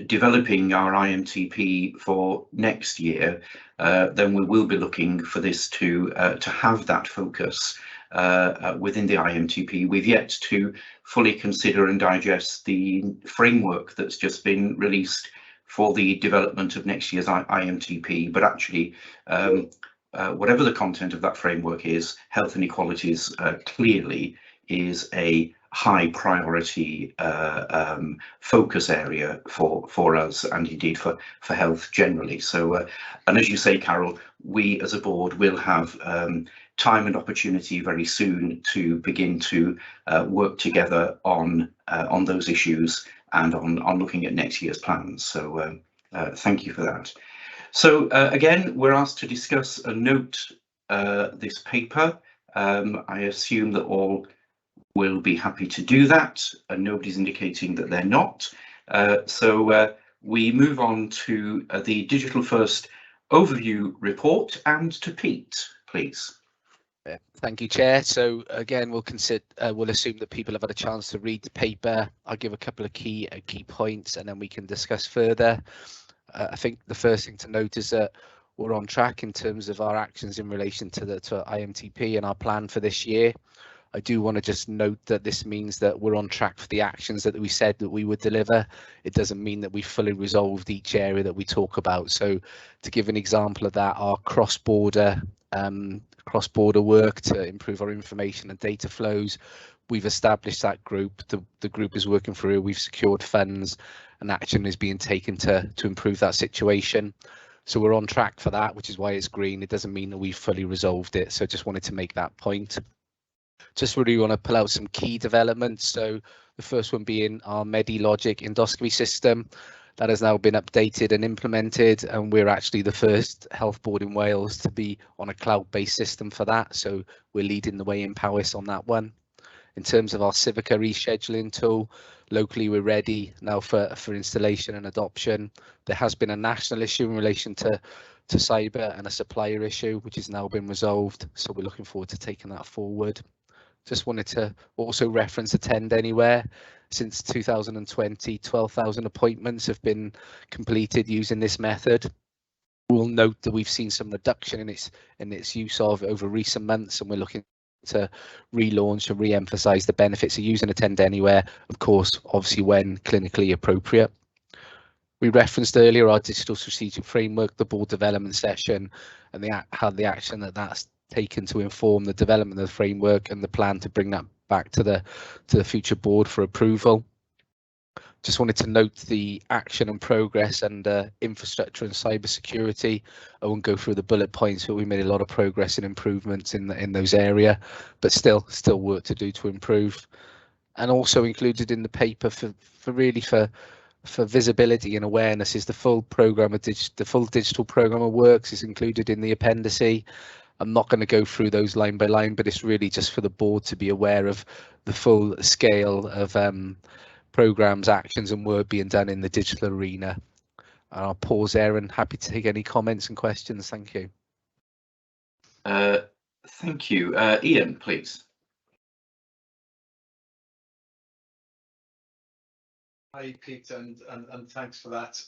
developing our IMTP for next year, then we will be looking for this to have that focus within the IMTP. We've yet to fully consider and digest the framework that's just been released for the development of next year's IMTP, but actually whatever the content of that framework is, health inequalities clearly is a high priority focus area for us, and indeed for health generally. So and as you say, Carol, we as a board will have time and opportunity very soon to begin to work together on those issues and on looking at next year's plans. So thank you for that. So again, we're asked to discuss and note this paper. I assume that all will be happy to do that, and nobody's indicating that they're not. So we move on to the Digital First Overview Report, and to Pete, please. Thank you, Chair. So again, we'll assume that people have had a chance to read the paper. I'll give a couple of key points, and then we can discuss further. I think the first thing to note is that we're on track in terms of our actions in relation to IMTP and our plan for this year. I do want to just note that this means that we're on track for the actions that we said that we would deliver. It doesn't mean that we fully resolved each area that we talk about. So to give an example of that, our cross-border work to improve our information and data flows, we've established that group. The group is working through, we've secured funds, and action is being taken to improve that situation. So we're on track for that, which is why it's green. It doesn't mean that we've fully resolved it. So just wanted to make that point. Just really want to pull out some key developments. So the first one being our MediLogic endoscopy system that has now been updated and implemented, and we're actually the first health board in Wales to be on a cloud-based system for that. So we're leading the way in Powys on that one. In terms of our Civica rescheduling tool, locally we're ready now for installation and adoption. There has been a national issue in relation to cyber and a supplier issue, which has now been resolved. So we're looking forward to taking that forward. Just wanted to also reference Attend Anywhere. Since 2020, 12,000 appointments have been completed using this method. We'll note that we've seen some reduction in its use of over recent months, and we're looking to relaunch and re-emphasize the benefits of using Attend Anywhere, of course, obviously when clinically appropriate. We referenced earlier our digital strategic framework, the board development session, and how the action that's taken to inform the development of the framework and the plan to bring that back to the future board for approval. Just wanted to note the action and progress and infrastructure and cyber security. I won't go through the bullet points, but we made a lot of progress and improvements in those areas, but still work to do to improve. And also included in the paper for visibility and awareness is the full program of the full digital program of works is included in the appendice. I'm not going to go through those line by line, but it's really just for the board to be aware of the full scale of programs, actions and work being done in the digital arena. And I'll pause there and happy to take any comments and questions. Thank you. Thank you. Ian, please. Hi, Pete, and thanks for that.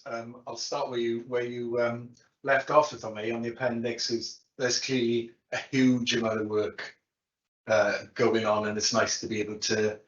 I'll start where you left off, if I may, on the appendix. There's clearly a huge amount of work going on, and it's nice to be able to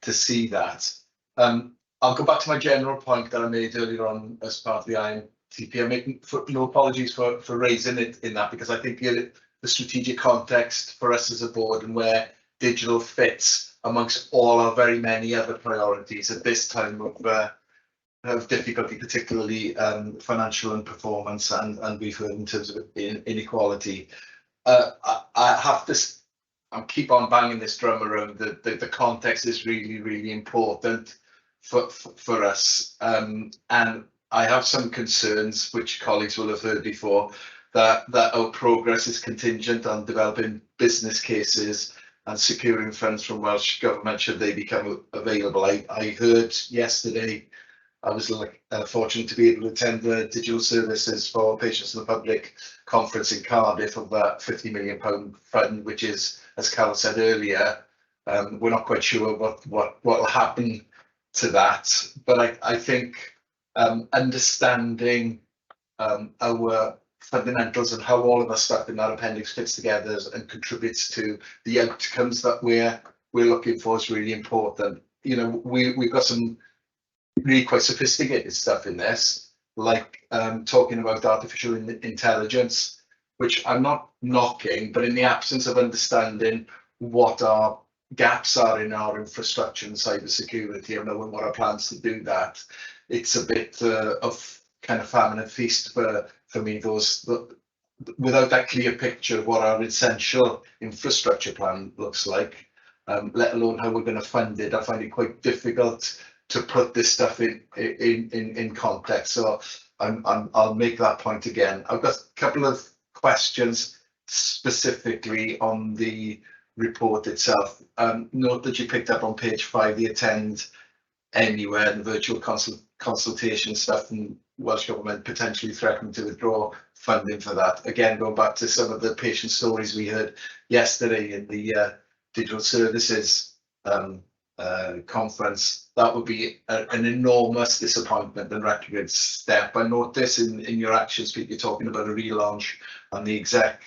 see that. I'll go back to my general point that I made earlier on as part of the IMTP. I'm making no apologies for raising it in that, because I think the strategic context for us as a board and where digital fits amongst all our very many other priorities at this time of difficulty, particularly financial and performance, and we've heard in terms of inequality. I have to keep on banging this drum around the context is really important for us, and I have some concerns, which colleagues will have heard before, that our progress is contingent on developing business cases and securing funds from Welsh Government should they become available. I heard yesterday, I was fortunate to be able to attend the Digital Services for Patients in the Public conference in Cardiff of that £50 million fund, which is, as Carol said earlier, we're not quite sure what will happen to that. But I think understanding our fundamentals and how all of our stuff in that appendix fits together and contributes to the outcomes that we're looking for is really important. You know, we've got some really quite sophisticated stuff in this, like talking about artificial intelligence, which I'm not knocking, but in the absence of understanding what our gaps are in our infrastructure and cybersecurity and knowing what our plans to do that, it's a bit of kind of famine and feast for me, without that clear picture of what our essential infrastructure plan looks like, let alone how we're going to fund it. I find it quite difficult to put this stuff in context. So I'll make that point again. I've got a couple of questions specifically on the report itself. Note that you picked up on page 5 the attend anywhere and virtual consultation stuff, and Welsh Government potentially threatening to withdraw funding for that. Again, going back to some of the patient stories we heard yesterday in the Digital Services conference, that would be an enormous disappointment and retrograde step. I notice in your actions, Pete, you're talking about a relaunch and the exec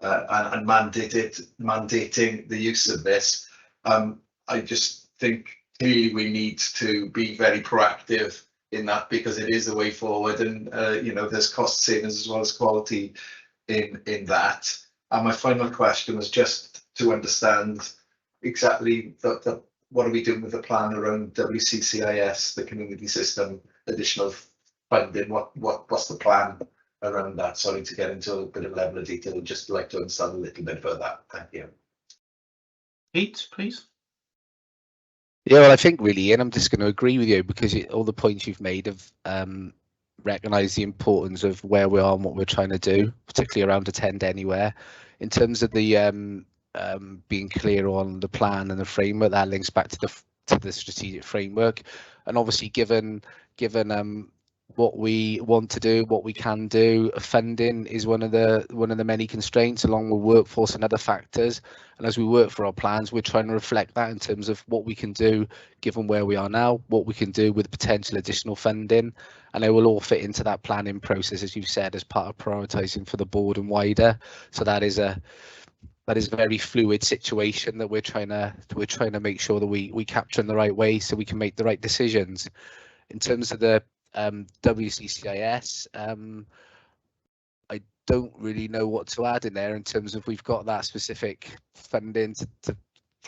and mandating the use of this. I just think clearly we need to be very proactive in that, because it is the way forward, and you know, there's cost savings as well as quality in that. And my final question was just to understand exactly what are we doing with the plan around WCCIS, the community system, additional funding? What's the plan around that? Sorry to get into a bit of level of detail. I'd just like to understand a little bit about that. Thank you. Pete, please. Yeah, well, I think really, Ian, I'm just going to agree with you, because all the points you've made have recognise the importance of where we are and what we're trying to do, particularly around attend anywhere. In terms of the being clear on the plan and the framework, that links back to the strategic framework, and obviously given what we want to do, what we can do, funding is one of the many constraints, along with workforce and other factors. And as we work for our plans, we're trying to reflect that in terms of what we can do given where we are now, what we can do with potential additional funding, and it will all fit into that planning process, as you said, as part of prioritising for the board and wider. So that is a very fluid situation that we're trying to make sure that we capture in the right way, so we can make the right decisions. In terms of the WCCIS, I don't really know what to add in there in terms of we've got that specific funding to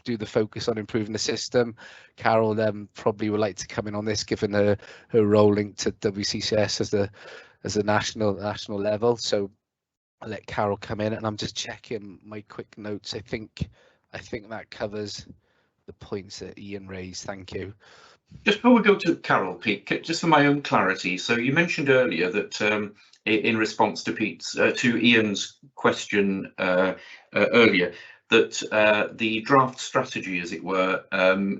do the focus on improving the system. Carol probably would like to come in on this, given her role linked to WCCIS as a national level. So I'll let Carol come in, and I'm just checking my quick notes. I think that covers the points that Ian raised. Thank you. Just before we go to Carol, Pete, just for my own clarity, so you mentioned earlier that in response to Ian's question earlier, that the draft strategy, as it were,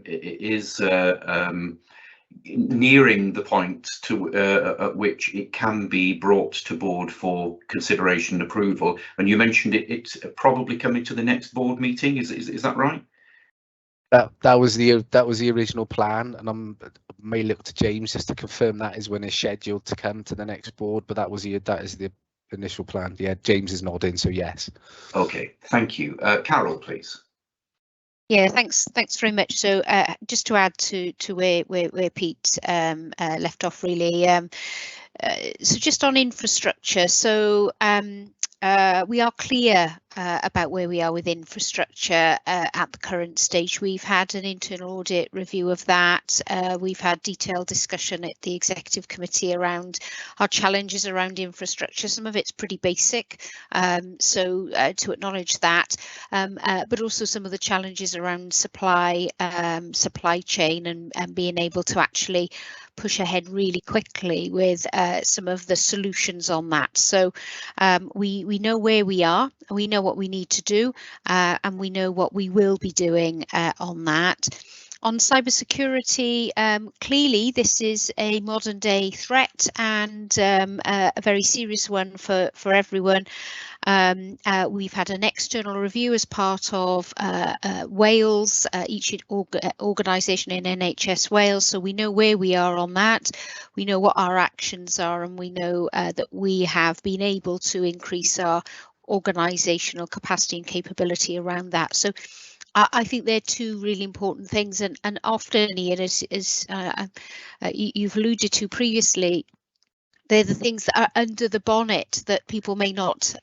is nearing the point at which it can be brought to board for consideration and approval. And you mentioned it's probably coming to the next board meeting. Is that right? That was the original plan, and I may look to James just to confirm that is when it's scheduled to come to the next board. But that is the initial plan. Yeah, James is nodding, so yes. Okay, thank you. Carol, please. Yeah, thanks very much. So just to add to where Pete left off, really. So just on infrastructure. So we are clear about where we are with infrastructure at the current stage. We've had an internal audit review of that. We've had detailed discussion at the executive committee around our challenges around infrastructure. Some of it's pretty basic, so to acknowledge that, but also some of the challenges around supply chain and being able to actually push ahead really quickly with some of the solutions on that. So we know where we are, we know what we need to do, and we know what we will be doing on that. On cybersecurity, clearly this is a modern day threat and a very serious one for everyone. We've had an external review as part of Wales, each organisation in NHS Wales, so we know where we are on that, we know what our actions are, and we know that we have been able to increase our organisational capacity and capability around that. So I think they're two really important things, and often, Ian, as you've alluded to previously, they're the things that are under the bonnet that people may not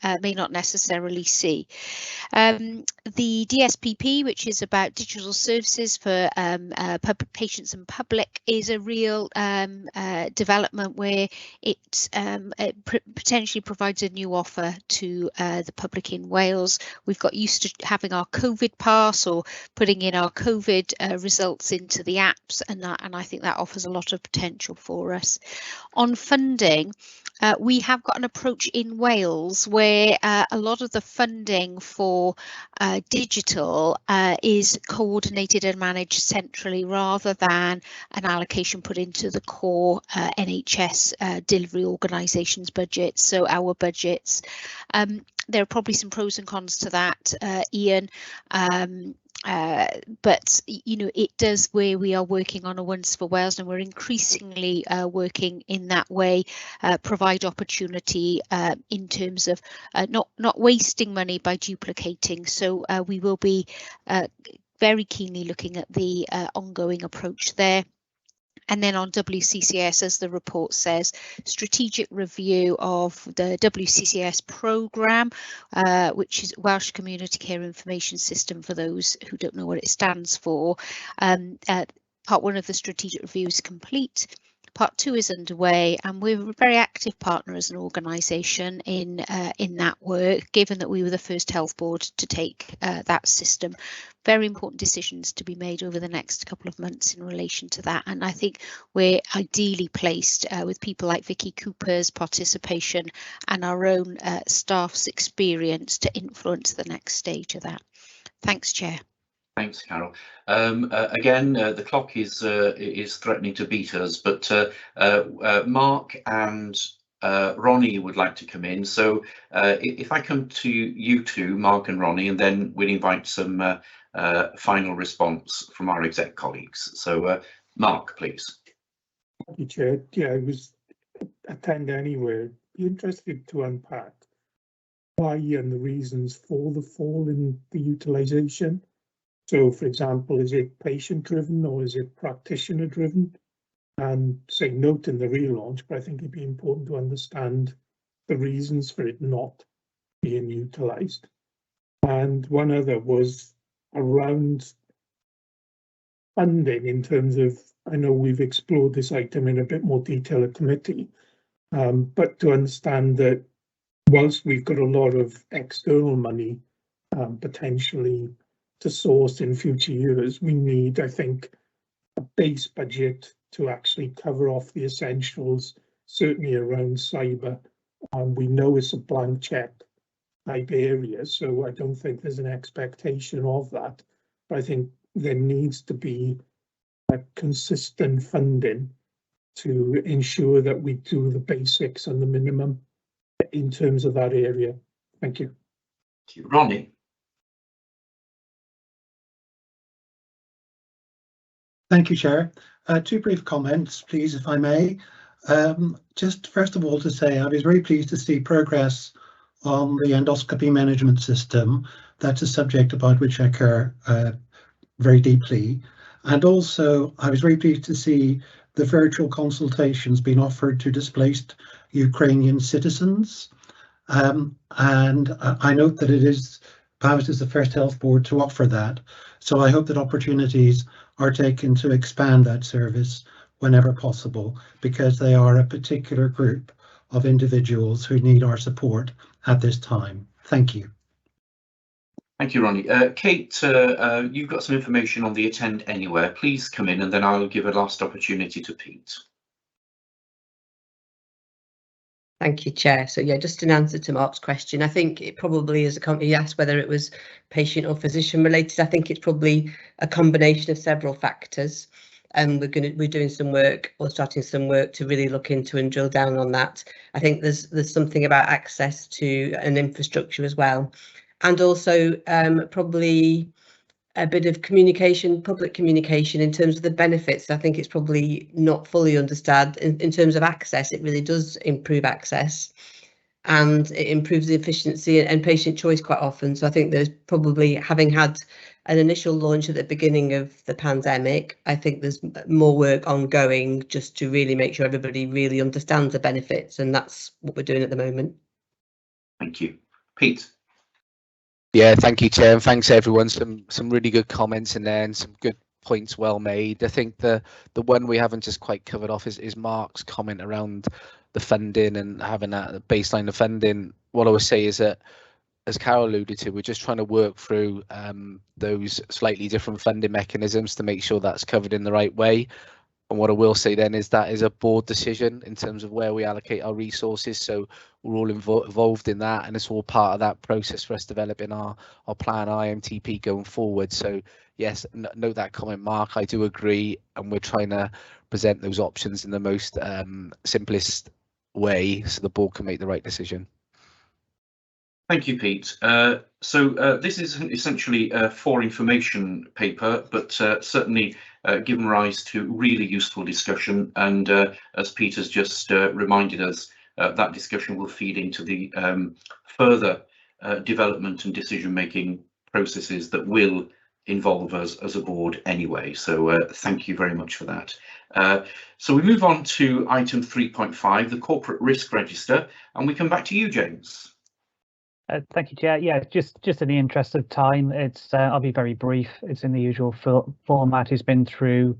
necessarily see. The DSPP, which is about digital services for patients and public, is a real development where it potentially provides a new offer to the public in Wales. We've got used to having our COVID pass or putting in our COVID results into the apps, and I think that offers a lot of potential for us. On funding, we have got an approach in Wales where a lot of the funding for digital is coordinated and managed centrally rather than an allocation put into the core NHS delivery organisations budgets, so our budgets. There are probably some pros and cons to that, Ian. But you know, it does, where we are working on a Once for Wales, and we're increasingly working in that way, provide opportunity in terms of not wasting money by duplicating. So we will be very keenly looking at the ongoing approach there. And then on WCCS, as the report says, strategic review of the WCCS programme, which is Welsh Community Care Information System, for those who don't know what it stands for. Part 1 of the strategic review is complete. Part 2 is underway, and we're a very active partner as an organisation in that work, given that we were the first health board to take that system. Very important decisions to be made over the next couple of months in relation to that, and I think we're ideally placed with people like Vicky Cooper's participation and our own staff's experience to influence the next stage of that. Thanks, Chair. Thanks, Carol. Again, the clock is threatening to beat us, but Mark and Ronnie would like to come in. So if I come to you two, Mark and Ronnie, and then we'll invite some final response from our exec colleagues. So Mark, please. Thank you, Chair. Yeah, I was attend anywhere. Be interested to unpack why and the reasons for the fall in the utilisation. So, for example, is it patient-driven or is it practitioner-driven? And say, note in the relaunch, but I think it'd be important to understand the reasons for it not being utilised. And one other was around funding in terms of, I know we've explored this item in a bit more detail at committee, but to understand that whilst we've got a lot of external money potentially to source in future years, we need, I think, a base budget to actually cover off the essentials, certainly around cyber and we know it's a blank check type area, so I don't think there's an expectation of that. But I think there needs to be a consistent funding to ensure that we do the basics and the minimum in terms of that area. Thank you. Thank you. Ronnie. Thank you, Chair. Two brief comments, please, if I may. Just first of all to say I was very pleased to see progress on the endoscopy management system. That's a subject about which I care very deeply. And also I was very pleased to see the virtual consultations being offered to displaced Ukrainian citizens. And I note that it is PAVS is the first health board to offer that. So I hope that opportunities are taken to expand that service whenever possible, because they are a particular group of individuals who need our support at this time. Thank you. Thank you, Ronnie. Kate, you've got some information on the Attend Anywhere. Please come in and then I'll give a last opportunity to Pete. Thank you, Chair. So yeah, just in answer to Mark's question, I think it probably is he asked whether it was patient or physician related. I think it's probably a combination of several factors. And we're doing some work or starting some work to really look into and drill down on that. I think there's something about access to an infrastructure as well. And also probably a bit of communication, public communication in terms of the benefits. I think it's probably not fully understood in terms of access. It really does improve access and it improves the efficiency and patient choice quite often. So I think there's probably, having had an initial launch at the beginning of the pandemic, I think there's more work ongoing just to really make sure everybody really understands the benefits, and that's what we're doing at the moment. Thank you. Pete. Yeah, thank you, Chair, and thanks everyone. Some really good comments in there and some good points well made. I think the one we haven't just quite covered off is Mark's comment around the funding and having that baseline of funding. What I would say is that, as Carol alluded to, we're just trying to work through those slightly different funding mechanisms to make sure that's covered in the right way. And what I will say then is that is a board decision in terms of where we allocate our resources. So we're all involved in that, and it's all part of that process for us developing our plan IMTP going forward. So yes, note that comment, Mark. I do agree, and we're trying to present those options in the most simplest way so the board can make the right decision. Thank you, Pete. This is essentially a for information paper, but certainly given rise to really useful discussion. And as Pete has just reminded us, that discussion will feed into the further development and decision-making processes that will involve us as a board anyway. So thank you very much for that. So we move on to item 3.5, the corporate risk register, and we come back to you, James. Thank you, Chair. Yeah, just in the interest of time, I'll be very brief. It's in the usual format. It's been through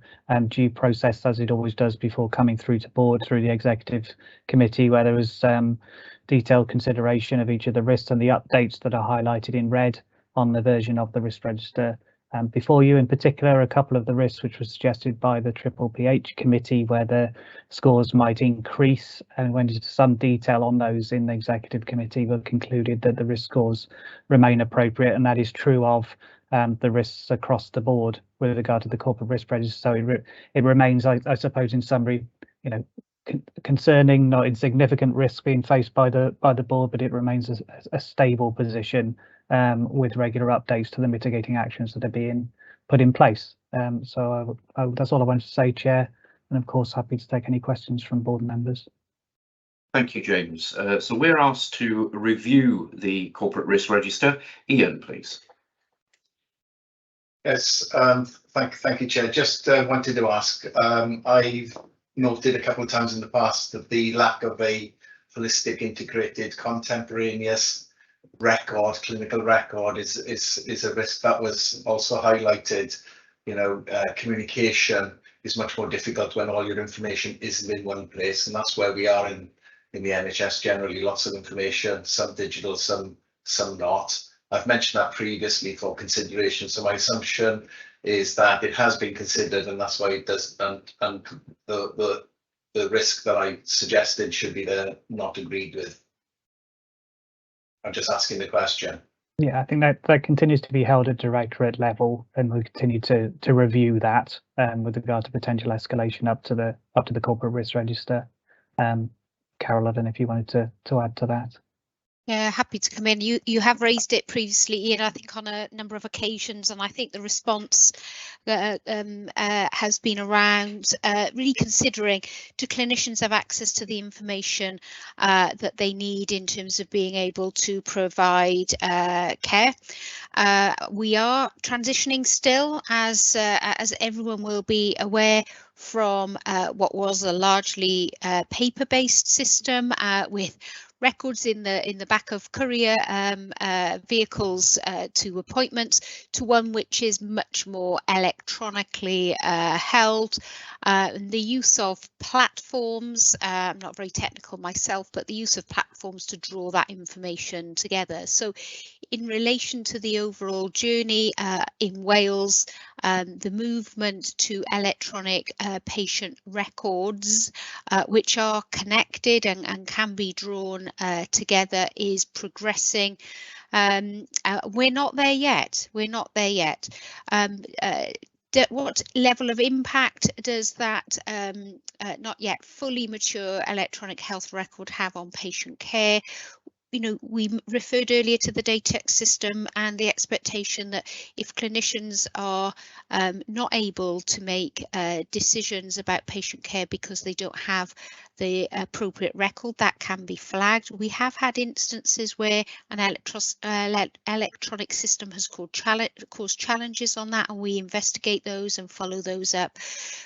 due process as it always does before coming through to board through the executive committee, where there was detailed consideration of each of the risks and the updates that are highlighted in red on the version of the risk register. Before you, in particular, a couple of the risks which were suggested by the PTHb committee, where the scores might increase, and went into some detail on those in the executive committee, but concluded that the risk scores remain appropriate, and that is true of the risks across the board with regard to the corporate risk register. So it remains, I suppose, in summary, concerning, not insignificant risk being faced by the board, but it remains a stable position with regular updates to the mitigating actions that are being put in place. So that's all I wanted to say, Chair, and of course happy to take any questions from board members. Thank you, James. So we're asked to review the corporate risk register. Ian, please. Yes, thank you, Chair. Just wanted to ask, I've noted a couple of times in the past that the lack of a holistic, integrated, contemporaneous clinical record is a risk that was also highlighted. Communication is much more difficult when all your information isn't in one place, and that's where we are in the NHS generally. Lots of information, some digital, some not. I've mentioned that previously for consideration, so my assumption is that it has been considered, and that's why it does. And the risk that I suggested should be there, not agreed with I'm just asking the question. Yeah, I think that continues to be held at directorate level, and we'll continue to review that with regard to potential escalation up to the corporate risk register. Carol, I don't know if you wanted to add to that. Yeah, happy to come in. You have raised it previously, Ian, I think on a number of occasions, and I think the response has been around really considering, do clinicians have access to the information that they need in terms of being able to provide care? We are transitioning still, as everyone will be aware, from what was a largely paper-based system with records in the back of courier vehicles to appointments, to one which is much more electronically held. The use of platforms, I'm not very technical myself, but the use of platforms to draw that information together. So in relation to the overall journey in Wales, the movement to electronic patient records, which are connected and can be drawn together, is progressing. We're not there yet. What level of impact does that not yet fully mature electronic health record have on patient care? You know, we referred earlier to the DATEX system and the expectation that if clinicians are not able to make decisions about patient care because they don't have the appropriate record, that can be flagged. We have had instances where an electronic system has caused challenges on that, and we investigate those and follow those up.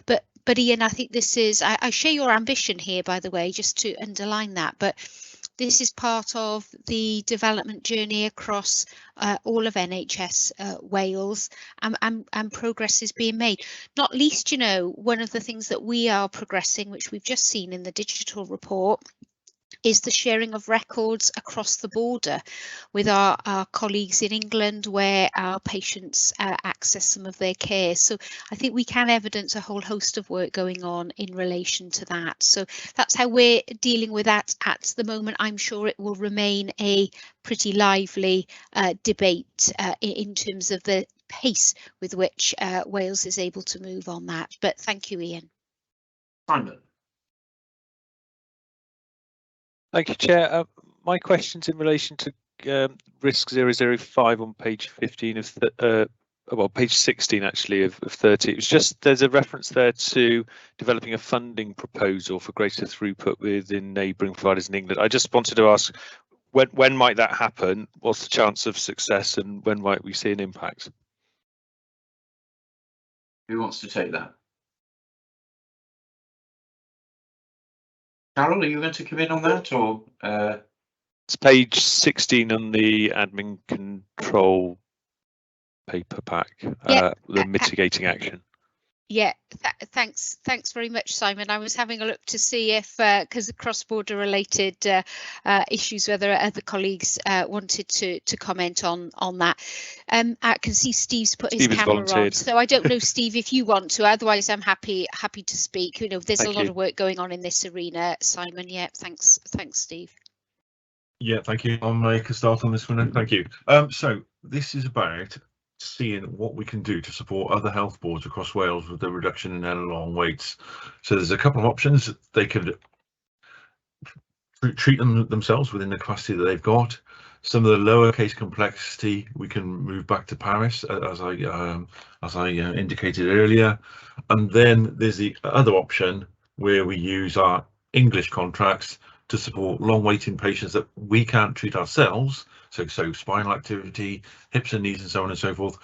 But Ian, I think this is, I share your ambition here, by the way, just to underline that, but this is part of the development journey across all of NHS Wales, and progress is being made. Not least, you know, one of the things that we are progressing, which we've just seen in the digital report, is the sharing of records across the border with our colleagues in England, where our patients access some of their care. So I think we can evidence a whole host of work going on in relation to that. So that's how we're dealing with that at the moment. I'm sure it will remain a pretty lively debate in terms of the pace with which Wales is able to move on that. But thank you, Ian. Simon. Thank you, Chair. My question's in relation to risk 005 on page 15 of well, page 16 actually of 30. It was just, there's a reference there to developing a funding proposal for greater throughput within neighbouring providers in England. I just wanted to ask, when might that happen? What's the chance of success, and when might we see an impact? Who wants to take that? Carol, are you going to come in on that, or? It's page 16 on the admin control paper pack, the mitigating action. Yeah, thanks very much, Simon. I was having a look to see if, because the cross-border related issues, whether other colleagues wanted to comment on that. I can see Steve's put his camera on, so I don't know, Steve, if you want to. Otherwise, I'm happy to speak. You know, there's a lot of work going on in this arena, Simon. Yeah, thanks, Steve. Yeah, thank you. I'll make a start on this one. Thank you. So this is about seeing what we can do to support other health boards across Wales with the reduction in their long waits. So there's a couple of options. They could treat them themselves within the capacity that they've got. Some of the lower case complexity we can move back to Paris, as I indicated earlier. And then there's the other option where we use our English contracts to support long waiting patients that we can't treat ourselves, so spinal activity, hips and knees and so on and so forth,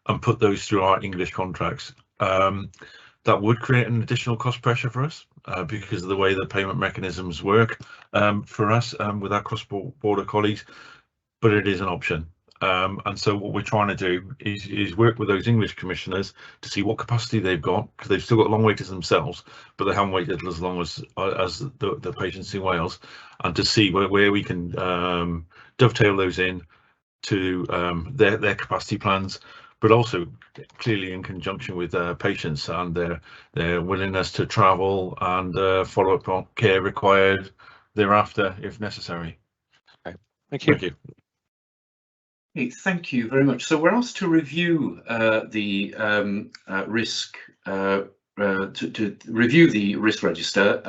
and put those through our English contracts. That would create an additional cost pressure for us because of the way the payment mechanisms work for us with our cross-border colleagues, but it is an option. And so what we're trying to do is work with those English commissioners to see what capacity they've got, because they've still got long waiters themselves, but they haven't waited as long as the patients in Wales, and to see where we can dovetail those in to their capacity plans, but also clearly in conjunction with patients and their willingness to travel and follow-up care required thereafter if necessary. Okay, thank you. Thank you. Okay, thank you very much. So we're asked to review the risk to review the risk register.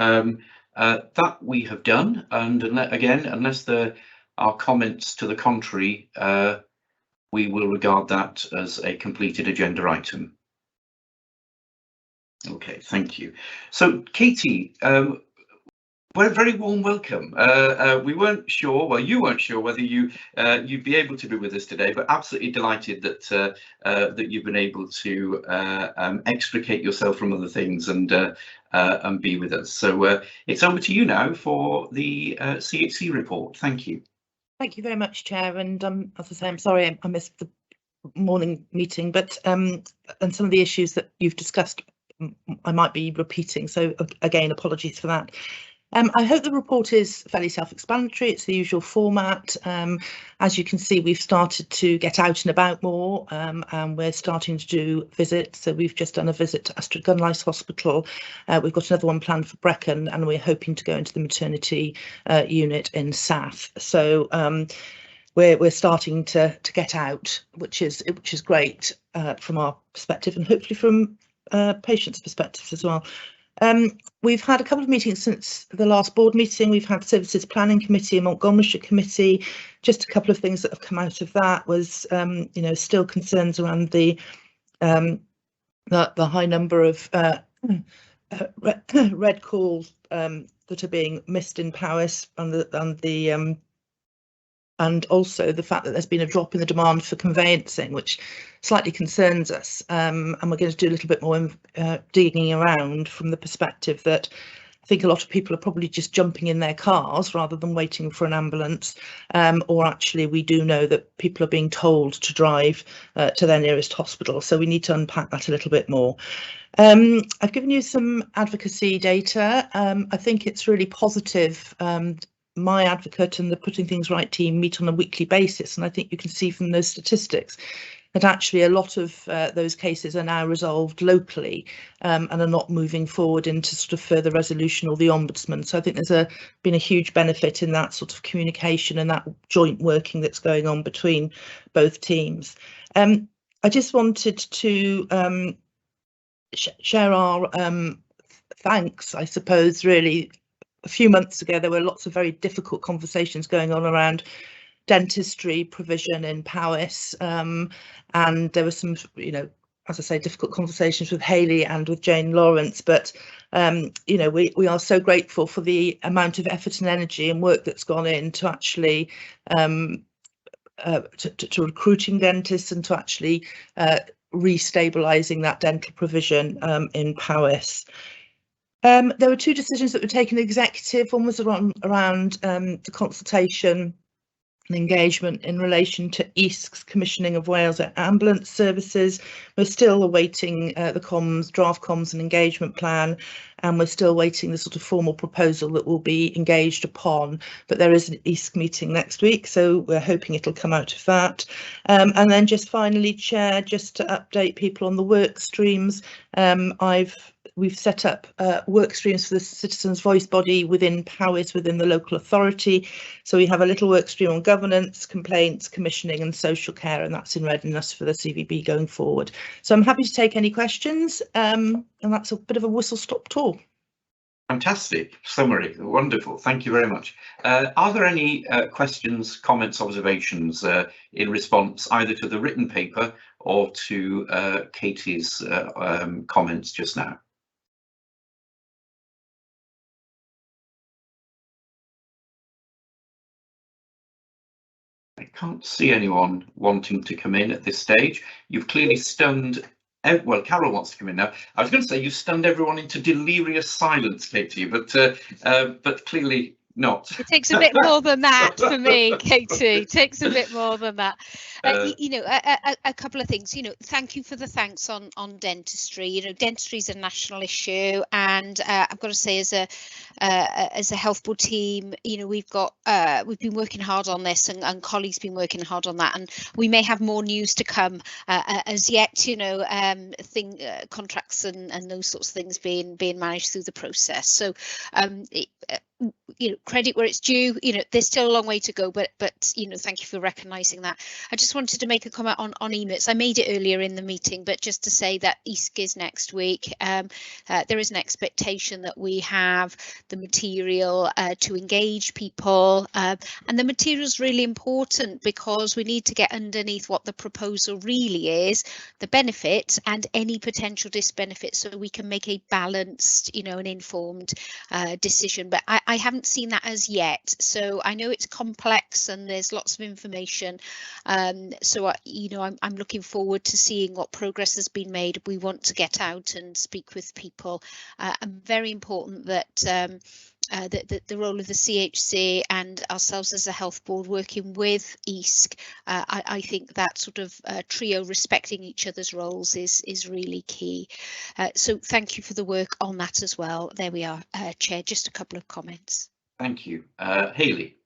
That we have done, and again, unless there are comments to the contrary, we will regard that as a completed agenda item. Okay, thank you. So, Katie, well, very warm welcome. We weren't sure, well, you weren't sure whether you'd be able to be with us today, but absolutely delighted that that you've been able to extricate yourself from other things and be with us. So it's over to you now for the CHC report. Thank you. Thank you very much, Chair. And as I say, I'm sorry I missed the morning meeting, but and some of the issues that you've discussed, I might be repeating. So again, apologies for that. I hope the report is fairly self-explanatory. It's the usual format. As you can see, we've started to get out and about more, and we're starting to do visits. So we've just done a visit to Astrid Gunlice Hospital. We've got another one planned for Brecon, and we're hoping to go into the maternity unit in South. So we're starting to get out, which is great from our perspective, and hopefully from patients' perspectives as well. We've had a couple of meetings since the last board meeting. We've had Services Planning Committee and Montgomeryshire Committee. Just a couple of things that have come out of that was, you know, still concerns around the high number of red calls that are being missed in Powys, and also the fact that there's been a drop in the demand for conveyancing, which slightly concerns us. And we're going to do a little bit more digging around from the perspective that I think a lot of people are probably just jumping in their cars rather than waiting for an ambulance, or actually we do know that people are being told to drive to their nearest hospital. So we need to unpack that a little bit more. I've given you some advocacy data. I think it's really positive. My advocate and the Putting Things Right team meet on a weekly basis, and I think you can see from those statistics that actually a lot of those cases are now resolved locally and are not moving forward into sort of further resolution or the ombudsman. So I think there's been a huge benefit in that sort of communication and that joint working that's going on between both teams. I just wanted to share our thanks, I suppose, really. A few months ago, there were lots of very difficult conversations going on around dentistry provision in Powys, and there were some, you know, as I say, difficult conversations with Hayley and with Jane Lawrence. But you know, we are so grateful for the amount of effort and energy and work that's gone in to actually to recruiting dentists and to actually re-stabilising that dental provision in Powys. There were two decisions that were taken executive. One was around the consultation and engagement in relation to EASC's commissioning of Wales ambulance services. We're still awaiting the draft comms and engagement plan, and we're still waiting the sort of formal proposal that will be engaged upon. But there is an EASC meeting next week, so we're hoping it'll come out of that. And then just finally, Chair, just to update people on the work streams, we've set up work streams for the Citizens' Voice body within Powys, within the local authority. So we have a little work stream on governance, complaints, commissioning and social care, and that's in readiness for the CVB going forward. So I'm happy to take any questions, and that's a bit of a whistle-stop tour. Fantastic summary, wonderful, thank you very much. Are there any questions, comments, observations in response either to the written paper or to Katie's comments just now? I can't see anyone wanting to come in at this stage. You've clearly stunned, well, Carol wants to come in now. I was going to say you've stunned everyone into delirious silence, Katie, but clearly not. It takes a bit more than that for me, Katie. It takes a bit more than that. You know, a couple of things. You know, thank you for the thanks on dentistry. You know, dentistry is a national issue, and I've got to say, as a health board team, you know, we've been working hard on this, and colleagues been working hard on that, and we may have more news to come as yet. You know, contracts and those sorts of things being managed through the process. So credit where it's due. There's still a long way to go, but thank you for recognising that. I just wanted to make a comment on EMITS. I made it earlier in the meeting, but just to say that ESC is next week. There is an expectation that we have the material to engage people, and the material is really important because we need to get underneath what the proposal really is, the benefits and any potential disbenefits, so we can make a balanced, an informed decision. But I haven't seen that as yet, so I know it's complex and there's lots of information. So I'm looking forward to seeing what progress has been made. We want to get out and speak with people, and very important that the role of the CHC and ourselves as a health board working with ESC, I think that sort of trio respecting each other's roles is really key. So thank you for the work on that as well. There we are, Chair, just a couple of comments. Thank you. Hayley.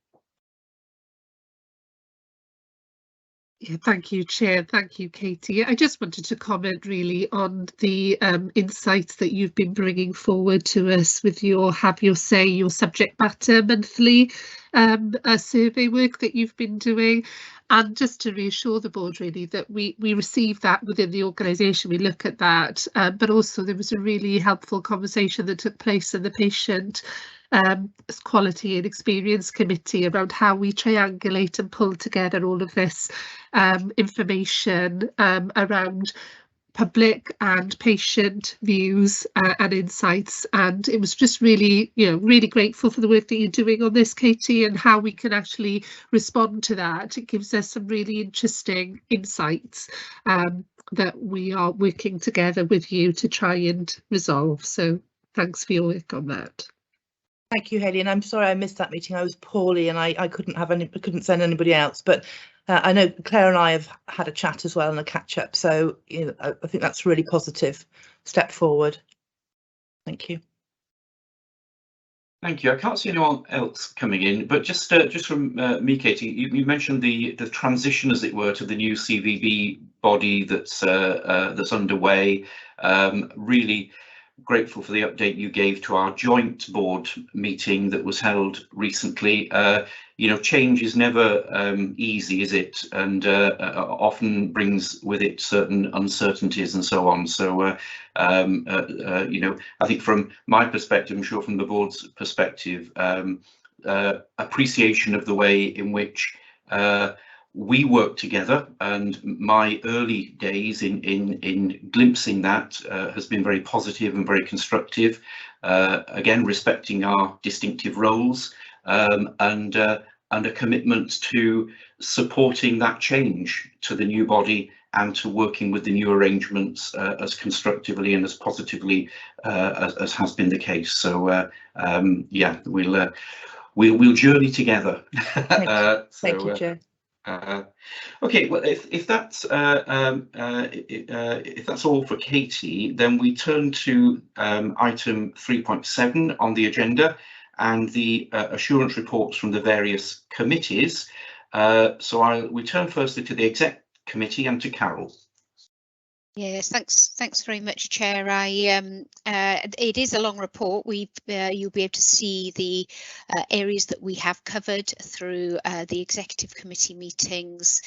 Yeah, thank you, Chair. Thank you, Katie. I just wanted to comment really on the insights that you've been bringing forward to us with your Have Your Say, Your Subject Matter monthly survey work that you've been doing. And just to reassure the board really that we receive that within the organisation, we look at that, but also there was a really helpful conversation that took place in the patient quality and experience committee around how we triangulate and pull together all of this information around public and patient views and insights, and it was just really really grateful for the work that you're doing on this, Katie, and how we can actually respond to that. It gives us some really interesting insights that we are working together with you to try and resolve, so thanks for your work on that. Thank you, Hayley, and I'm sorry I missed that meeting. I was poorly and I couldn't send anybody else, but I know Claire and I have had a chat as well and a catch up, so I think that's a really positive step forward. Thank you. Thank you. I can't see anyone else coming in, but just from me, Katie, you mentioned the transition, as it were, to the new CVB body that's underway. Really grateful for the update you gave to our joint board meeting that was held recently. Change is never easy, is it? And often brings with it certain uncertainties and so on. So, I think from my perspective, I'm sure from the board's perspective, appreciation of the way in which we work together, and my early days in glimpsing that has been very positive and very constructive. Again, respecting our distinctive roles, and a commitment to supporting that change to the new body and to working with the new arrangements as constructively and as positively as has been the case. So yeah, we'll journey together. Thank you, Chair. Okay, well, if that's all for Katie, then we turn to item 3.7 on the agenda and the assurance reports from the various committees. So we turn firstly to the Exec Committee and to Carol. Yes, thanks very much, Chair. It is a long report. You'll be able to see the areas that we have covered through the executive committee meetings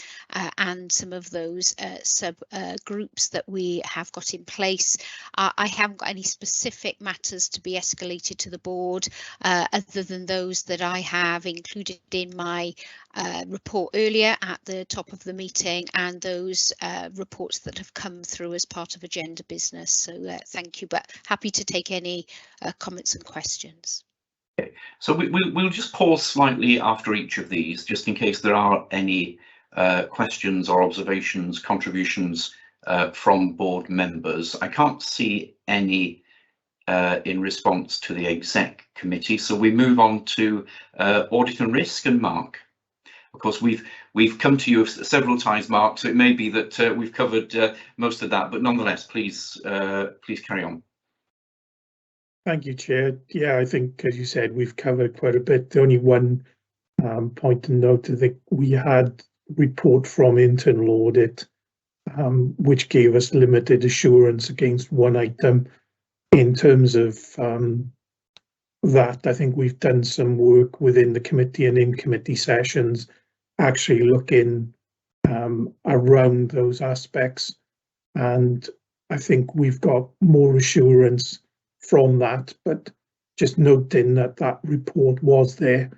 and some of those sub groups that we have got in place. I haven't got any specific matters to be escalated to the board other than those that I have included in my report earlier at the top of the meeting, and those reports that have come through as part of agenda business. So thank you, but happy to take any comments and questions. Okay, so we'll just pause slightly after each of these, just in case there are any questions or observations, contributions from board members. I can't see any in response to the Exec Committee, so we move on to Audit and Risk, and Mark. Of course, we've come to you several times, Mark, so it may be that we've covered most of that, but nonetheless, please carry on. Thank you, Chair. Yeah, I think, as you said, we've covered quite a bit. The only one point to note is that we had a report from internal audit, which gave us limited assurance against one item in terms of that. I think we've done some work within the committee and in committee sessions, actually looking around those aspects. And I think we've got more assurance from that, but just noting that that report was there,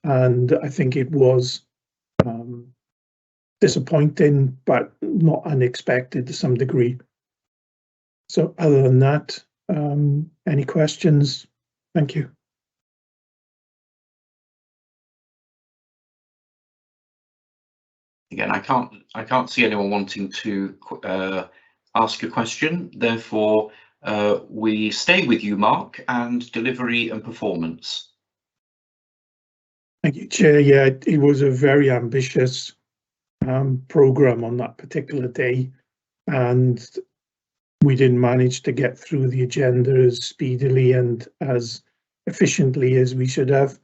and I think it was disappointing, but not unexpected to some degree. So other than that, any questions? Thank you. Again, I can't see anyone wanting to ask a question. Therefore, we stay with you, Mark, and delivery and performance. Thank you, Chair. Yeah, it was a very ambitious programme on that particular day, and we didn't manage to get through the agenda as speedily and as efficiently as we should have.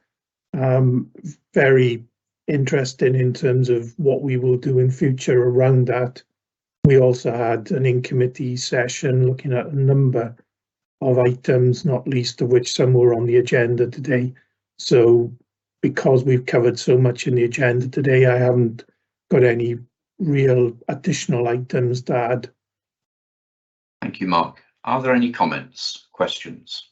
Very interesting in terms of what we will do in future around that. We also had an in-committee session looking at a number of items, not least of which some were on the agenda today. So because we've covered so much in the agenda today, I haven't got any real additional items to add. Thank you, Mark. Are there any comments, questions?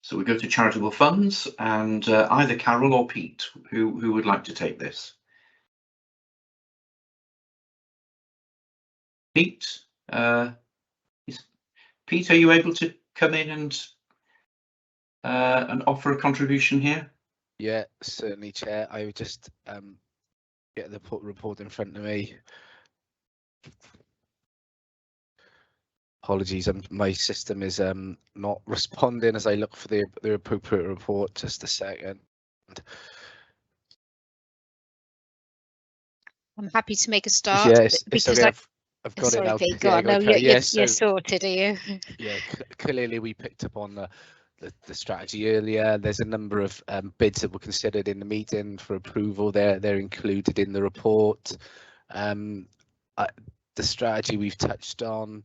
So we go to charitable funds, and either Carol or Pete, who would like to take this? Pete, Pete, are you able to come in and offer a contribution here? Yeah, certainly, Chair. I would just get the report in front of me. Apologies, my system is not responding as I look for the appropriate report. Just a second. I'm happy to make a start. Yes, because okay, I've got sorry, it now. Pete, go on. No, you're sorted, are you? Yeah, clearly we picked up on the strategy earlier. There's a number of bids that were considered in the meeting for approval. They're included in the report. The strategy we've touched on.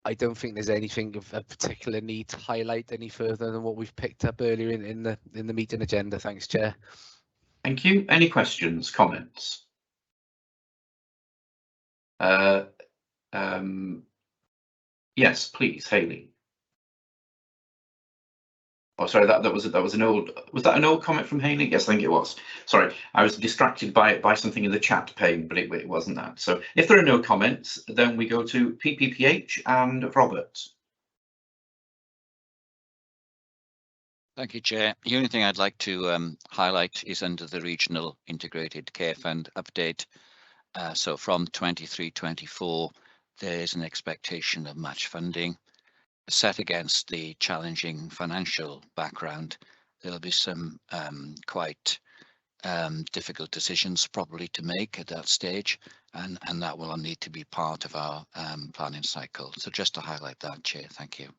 I don't think there's anything of a particular need to highlight any further than what we've picked up earlier in the meeting agenda. Thanks, Chair. Thank you. Any questions, comments? Yes, please, Hayley. Oh, sorry, that was an old. Was that an old comment from Hayley? Yes, I think it was. Sorry, I was distracted by something in the chat pane, but it wasn't that. So if there are no comments, then we go to PPPH and Robert. Thank you, Chair. The only thing I'd like to highlight is under the Regional Integrated Care Fund update. So from 23-24, there is an expectation of match funding. Set against the challenging financial background, there'll be some quite difficult decisions probably to make at that stage, and that will need to be part of our planning cycle. So just to highlight that, Chair, thank you.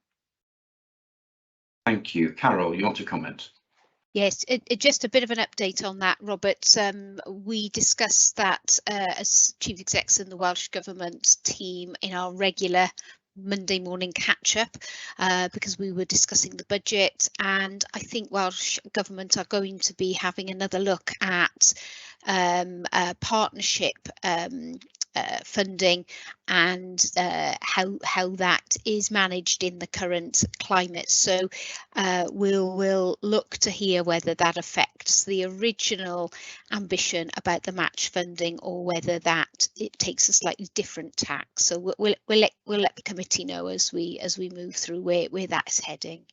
Thank you. Carol, you want to comment? Yes, just a bit of an update on that, Robert. We discussed that as Chief Execs in the Welsh Government team in our regular Monday morning catch up because we were discussing the budget, and I think Welsh Government are going to be having another look at partnership funding and how that is managed in the current climate. So we'll look to hear whether that affects the original ambition about the match funding or whether that it takes a slightly different tack. So we'll let the committee know as we move through where that's heading.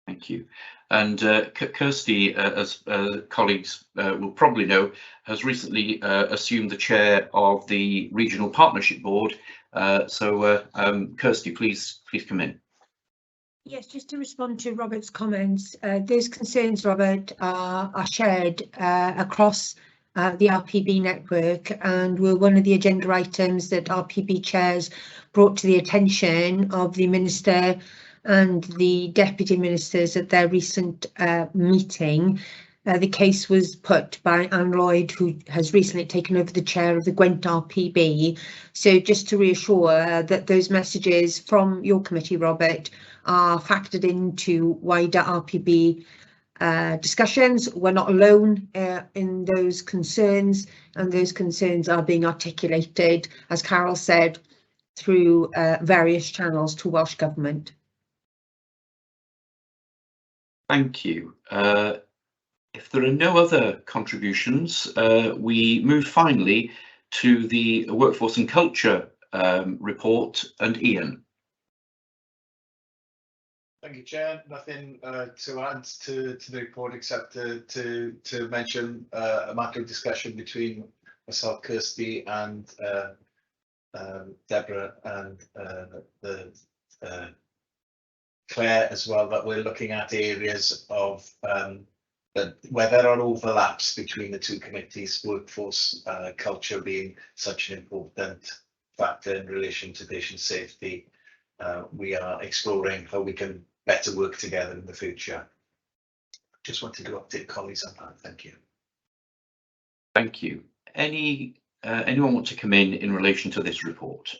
Thank you. And Kirsty, as colleagues will probably know, has recently assumed the chair of the Regional Partnership Board. Kirsty, please come in. Yes, just to respond to Robert's comments, those concerns, Robert, are shared across the RPB network, and were one of the agenda items that RPB chairs brought to the attention of the Minister and the Deputy Ministers at their recent meeting. The case was put by Anne Lloyd, who has recently taken over the chair of the Gwent RPB. So just to reassure that those messages from your committee, Robert, are factored into wider RPB discussions. We're not alone in those concerns, and those concerns are being articulated, as Carol said, through various channels to Welsh Government. Thank you. If there are no other contributions, we move finally to the Workforce and Culture report, and Ian. Thank you, Chair. Nothing to add to the report except to mention a matter of discussion between myself, Kirsty, and Deborah and Claire as well, that we're looking at areas of where there are overlaps between the two committees, workforce culture being such an important factor in relation to patient safety. We are exploring how we can better work together in the future. Just wanted to update colleagues on that. Thank you. Thank you. Anyone want to come in relation to this report?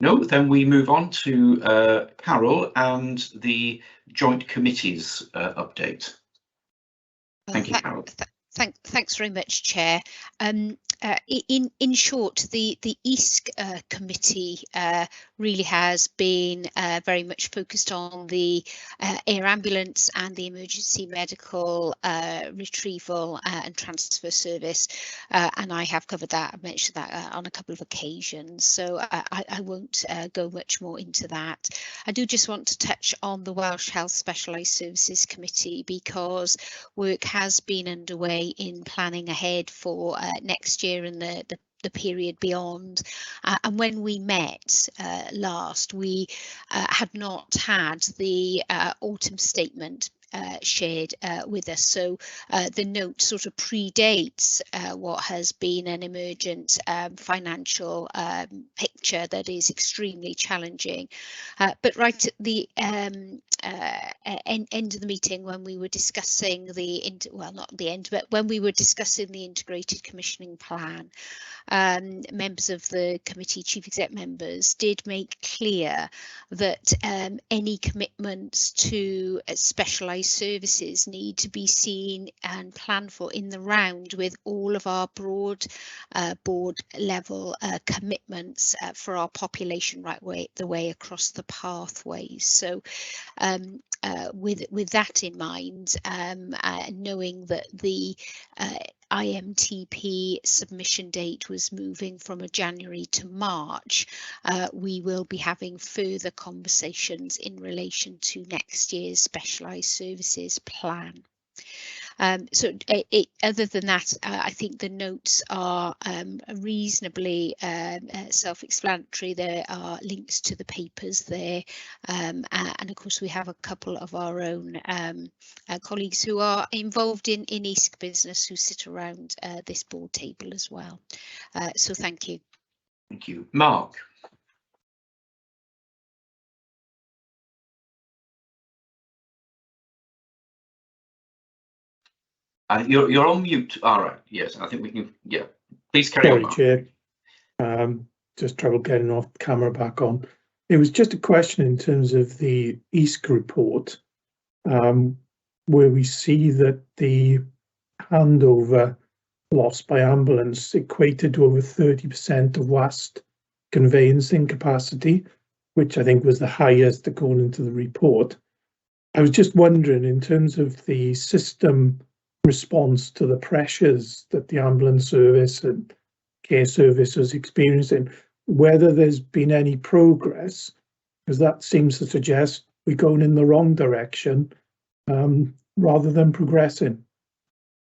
No, then we move on to Carol and the joint committees update. Thank you, Carol. Thanks very much, Chair. In short, the EASC committee really has been very much focused on the air ambulance and the emergency medical retrieval and transfer service, and I have covered that. I mentioned that on a couple of occasions, so I won't go much more into that. I do just want to touch on the Welsh Health Specialised Services Committee, because work has been underway in planning ahead for next year and the period beyond. And when we met last, we had not had the autumn statement shared with us, so the note sort of predates what has been an emergent financial picture that is extremely challenging. But right at the end of the meeting, when we were discussing not the end, but when we were discussing the integrated commissioning plan, members of the committee, chief exec members, did make clear that any commitments to specialised services need to be seen and planned for in the round with all of our broad board level commitments for our population the way across the pathways. So with that in mind, knowing that the IMTP submission date was moving from a January to March, we will be having further conversations in relation to next year's specialised services plan. Other than that, I think the notes are reasonably self-explanatory. There are links to the papers there, and of course we have a couple of our own colleagues who are involved in EASC business who sit around this board table as well. So thank you. Thank you. Mark. You're on mute. All right. Yes, I think we can. Yeah, please carry on. Sorry, Chair. Just trouble getting off camera back on. It was just a question in terms of the EASC report, where we see that the handover loss by ambulance equated to over 30% of WAST conveyancing capacity, which I think was the highest according to the report. I was just wondering, in terms of the system response to the pressures that the ambulance service and care service is experiencing, whether there's been any progress, because that seems to suggest we're going in the wrong direction rather than progressing.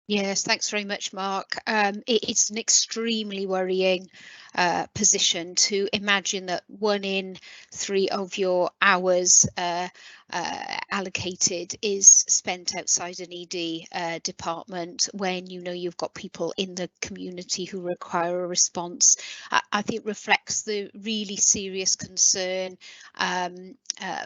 Yes, thanks very much, Mark. It's an extremely worrying position to imagine that 1 in 3 of your hours allocated is spent outside an ED department when you know you've got people in the community who require a response. I think reflects the really serious concern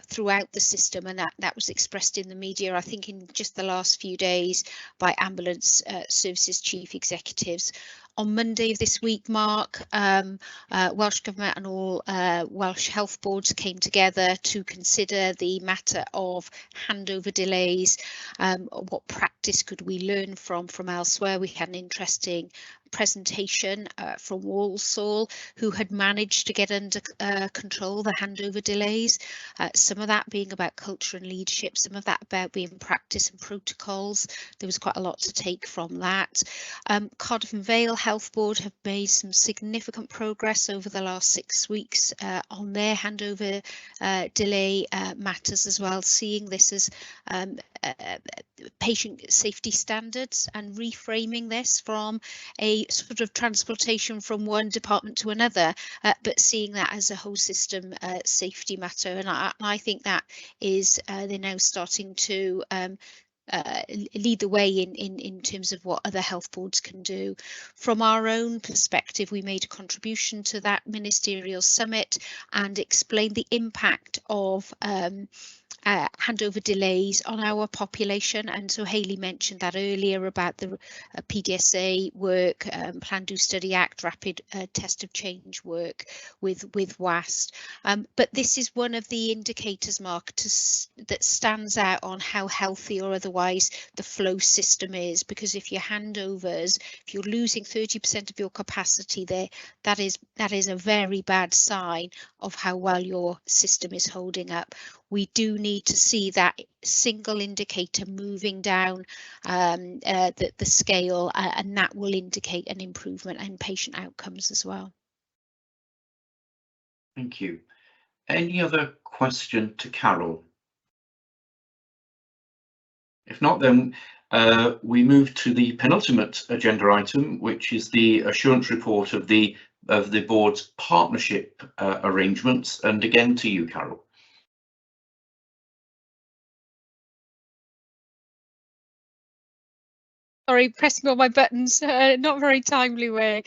throughout the system, and that was expressed in the media, I think, in just the last few days by ambulance services chief executives. On Monday of this week, Mark, Welsh Government and all Welsh health boards came together to consider the matter of handover delays. What practice could we learn from elsewhere? We had an interesting presentation from Walsall, who had managed to get under control the handover delays. Some of that being about culture and leadership, some of that about being practice and protocols. There was quite a lot to take from that. Cardiff and Vale Health Board have made some significant progress over the last 6 weeks on their handover delay matters as well, seeing this as patient safety standards and reframing this from a sort of transportation from one department to another, but seeing that as a whole system safety matter. And I think that is they're now starting to lead the way in terms of what other health boards can do. From our own perspective, we made a contribution to that ministerial summit and explained the impact of handover delays on our population. And so Hayley mentioned that earlier about the PDSA work, Plan Do Study Act, rapid test of change work with WAST. But this is one of the indicators, Mark, that stands out on how healthy or otherwise the flow system is, because if your handovers, if you're losing 30% of your capacity there, that is a very bad sign of how well your system is holding up. We do need to see that single indicator moving down the scale, and that will indicate an improvement in patient outcomes as well. Thank you. Any other question to Carol? If not, then we move to the penultimate agenda item, which is the assurance report of the board's partnership arrangements. And again to you, Carol. Sorry, pressing all my buttons, not very timely way.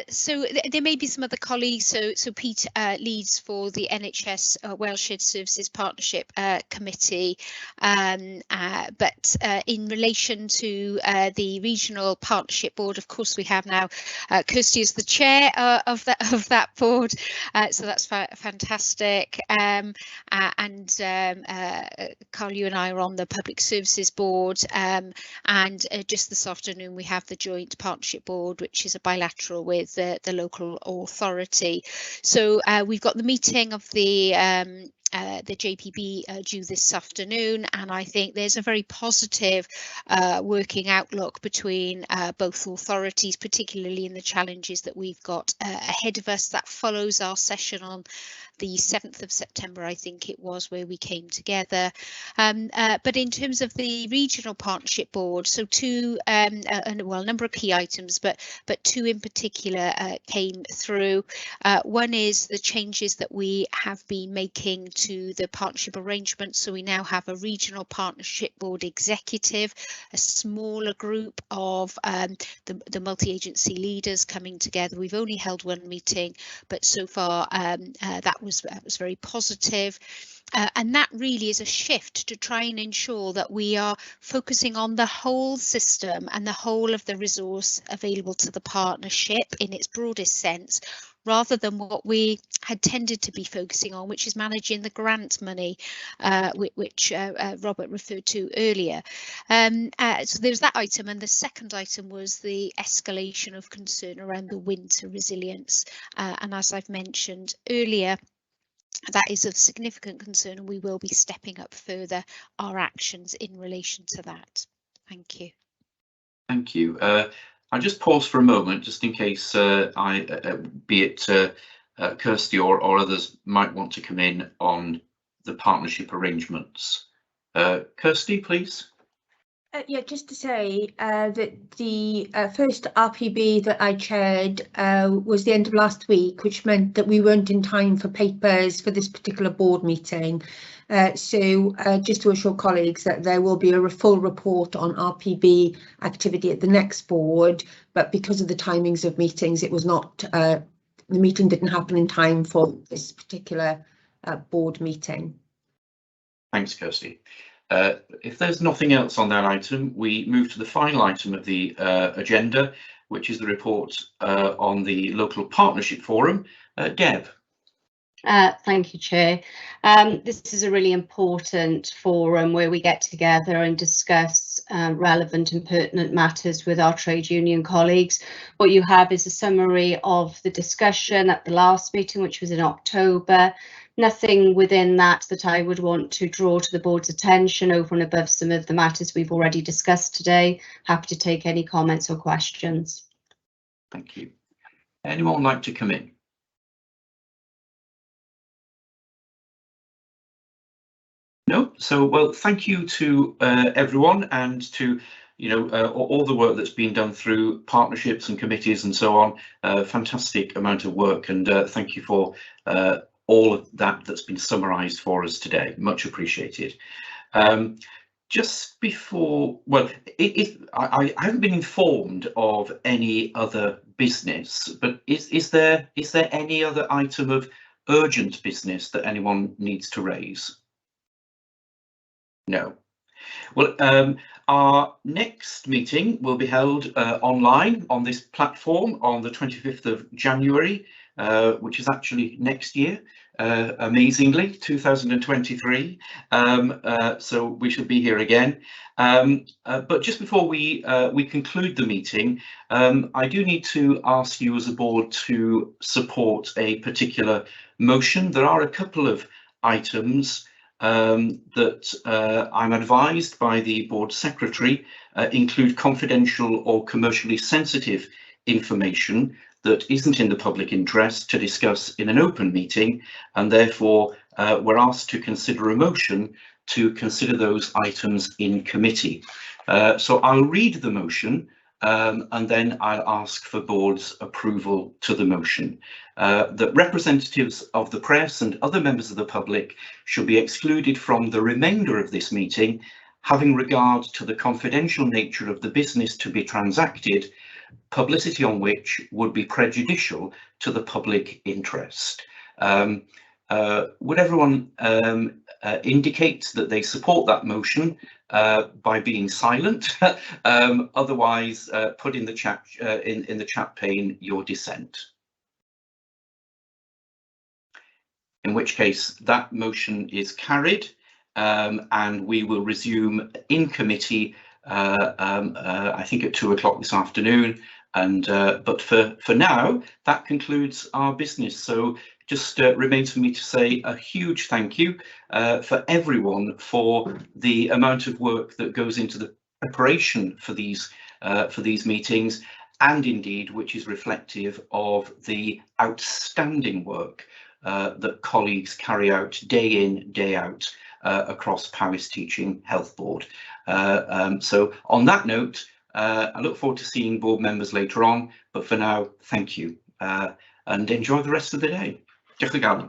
So there may be some other colleagues. So Pete leads for the NHS Wales Shared Services Partnership Committee. But in relation to the Regional Partnership Board, of course, we have now Kirsty as the chair of that board. So that's fantastic. And Carl, you and I are on the Public Services Board. And just this afternoon, we have the Joint Partnership Board, which is a bilateral with the local authority. So we've got the meeting of the JPB due this afternoon, and I think there's a very positive working outlook between both authorities, particularly in the challenges that we've got ahead of us. That follows our session on the 7th of September, I think it was, where we came together. But in terms of the Regional Partnership Board, so a number of key items, but two in particular came through. One is the changes that we have been making to the partnership arrangement. So we now have a Regional Partnership Board executive, a smaller group of the multi-agency leaders coming together. We've only held one meeting, but so far that was very positive. And that really is a shift to try and ensure that we are focusing on the whole system and the whole of the resource available to the partnership in its broadest sense, rather than what we had tended to be focusing on, which is managing the grant money, which Robert referred to earlier. So there's that item, and the second item was the escalation of concern around the winter resilience. And as I've mentioned earlier, that is of significant concern, and we will be stepping up further our actions in relation to that. Thank you. Thank you. I'll just pause for a moment, just in case be it Kirsty or others might want to come in on the partnership arrangements. Kirsty, please. Yeah, just to say that the first RPB that I chaired was the end of last week, which meant that we weren't in time for papers for this particular board meeting. So just to assure colleagues that there will be a full report on RPB activity at the next board, but because of the timings of meetings, it was not, the meeting didn't happen in time for this particular board meeting. Thanks, Kirsty. If there's nothing else on that item, we move to the final item of the agenda, which is the report on the Local Partnership Forum. Deb. Thank you, Chair. This is a really important forum where we get together and discuss relevant and pertinent matters with our trade union colleagues. What you have is a summary of the discussion at the last meeting, which was in October. Nothing within that I would want to draw to the board's attention over and above some of the matters we've already discussed today. Happy to take any comments or questions. Thank you. Anyone like to come in? No? So, well, thank you to everyone, and to all the work that's been done through partnerships and committees and so on. Fantastic amount of work, and thank you for all of that that's been summarised for us today. Much appreciated. Just before, well, I haven't been informed of any other business, but is there any other item of urgent business that anyone needs to raise? No. Well, our next meeting will be held online on this platform on the 25th of January, which is actually next year, amazingly, 2023. So we should be here again. But just before we conclude the meeting, I do need to ask you as a board to support a particular motion. There are a couple of items that I'm advised by the board secretary include confidential or commercially sensitive information that isn't in the public interest to discuss in an open meeting, and therefore we're asked to consider a motion to consider those items in committee. So I'll read the motion and then I'll ask for board's approval to the motion. That representatives of the press and other members of the public should be excluded from the remainder of this meeting, having regard to the confidential nature of the business to be transacted, publicity on which would be prejudicial to the public interest. Would everyone indicate that they support that motion by being silent? Otherwise, put in the chat in the chat pane your dissent. In which case that motion is carried, and we will resume in committee I think at 2 o'clock this afternoon. And but for now, that concludes our business. So just remains for me to say a huge thank you for everyone for the amount of work that goes into the preparation for these meetings, and indeed which is reflective of the outstanding work that colleagues carry out day in, day out across Powys Teaching Health Board. So on that note, I look forward to seeing board members later on, but for now, thank you and enjoy the rest of the day. Diolch yn fawr.